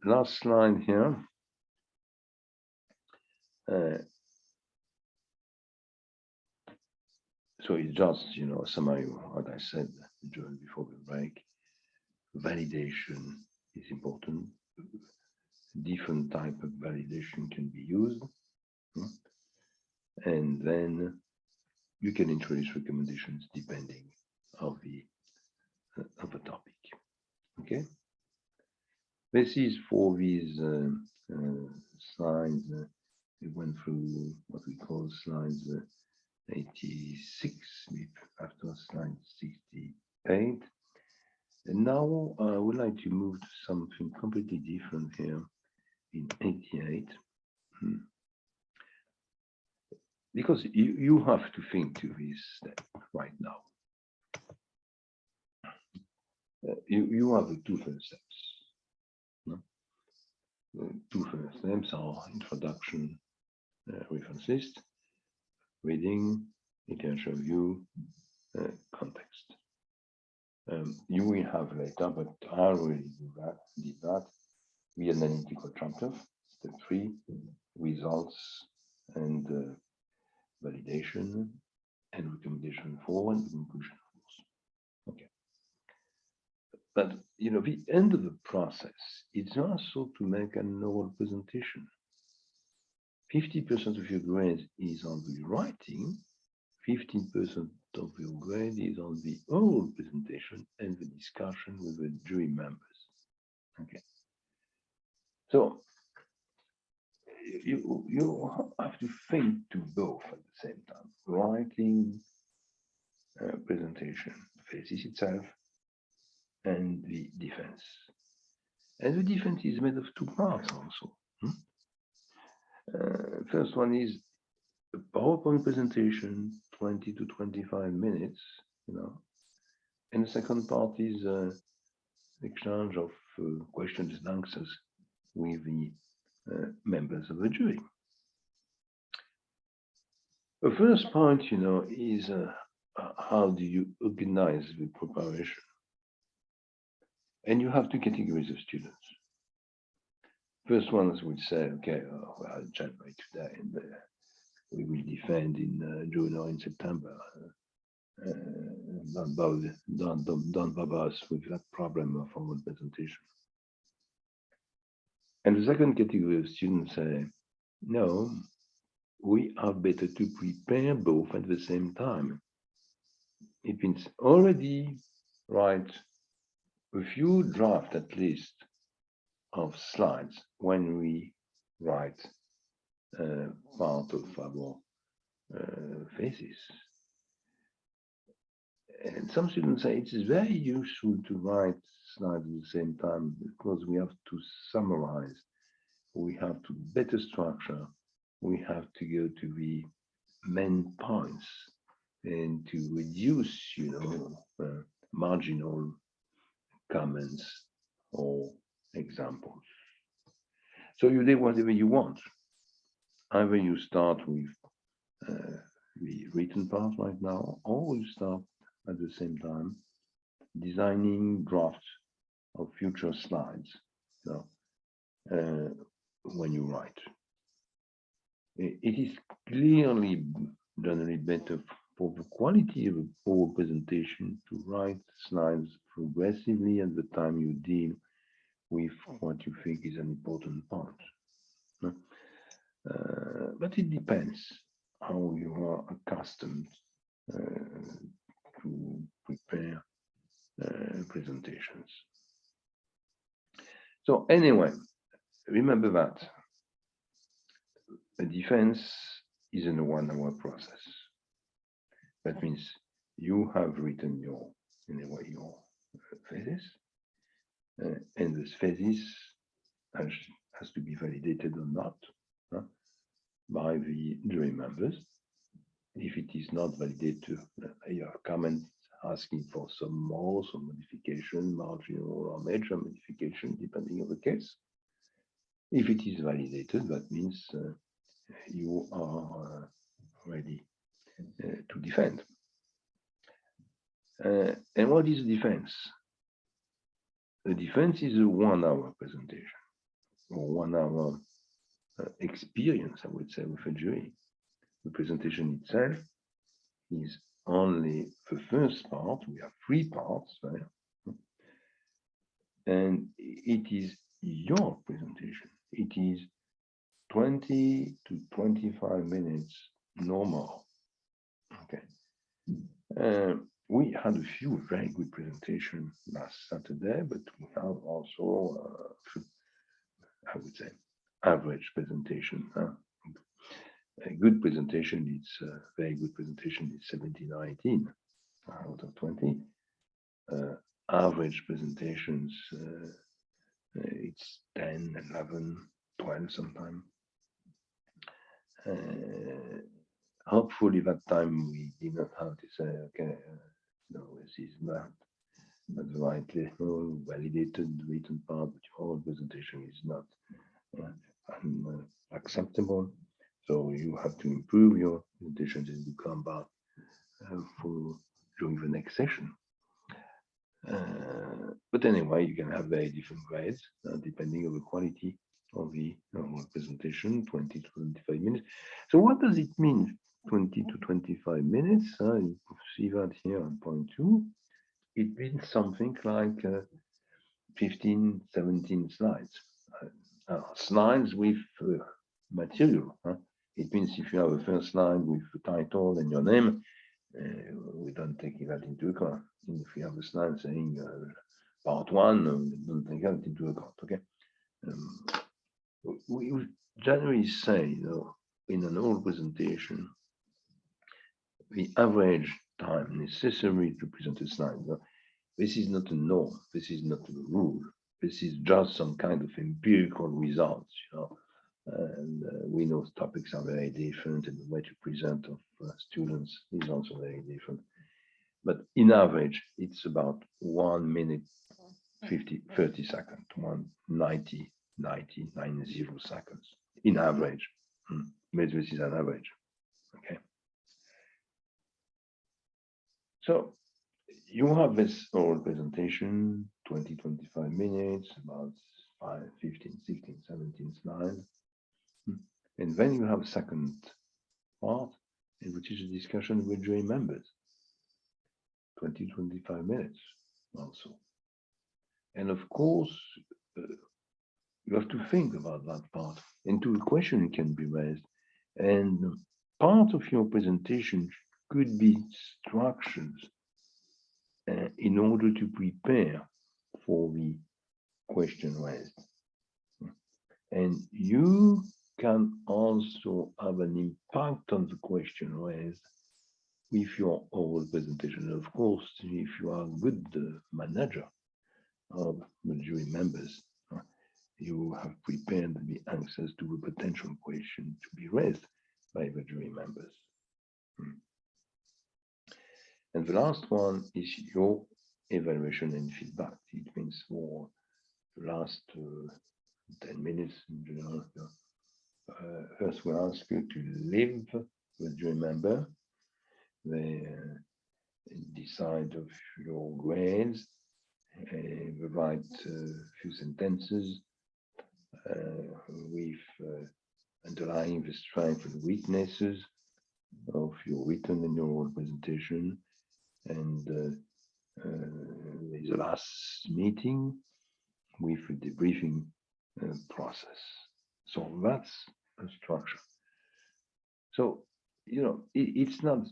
Last slide here. So it's just, a summary of what I said just before the break. Validation is important. Different type of validation can be used. And then you can introduce recommendations depending of the topic. Okay. This is for these slides. We went through what we call slides 86 after slide 68. And now I would like to move to something completely different here in 88. Because you have to think to this step right now. You have the 2 first steps. No? The 2 first steps are introduction, reference list, reading, literature review, context. You will have later, but I already did that. The analytical chapter, step 3, results and validation and recommendation 4 and conclusion 4. Okay. But the end of the process is also to make an oral presentation. 50% of your grade is on the writing, 15% of your grade is on the oral presentation and the discussion with the jury members. Okay. So you have to think to both at the same time. Writing, presentation, thesis itself, and the defense. And the defense is made of 2 parts also. First one is a PowerPoint presentation, 20 to 25 minutes, and the second part is exchange of questions and answers with the members of the jury. The first point, is how do you organize the preparation? And you have 2 categories of students. First ones would say, okay, well, January today, and we will defend in June or in September. don't bother us with that problem of our presentation. And the second category of students say, no, we are better to prepare both at the same time. It means already write a few drafts at least of slides when we write part of our thesis. And some students say it is very useful to write slides at the same time because we have to summarize, we have to better structure, we have to go to the main points and to reduce, marginal comments or examples. So you do whatever you want. Either you start with the written part right now, or you start at the same time designing drafts of future slides when you write. It is clearly generally better for the quality of a poor presentation to write slides progressively at the time you deal with what you think is an important part. But it depends how you are accustomed to prepare presentations. So anyway, remember that a defense is a 1 hour process. That means you have written your thesis, and this thesis has to be validated or not by the jury members. If it is not validated, you have comments asking for some modification, marginal or major modification, depending on the case. If it is validated, that means you are ready to defend. And what is a defense? A defense is a 1 hour presentation or 1 hour experience, I would say, with a jury. The presentation itself is only the first part. We have 3 parts there. And it is your presentation. It is 20 to 25 minutes, no more. Okay. We had a few very good presentations last Saturday, but we have also, I would say, average presentation. A good presentation, it's a very good presentation, it's 17-19 out of 20. Average presentations, it's 10, 11, 12 sometimes. Hopefully that time we did not have to say, okay, no, this is not the right level, validated written part, but your whole presentation is not acceptable. So you have to improve your presentations and you come back during the next session. But anyway, you can have very different grades depending on the quality of the presentation, 20 to 25 minutes. So what does it mean, 20 to 25 minutes? You see that here on point 2. It means something like 15, 17 slides. Slides with material. It means if you have a first slide with the title and your name, we don't take that into account. If you have a slide saying part 1, we don't take that into account. Okay. We generally say, in an old presentation, the average time necessary to present a slide. This is not a norm. This is not a rule. This is just some kind of empirical results, And we know topics are very different, and the way to present of students is also very different. But in average, it's about 1 minute, 30 seconds, 90 seconds in average. But this is an average. Okay. So you have this oral presentation, 20, 25 minutes, about 5, 15, 16, 17 slides. And then you have a second part, which is a discussion with jury members. 20-25 minutes also. And of course, you have to think about that part. And two questions can be raised. And part of your presentation could be structured in order to prepare for the question raised. And you can also have an impact on the question raised with your oral presentation. Of course, if you are a good manager of the jury members, you have prepared the answers to the potential question to be raised by the jury members. And the last one is your evaluation and feedback. It means for the last 10 minutes in general, first we ask you to leave the jury member. They decide of your grades, write a few sentences with underlying the strengths and weaknesses of your written and your oral presentation. And there's a last meeting with a debriefing process. So that's a structure. So, it's not,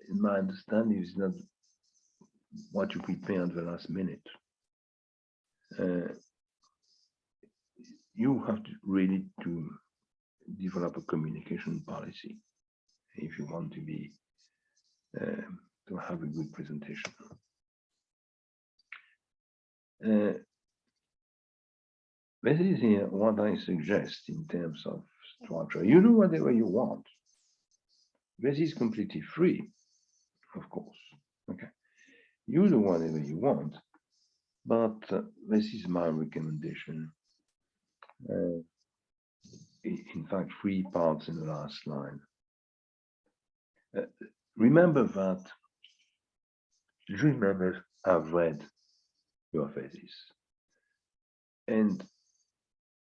in my understanding, it's not what you prepare at the last minute. You have to really to develop a communication policy if you want to be to have a good presentation. This is here what I suggest in terms of structure. You do whatever you want. This is completely free, of course. Okay, you do whatever you want, but this is my recommendation. In fact, 3 parts in the last line. Remember that jury members have read your thesis, and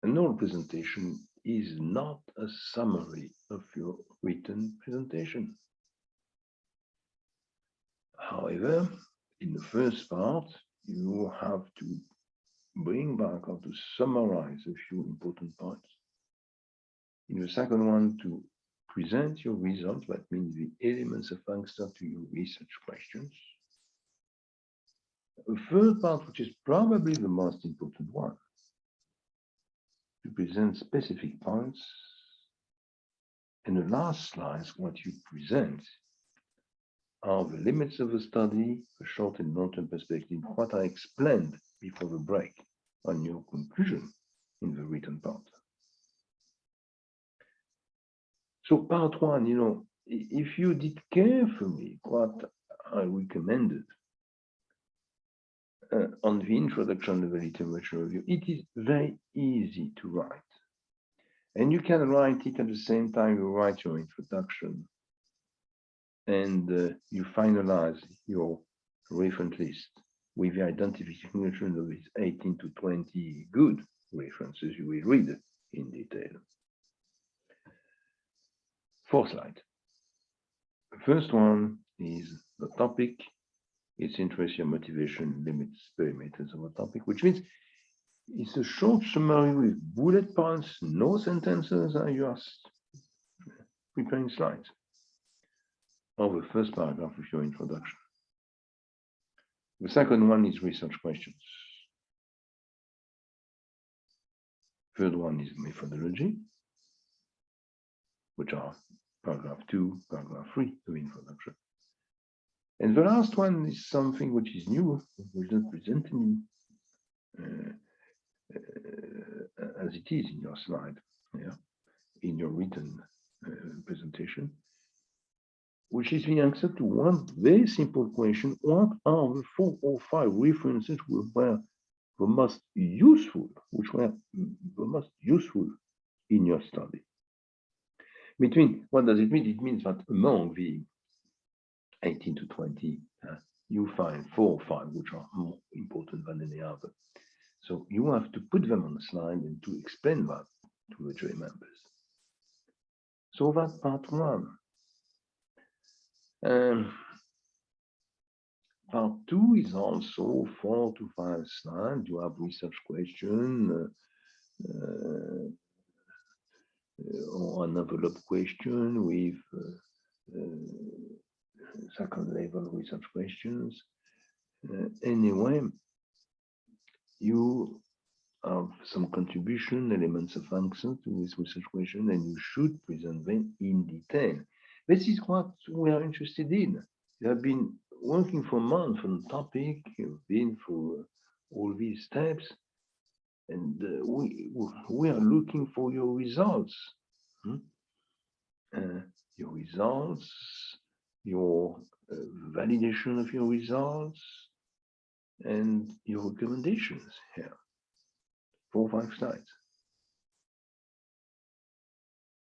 an oral presentation is not a summary of your written presentation. However, in the first part, you have to bring back or to summarize a few important points. In the second one, to present your results, that means the elements of answer to your research questions. A third part, which is probably the most important one, to present specific points. And the last slides, what you present are the limits of the study, the short and long-term perspective, what I explained before the break on your conclusion in the written part. So part 1, if you did carefully what I recommended on the introduction of the literature review, it is very easy to write. And you can write it at the same time you write your introduction and you finalize your reference list with the identification of these 18 to 20 good references you will read in detail. 4 slides. The first one is the topic, its interest, your motivation, limits, perimeters of a topic, which means it's a short summary with bullet points, no sentences, and you are preparing slides of the first paragraph of your introduction. The second one is research questions. Third one is methodology, which are paragraph 2, paragraph 3 of introduction. And the last one is something which is new, which is not presented as it is in your slide, in your written presentation, which is the answer to one very simple question: what are the 4 or 5 references which were the most useful, in your study? What does it mean? It means that among the 18 to 20, you find 4 or 5 which are more important than any other. So you have to put them on the slide and to explain that to the jury members. So that's part 1. Part 2 is also 4 to 5 slides. You have research question or an envelope question with second level research questions. Anyway, you have some contribution elements of answer to this research question, and you should present them in detail. This is what we are interested in. You have been working for months on the topic, you've been through all these steps, and we are looking for your results. Your results, your validation of your results, and your recommendations here. 4 or 5 slides.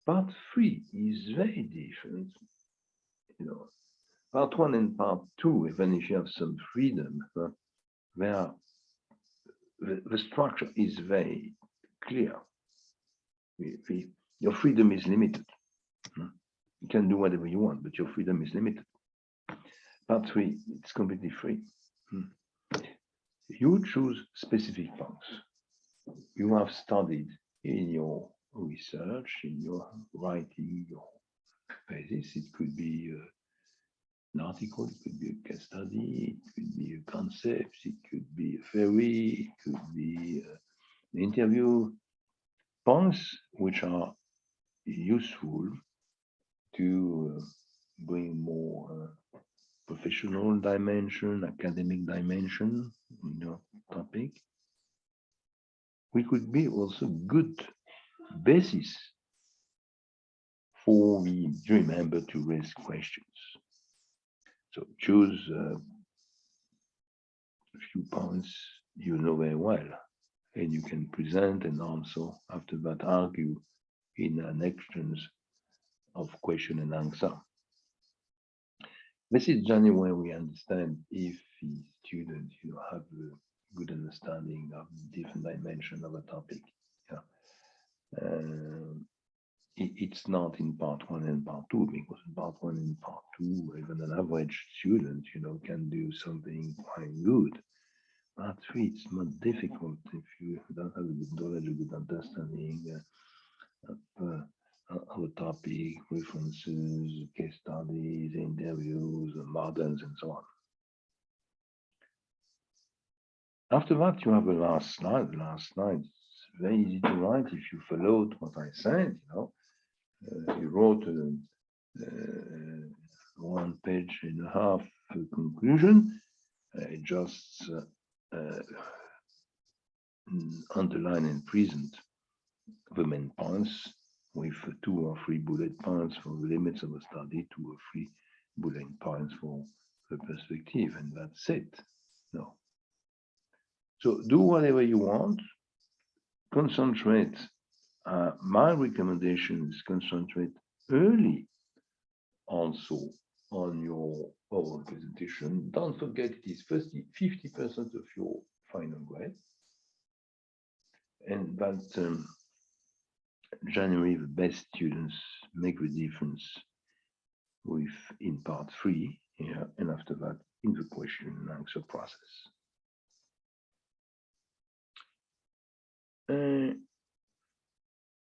Part 3 is very different. Part 1 and part 2, even if you have some freedom, where the structure is very clear. Your freedom is limited. You can do whatever you want, but your freedom is limited. Part 3, it's completely free. You choose specific parts. You have studied in your research, in your writing, your thesis. It could be an article, it could be a case study, it could be a concept, it could be a theory, it could be an interview. Points which are useful to bring more professional dimension, academic dimension in your topic. We could be also good basis for the jury member to raise questions. So choose a few points you know very well, and you can present and also after that argue in an exchange of question and answer. This is generally where we understand if the students have a good understanding of the different dimensions of a topic. It's not in part 1 and part 2, because in part 1 and part 2, even an average student, can do something quite good. Part 3, it's more difficult if you don't have a good knowledge, a good understanding of a topic, references, case studies, interviews, models, and so on. After that, you have a last slide. The last slide is very easy to write if you followed what I said. You wrote a 1.5 page conclusion. Just underline and present the main points with 2 or 3 bullet points for the limits of the study, 2 or 3 bullet points for the perspective, and that's it. No. So do whatever you want. Concentrate. My recommendation is concentrate early also on your oral presentation. Don't forget it is 50% of your final grade. And that generally the best students make the difference in part 3 here, and after that in the question and answer process.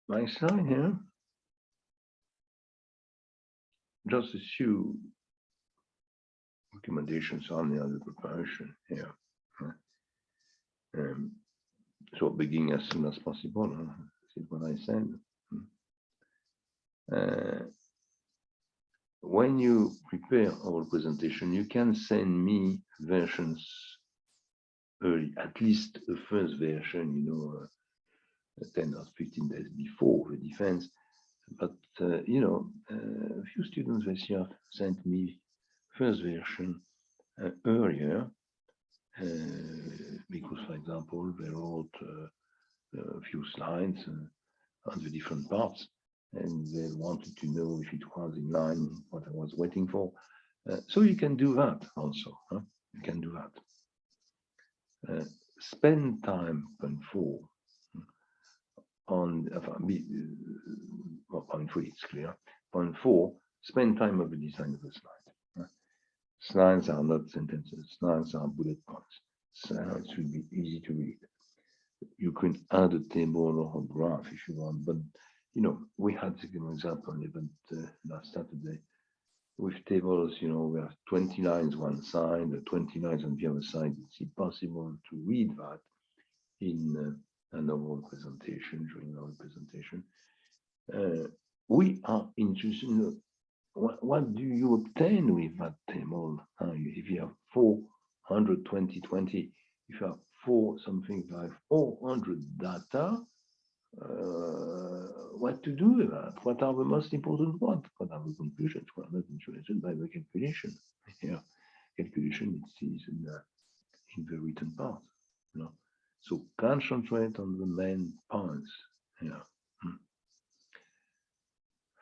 My slide here, just a few recommendations on the preparation here. So begin as soon as possible. This is what I said. When you prepare our presentation, you can send me versions early, at least the first version, 10 or 15 days before the defense. But, a few students this year sent me first version earlier because, for example, they wrote a few slides on the different parts, and they wanted to know if it was in line with what I was waiting for. So you can do that also. You can do that. Spend time point 4 on point 3, it's clear. Point 4, spend time on the design of the slide. Slides are not sentences. Slides are bullet points. Slides should be easy to read. You can add a table or a graph if you want, but we had an example even last Saturday with tables. We have 20 lines one side, 20 lines on the other side. It's impossible to read that in an oral presentation, during our presentation. We are interested in what do you obtain with that table? If you have 420, 20, if you have something like 400 data, what to do with that? What are the most important ones? What are the conclusions? Well, not interested by the calculation. Yeah, calculation is in the written part. So concentrate on the main points. Yeah.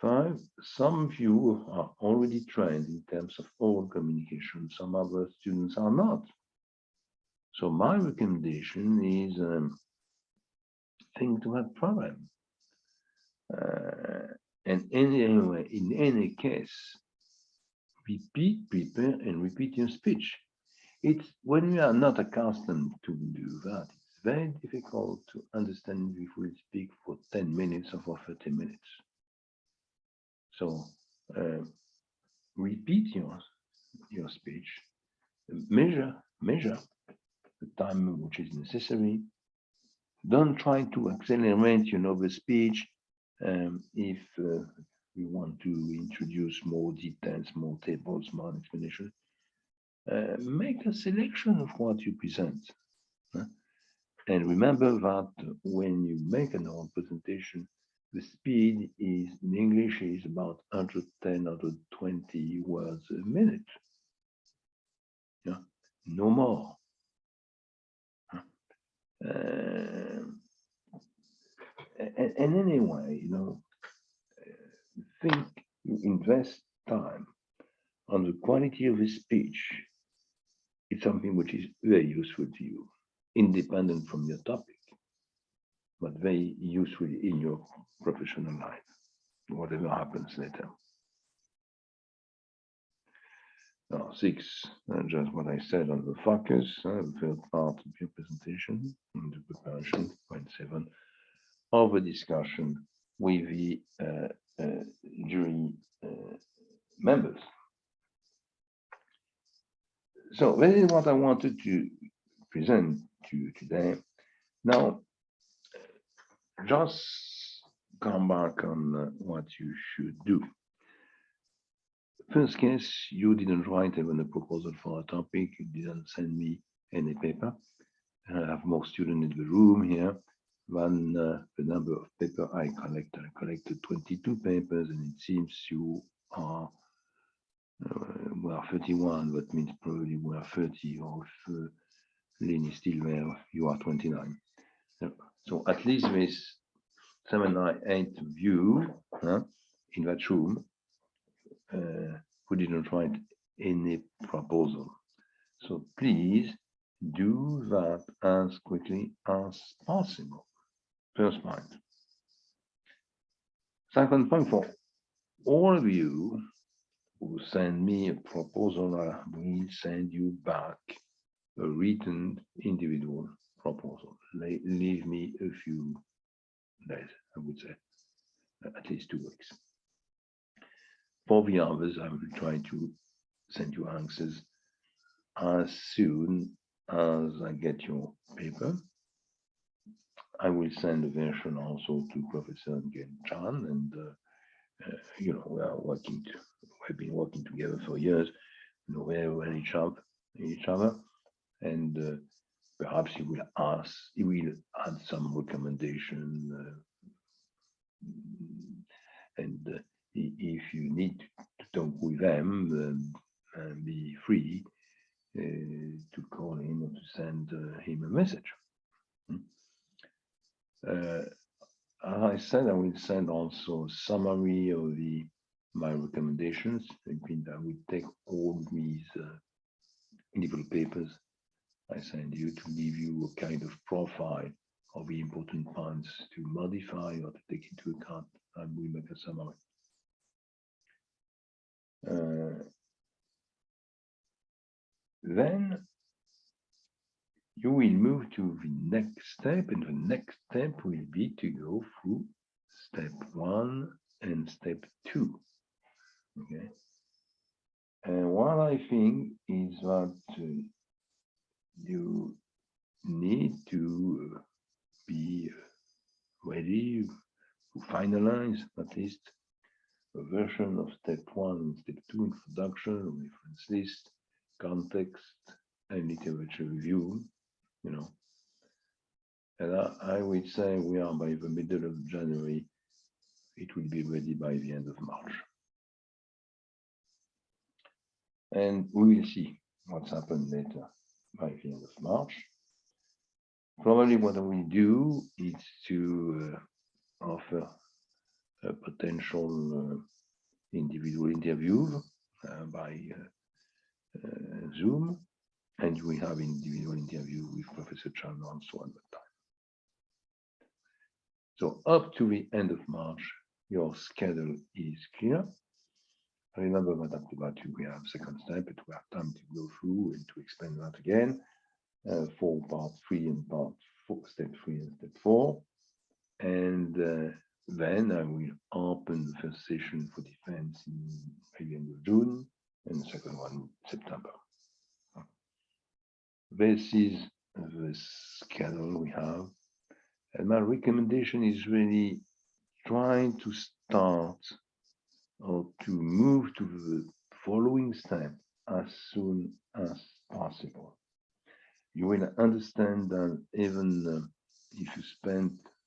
5, some of you are already trained in terms of oral communication. Some other students are not. So my recommendation is think to that problem. And anyway, in any case, repeat, prepare, and repeat your speech. It's when we are not accustomed to do that, it's very difficult to understand if we speak for 10 minutes or for 30 minutes. So repeat your speech, measure the time which is necessary. Don't try to accelerate, the speech. If you want to introduce more details, more tables, more explanation, make a selection of what you present. And remember that when you make an oral presentation, the speed is in English is about 110, 120 words a minute. Yeah, no more. And anyway, think you invest time on the quality of the speech. It's something which is very useful to you, independent from your topic, but very useful in your professional life, whatever happens later. Now, 6, just what I said on the focus, the third part of your presentation, and the preparation. Point 7, of the discussion with the jury members. So this is what I wanted to present to you today. Now, just come back on what you should do. First case, you didn't write even a proposal for a topic, you didn't send me any paper. I have more students in the room here than the number of paper I collected. I collected 22 papers, and it seems you are we are 31, that means probably we are 30, or if Lynn is still there, you are 29. So at least there's 7 or 8 of you in that room who didn't write any proposal. So please do that as quickly as possible. First point. Second point, for all of you who send me a proposal, I will send you back a written individual proposal. Leave me a few days, I would say, at least 2 weeks. For the others, I will try to send you answers as soon as I get your paper. I will send a version also to Professor Nguyen Chan, and we are we've been working together for years, know very well each other, and perhaps he will add some recommendation, and if you need to talk with them, be free to call him or to send him a message. As I said, I will send also a summary of my recommendations. I will take all these individual papers I send you to give you a kind of profile of the important points to modify or to take into account. I will make a summary. Then you will move to the next step, and the next step will be to go through step 1 and step 2. Okay. And what I think is that you need to be ready to finalize at least a version of step 1 and step 2, introduction, reference list, context, and literature review, you know. And I would say we are by the middle of January, it will be ready by the end of March. And we will see what's happened later by the end of March. Probably what I will do is to offer a potential individual interview by Zoom, and we have individual interview with Professor Chan also at that time. So up to the end of March, your schedule is clear. Remember that after that we have second step, but we have time to go through and to explain that again for part 3 and part 4, step 3 and step 4. And then I will open the first session for defense by the end of June, and the second one in September. This is the schedule we have. And my recommendation is really trying to start or to move to the following step as soon as possible. You will understand that even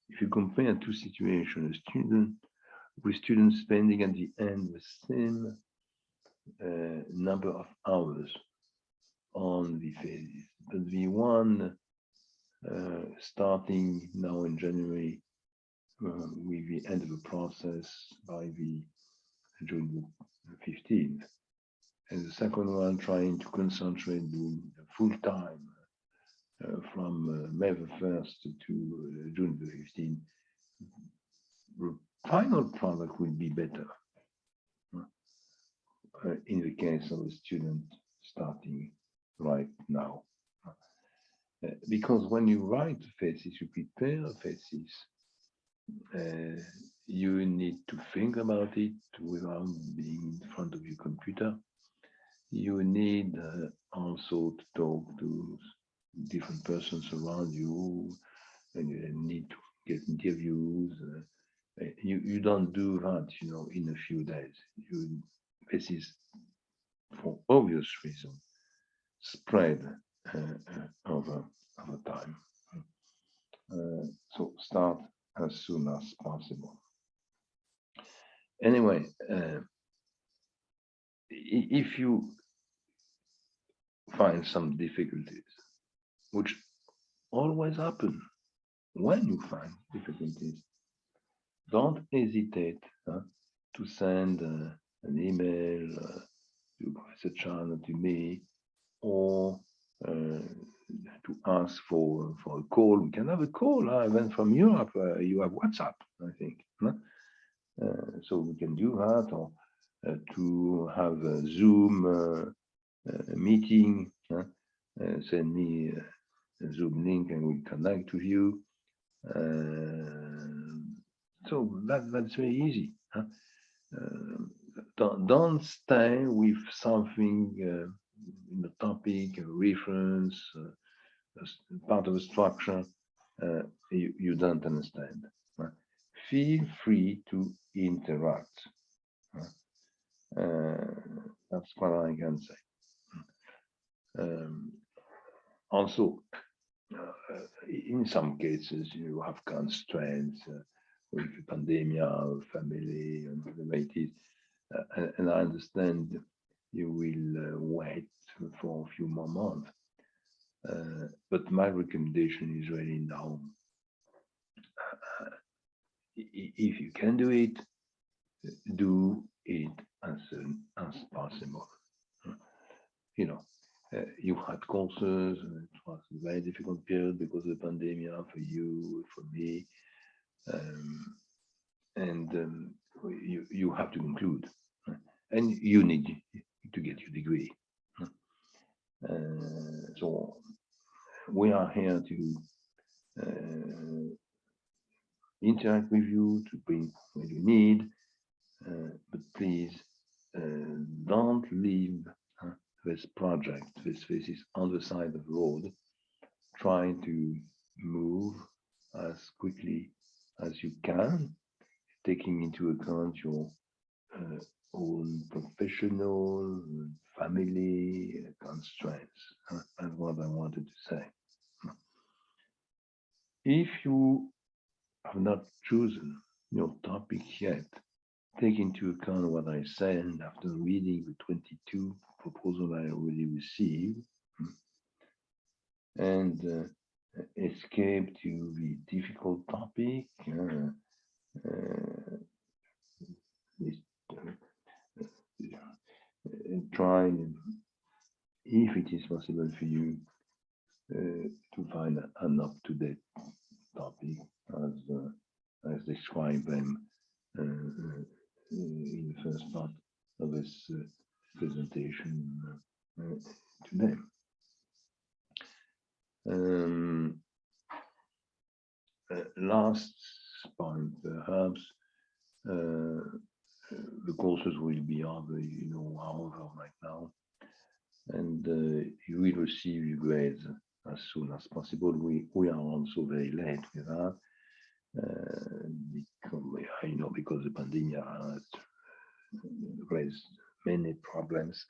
if you compare two situations, students spending at the end the same number of hours on the phases, but the one starting now in January with the end of the process by the June 15th, and the second one trying to concentrate doing full time from May the 1st to June the 15th. The final product will be better in the case of a student starting right now. Because when you write the thesis, you prepare a thesis, you need to think about it without being in front of your computer. You need also to talk to different persons around you, and you need to get interviews. You don't do that, in a few days. This is, for obvious reasons, spread over time. So start as soon as possible. Anyway, if you find some difficulties, which always happen when you find difficulties, don't hesitate to send an email to Professor Chan or to me, or to ask for a call. We can have a call. Even from Europe, you have WhatsApp, I think. So we can do that, or to have a Zoom meeting. Send me a Zoom link and we'll connect with you. So that's very easy. Don't stay with something in the topic, a reference, part of a structure you don't understand. Feel free to interact. That's what I can say. Also, in some cases, you have constraints with the pandemic, family, and whatever it is. And I understand you will wait for a few more months. But my recommendation is really now, if you can do it as soon as possible. You had courses, and it was a very difficult period because of the pandemic for you, for me, and you have to conclude, and you need to get your degree. So we are here to interact with you, to bring what you need, but please don't leave this project, this is on the side of the road. Try to move as quickly as you can, taking into account your own professional, family constraints. That's what I wanted to say. If you have not chosen your topic yet, take into account what I said after reading the 22 proposals I already received, and escape to the difficult topic. Try, if it is possible for you, to find an up-to-date topic as described them in the first part of this presentation today. Last point, perhaps, the courses will be over, over right now, and you will receive your grades as soon as possible. We are also very late with that, because the pandemic has raised many problems.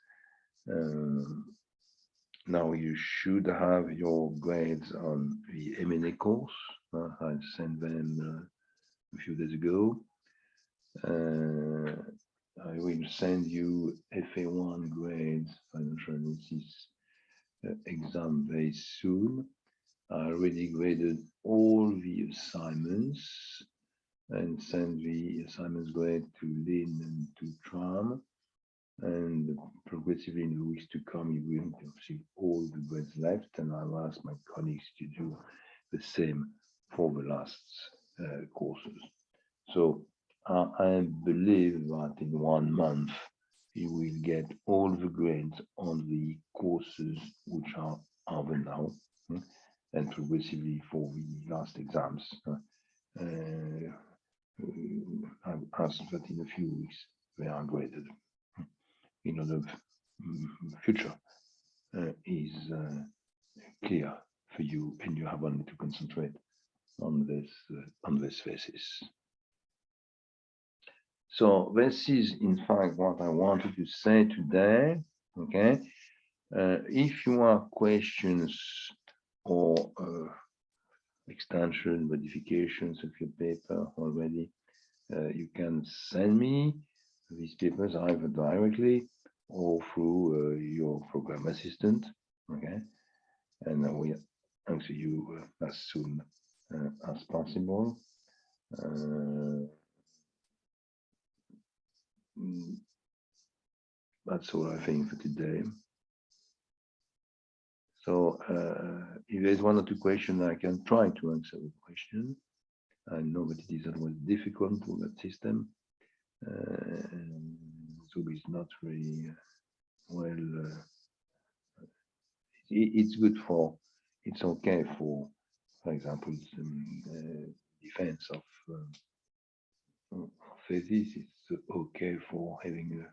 Now you should have your grades on the M&A course. I sent them a few days ago. I will send you FA1 grades, financial analysis exam very soon. I already graded all the assignments and send the assignments grade to Lynn and to Tram. And progressively in the weeks to come, you will see all the grades left, and I'll ask my colleagues to do the same for the last courses. So I believe that in 1 month, you will get all the grades on the courses which are over now, and progressively for the last exams. I've asked that in a few weeks they are graded. In order the future is clear for you, and you have only to concentrate on this thesis. So this is in fact what I wanted to say today. Okay, if you have questions or extension modifications of your paper already, you can send me these papers either directly or through your program assistant. Okay, and I will answer you as soon as possible. That's all I think for today. So if there's 1 or 2 questions, I can try to answer the question. I know that it is always difficult for that system. So it's not very well. It's good for, it's okay for example, defense of thesis. It's okay for having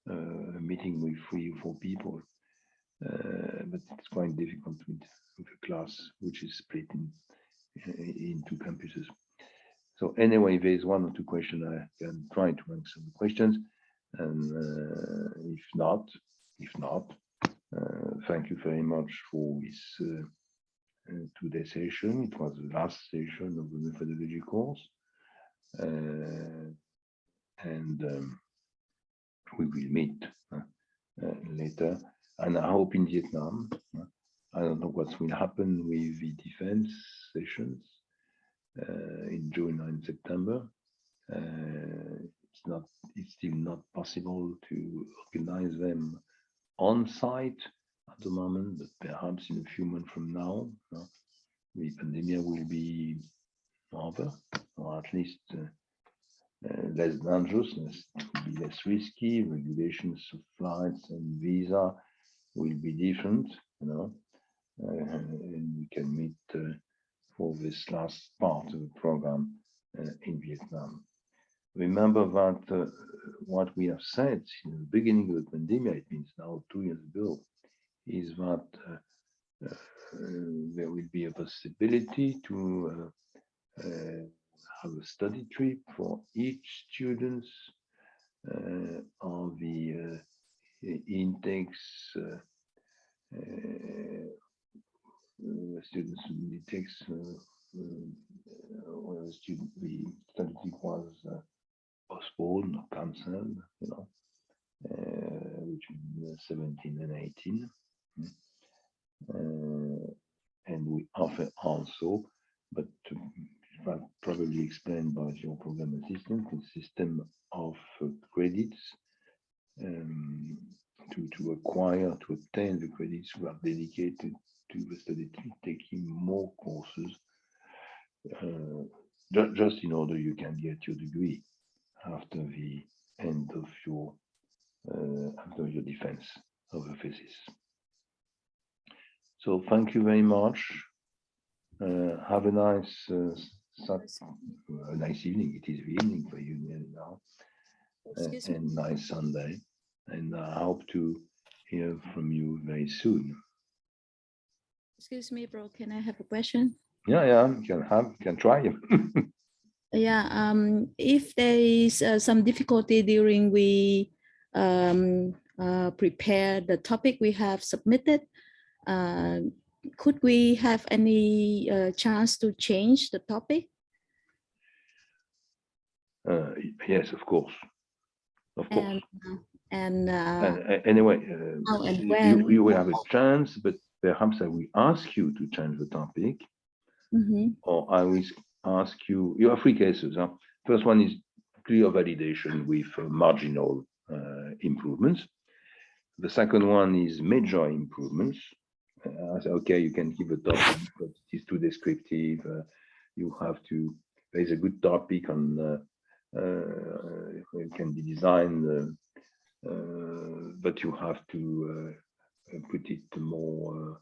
a meeting with 3 or 4 people, but it's quite difficult with a class which is split in 2 campuses. So anyway, there's 1 or 2 questions. I can try to answer the questions, and if not, thank you very much for this today's session. It was the last session of the methodology course, and we will meet later. And I hope in Vietnam. I don't know what will happen with the defense sessions in June and September. It's still not possible to organize them on site at the moment, but perhaps in a few months from now, the pandemic will be over, or at least less dangerous, it will be less risky. Regulations of flights and visa will be different, you know, and we can meet for this last part of the program in Vietnam. Remember that what we have said in the beginning of the pandemic, it means now 2 years ago, is that there will be a possibility to have a study trip for each student on the intakes students intakes where the study trip was postponed or cancelled, you know, which is 17 and 18. And we offer also, but probably explained by your program assistant, the system of credits to acquire, to obtain the credits who are dedicated to the study, taking more courses, just in order you can get your degree after the end of your defense of a thesis. So thank you very much. Have a nice evening. It is the evening for you now, and nice Sunday. And I hope to hear from you very soon. Excuse me, bro. Can I have a question? Yeah, you can try. Yeah. If there is some difficulty during we prepare the topic we have submitted, could we have any chance to change the topic? Yes, of course. Of course. And anyway, how and when you will have a chance, but perhaps I will ask you to change the topic, or I will ask you. You have 3 cases. Huh? First one is clear validation with marginal improvements. The second one is major improvements. I say, okay, you can keep the topic, but it is too descriptive. You have to. There is a good topic on. It can be designed. But you have to put it more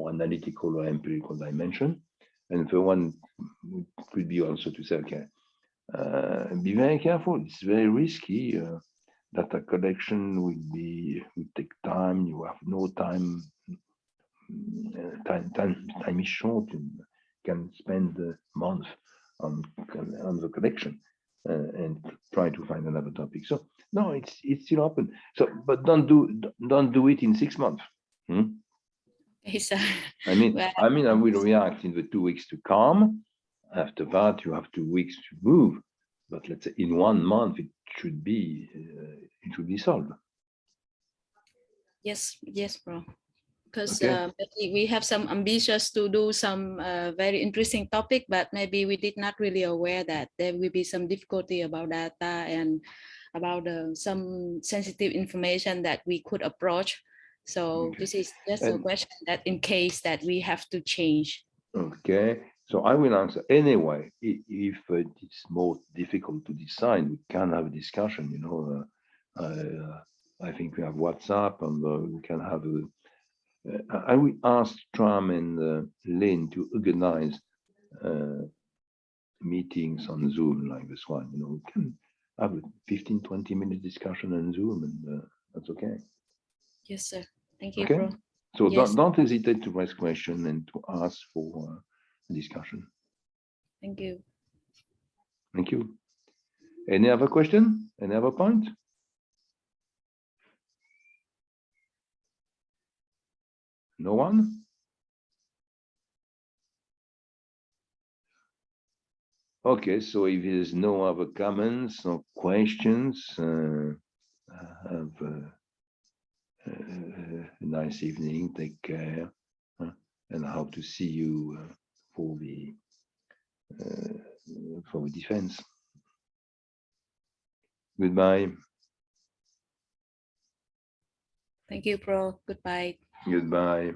analytical or empirical dimension. And the one could be also to say, okay, be very careful. It's very risky. Data collection will take time. You have no time. Time is short. You can spend months on the collection. And try to find another topic. So no, it's still open. So, but don't do it in 6 months. Okay, sir. I mean, I will react in the 2 weeks to come. After that, you have 2 weeks to move. But let's say in 1 month, it should be solved. Yes, bro. Because we have some ambitions to do some very interesting topic, but maybe we did not really aware that there will be some difficulty about data and about some sensitive information that we could approach. So this is just a question that in case that we have to change. Okay, so I will answer anyway. If it's more difficult to decide, we can have a discussion. You know, I think we have WhatsApp, and we can have a. I will ask Tram and Lynn to organize meetings on Zoom like this one. You know, we can have a 15-20 minute discussion on Zoom, and that's okay. Yes, sir. Thank you, okay. bro. So yes. don't hesitate to raise questions and to ask for a discussion. Thank you. Thank you. Any other question? Any other point? No one? Okay, so if there's no other comments or questions, have a nice evening, take care, and I hope to see you for the defense. Goodbye. Thank you, bro. Goodbye. Goodbye.